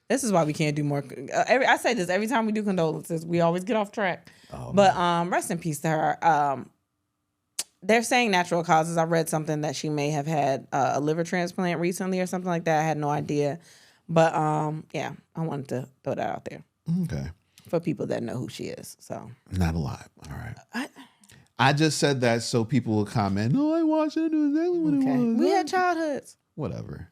This is why we can't do more. I say this every time we do condolences. We always get off track. But rest in peace to her. They're saying natural causes. I read something that she may have had a liver transplant recently or something like that. I had no idea. But yeah, I wanted to throw that out there Okay. for people that know who she is. So Not a lot. All right. I just said that so people will comment, no, I watched it. I knew exactly what it was. we had childhoods. Whatever.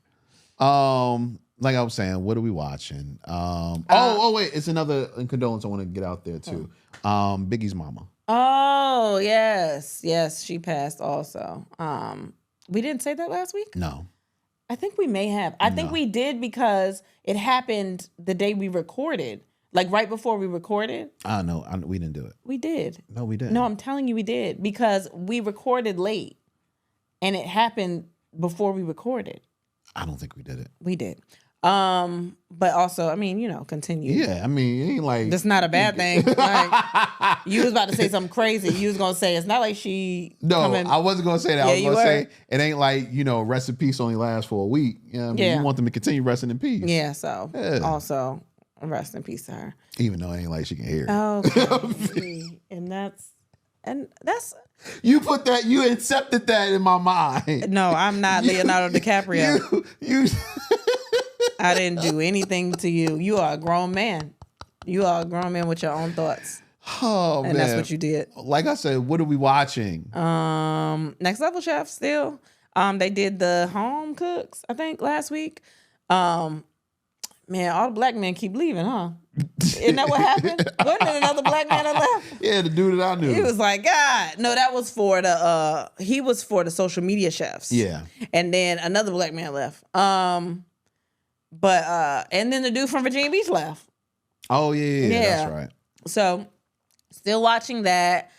Like I was saying, what are we watching? Wait, it's another condolence I want to get out there too. Biggie's mama. Oh, yes. Yes, she passed also. We didn't say that last week? No. I think we may have. I think No. we did because it happened the day we recorded. Like right before we recorded. No, we didn't do it. We did. No, we didn't. No, I'm telling you we did because we recorded late and it happened before we recorded. I don't think we did it. We did. But also, I mean, continue. Yeah, I mean, it ain't like That's not a bad thing. Like, you was about to say something crazy. You was gonna say it's not like she. No, I wasn't gonna say that. Yeah, I was you gonna were. say it ain't like rest in peace only lasts for a week. You know what I mean? Yeah. You want them to continue resting in peace. Yeah. So Yeah. also rest in peace to her. Even though it ain't like she can hear. Okay. and that's You put that. You accepted that in my mind. no. I'm not Leonardo DiCaprio. You. I didn't do anything to you. You are a grown man. You are a grown man with your own thoughts. Oh And man, that's what you did. Like I said, what are we watching? Next Level Chef still. They did the home cooks, I think, last week. Man, all the black men keep leaving, huh? Isn't that what happened? Wasn't it another black man that left? Yeah, the dude that I knew. He was like, God. No, that was for he was for the social media chefs. Yeah. And then another black man left. But and then the dude from Virginia Beach left. Oh yeah, Yeah. that's right. So still watching that.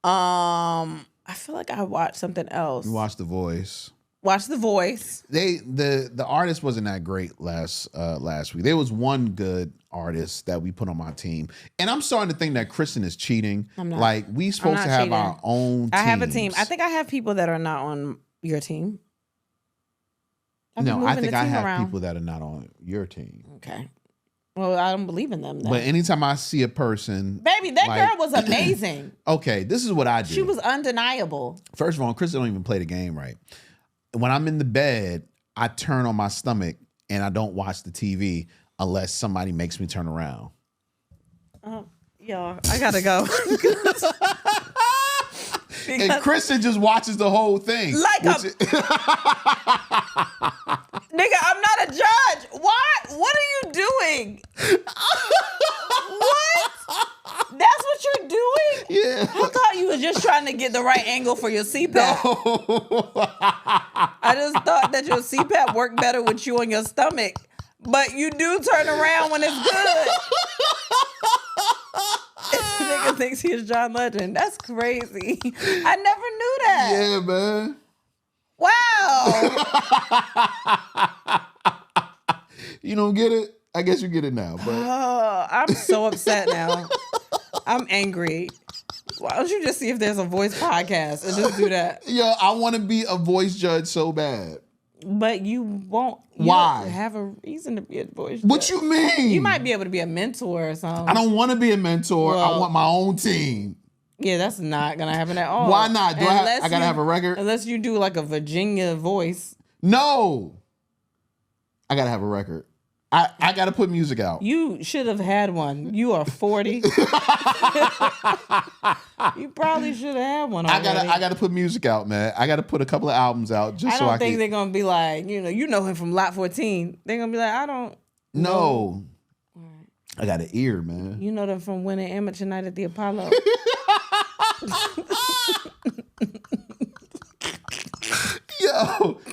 I feel like I watched something else. You watched The Voice. Watch The Voice. The artist wasn't that great last week. There was one good artist that we put on my team, and I'm starting to think that Kristen is cheating. I'm not. Like we supposed not to have cheating. our own. I have a team. teams. I think I have people that are not on your team. I've been No, I moving think the I team have around. people that are not on your team. Okay. Well, I don't believe in them then. But anytime I see a person, Baby, that like- girl was amazing. okay, this is what I do. She was undeniable. First of all, Kristen don't even play the game right. When I'm in the bed, I turn on my stomach and I don't watch the TV unless somebody makes me turn around. Y'all, I gotta go. And Kristen just watches the whole thing. Like nigga, I'm not a judge. What? What are you doing? What? That's what you're doing? Yeah. I thought you were just trying to get the right angle for your CPAP. I just thought that your CPAP worked better with you on your stomach. But you do turn around when it's good. Nigga thinks he's John Legend. That's crazy. I never knew that. Yeah, man. Wow. You don't get it? I guess you get it now. But Oh, I'm so upset now. I'm angry. Why don't you just see if there's a voice podcast and just do that? yo, I want to be a voice judge so bad. But you won't. You Why? don't have a reason to be a voice What judge. you mean? You might be able to be a mentor or something. I don't want to be a mentor. I Well- want my own team. Yeah, that's not gonna happen at all. Why not? Do Unless I gotta have a record? Unless you do like a Virginia voice. No. I gotta have a record. I gotta put music out. You should have had one. You are 40. You probably should have had one already. I gotta put music out, man. I gotta put a couple of albums out just I so don't I think can. they're gonna be like, you know him from Lot 14. They're gonna be like, I don't. No. I got an ear, man. You know them from winning amateur night at the Apollo.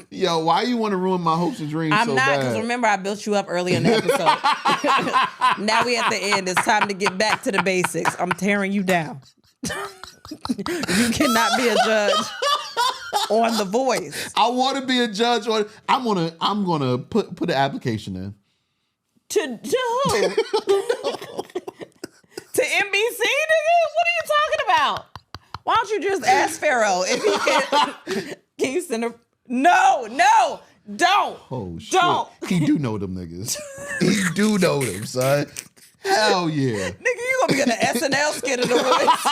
Yo, why you want to ruin my hopes and dreams I'm so not, because bad? remember I built you up early in the episode. Now we at the end. It's time to get back to the basics. I'm tearing you down. You cannot be a judge on The Voice. I want to be a judge on. I'm gonna put an application in. To who? To NBC, nigga? What are you talking about? Why don't you just ask Pharaoh if he can? Can you send her? No, don't. Oh shit! Don't. He do know them niggas. He do know them, son. Hell yeah! Nigga, you gonna be in the SNL skit of The Voice.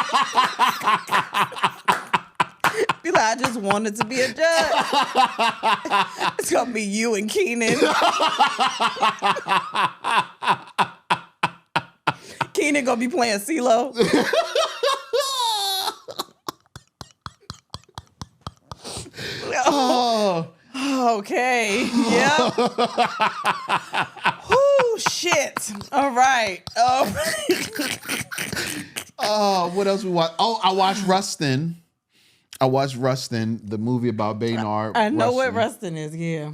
Be like, I just wanted to be a judge. It's gonna be you and Keenan. Keenan gonna be playing CeeLo. Oh, Okay. Yep. Whoo, shit. All right. what else we watch? Oh, I watched Rustin. The movie about Baynard. I know what Rustin is, yeah.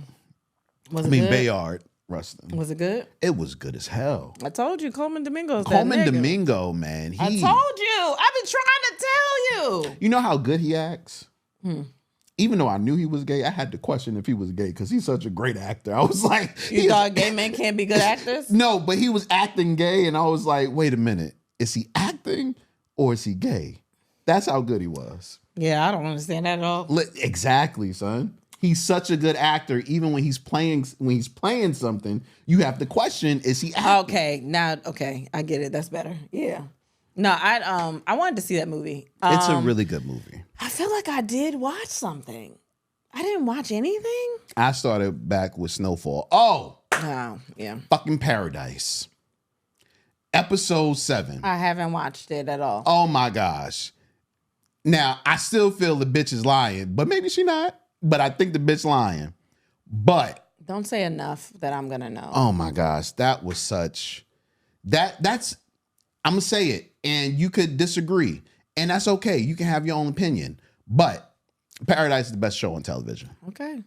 Was it good? Bayard Rustin. Was it good? It was good as hell. I told you, Coleman Domingo's that Coleman nigga. Domingo, man. I told you. I've been trying to tell you. You know how good he acts? Even though I knew he was gay, I had to question if he was gay because he's such a great actor. I was like, You thought gay men can't be good actors? no, but he was acting gay, and I was like, wait a minute, is he acting or is he gay? That's how good he was. Yeah, I don't understand that at all. Exactly, son. He's such a good actor. Even when he's playing something, you have to question: is he acting? Okay, I get it. That's better. Yeah. No, I wanted to see that movie. It's a really good movie. I feel like I did watch something. I didn't watch anything. I started back with Snowfall. Oh, Yeah. fucking Paradise. Episode 7. I haven't watched it at all. Oh my gosh. Now, I still feel the bitch is lying, but maybe she not. But I think the bitch lying. But Don't say enough that I'm gonna know. oh my gosh, that was such that's I'm gonna say it, and you could disagree, and that's okay. You can have your own opinion. But Paradise is the best show on television. Okay.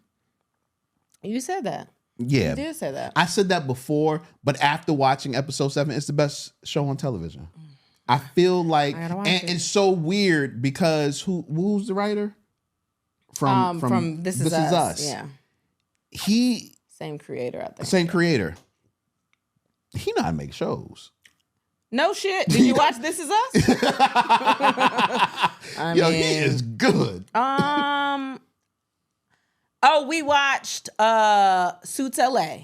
You said that. Yeah. You did say that. I said that before, but after watching episode 7, it's the best show on television. I feel like, I gotta watch and it. it's so weird because who's the writer? From This Is Us. Yeah. He Same creator, I think. same creator. He know how to make shows. No shit. Did you watch This Is Us? Yo, he is good. We watched Suits LA.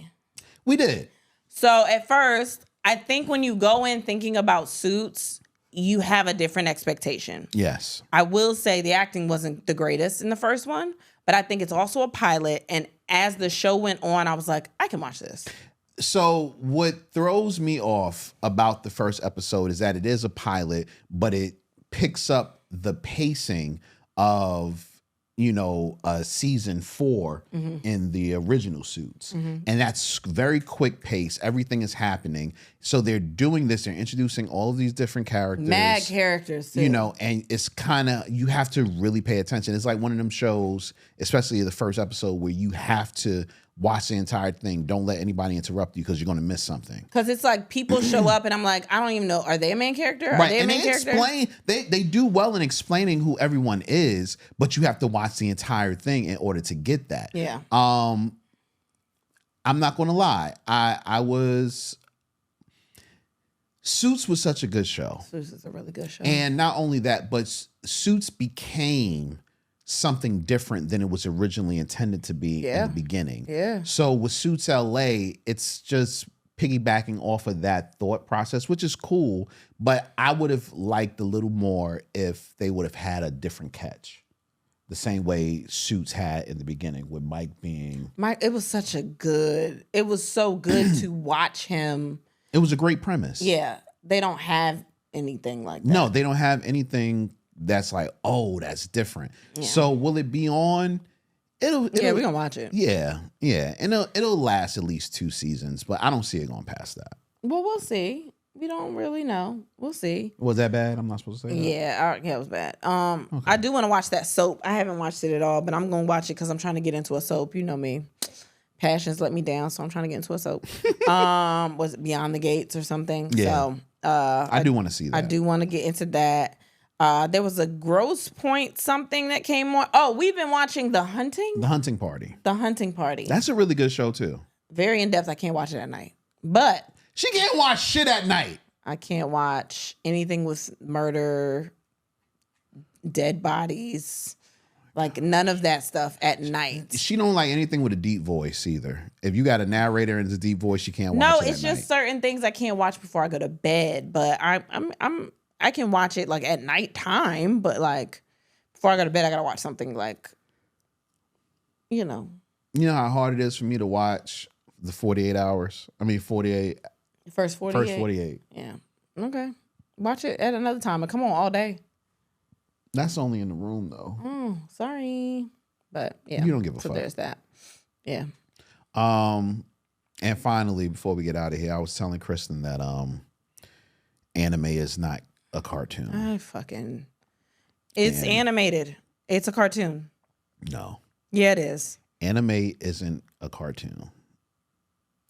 We did. So at first, I think when you go in thinking about Suits, you have a different expectation. Yes. I will say the acting wasn't the greatest in the first one, but I think it's also a pilot. And as the show went on, I was like, I can watch this. So what throws me off about the first episode is that it is a pilot, but it picks up the pacing of, season 4 in the original Suits. And that's very quick pace. Everything is happening. So they're doing this. They're introducing all of these different characters. Mad characters, too. And it's kind of, you have to really pay attention. It's like one of them shows, especially the first episode, where you have to watch the entire thing. Don't let anybody interrupt you because you're going to miss something. Because it's like people show up and I'm like, I don't even know. Are they a main character? Are they a main character? They do well in explaining who everyone is, but you have to watch the entire thing in order to get that. Yeah. I'm not going to lie. Suits was such a good show. Suits is a really good show. And not only that, but Suits became something different than it was originally intended to be in the beginning. Yeah. So with Suits LA, it's just piggybacking off of that thought process, which is cool, but I would have liked a little more if they would have had a different catch. The same way Suits had in the beginning with Mike being... it was so good to watch him. It was a great premise. Yeah. They don't have anything like that. No, they don't have anything that's like, oh, that's different. Yeah. So will it be on? It'll we're gonna watch it. Yeah. And it'll last at least 2 seasons, but I don't see it going past that. Well, we'll see. We don't really know. We'll see. Was that bad? I'm not supposed to say that. Yeah, it was bad. Okay. I do want to watch that soap. I haven't watched it at all, but I'm gonna watch it because I'm trying to get into a soap. You know me. Passions let me down, so I'm trying to get into a soap. Was it Beyond the Gates or something? Yeah. So I do want to see that. I do want to get into that. There was a Gross Point something that came on. Oh, we've been watching The Hunting. The Hunting Party. The Hunting Party. That's a really good show too. Very in depth. I can't watch it at night, but she can't watch shit at night. I can't watch anything with murder, dead bodies, like none of that stuff at night. She don't like anything with a deep voice either. If you got a narrator and it's a deep voice, she can't watch it. No, it's just certain things I can't watch before I go to bed. But I can watch it like at nighttime, but like before I go to bed, I gotta watch something like, You know how hard it is for me to watch the 48 hours? I mean, 48. First 48. First 48. Yeah. Okay. Watch it at another time. But come on all day. That's only in the room though. Sorry. But yeah. You don't give a fuck. So there's that. Yeah. And finally, before we get out of here, I was telling Kristen that anime is not a cartoon. It's animated. It's a cartoon. No. Yeah, it is. Anime isn't a cartoon.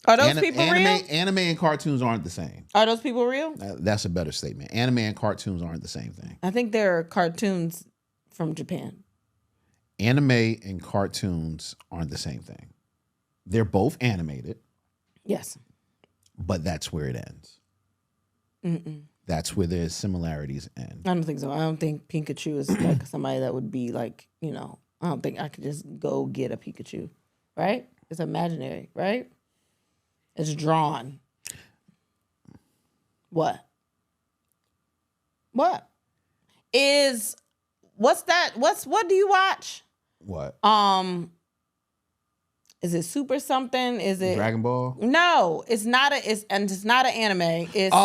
Are those people real? Anime and cartoons aren't the same. Are those people real? That's a better statement. Anime and cartoons aren't the same thing. I think they're cartoons from Japan. Anime and cartoons aren't the same thing. They're both animated. Yes. But that's where it ends. That's where the similarities end. I don't think so. I don't think Pikachu is like somebody that would be like, I don't think I could just go get a Pikachu, right? It's imaginary, right? It's drawn. What do you watch? What? Is it Super something? Is it Dragon Ball? No, it's not an anime. It's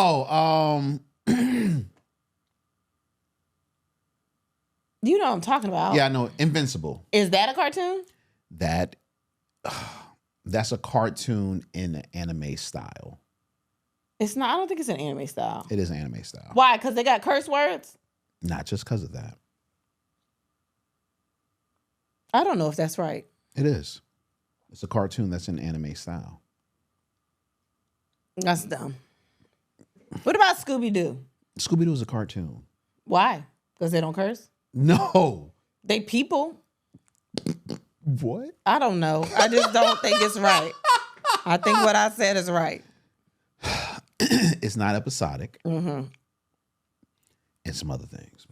you know what I'm talking about. Yeah, I know. Invincible. Is that a cartoon? That's a cartoon in an anime style. It's not. I don't think it's an anime style. It is anime style. Why? Because they got curse words? Not just because of that. I don't know if that's right. It is. It's a cartoon that's in anime style. That's dumb. What about Scooby-Doo? Scooby-Doo is a cartoon. Why? Because they don't curse? No. They people. What? I don't know. I just don't think it's right. I think what I said is right. It's not episodic. And some other things.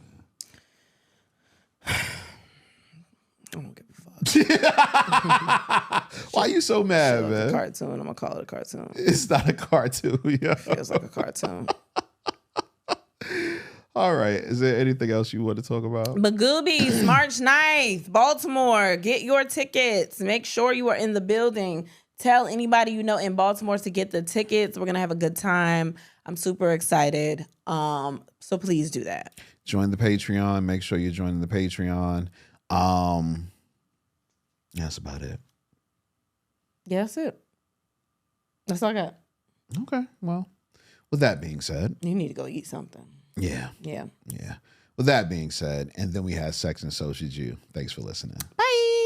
I don't give a fuck. Why you so mad, It's a man? cartoon. I'm gonna call it a cartoon. It's not a cartoon. Yeah. Feels like a cartoon. All right. Is there anything else you want to talk about? Magoobies, March 9th, Baltimore. Get your tickets. Make sure you are in the building. Tell anybody you know in Baltimore to get the tickets. We're gonna have a good time. I'm super excited. So please do that. Join the Patreon. Make sure you're joining the Patreon. That's about it. Yeah, that's it. That's all I got. Okay. Well, with that being said, You need to go eat something. yeah. Yeah. With that being said, and then we had Sex and Social Jew. Thanks for listening. Bye.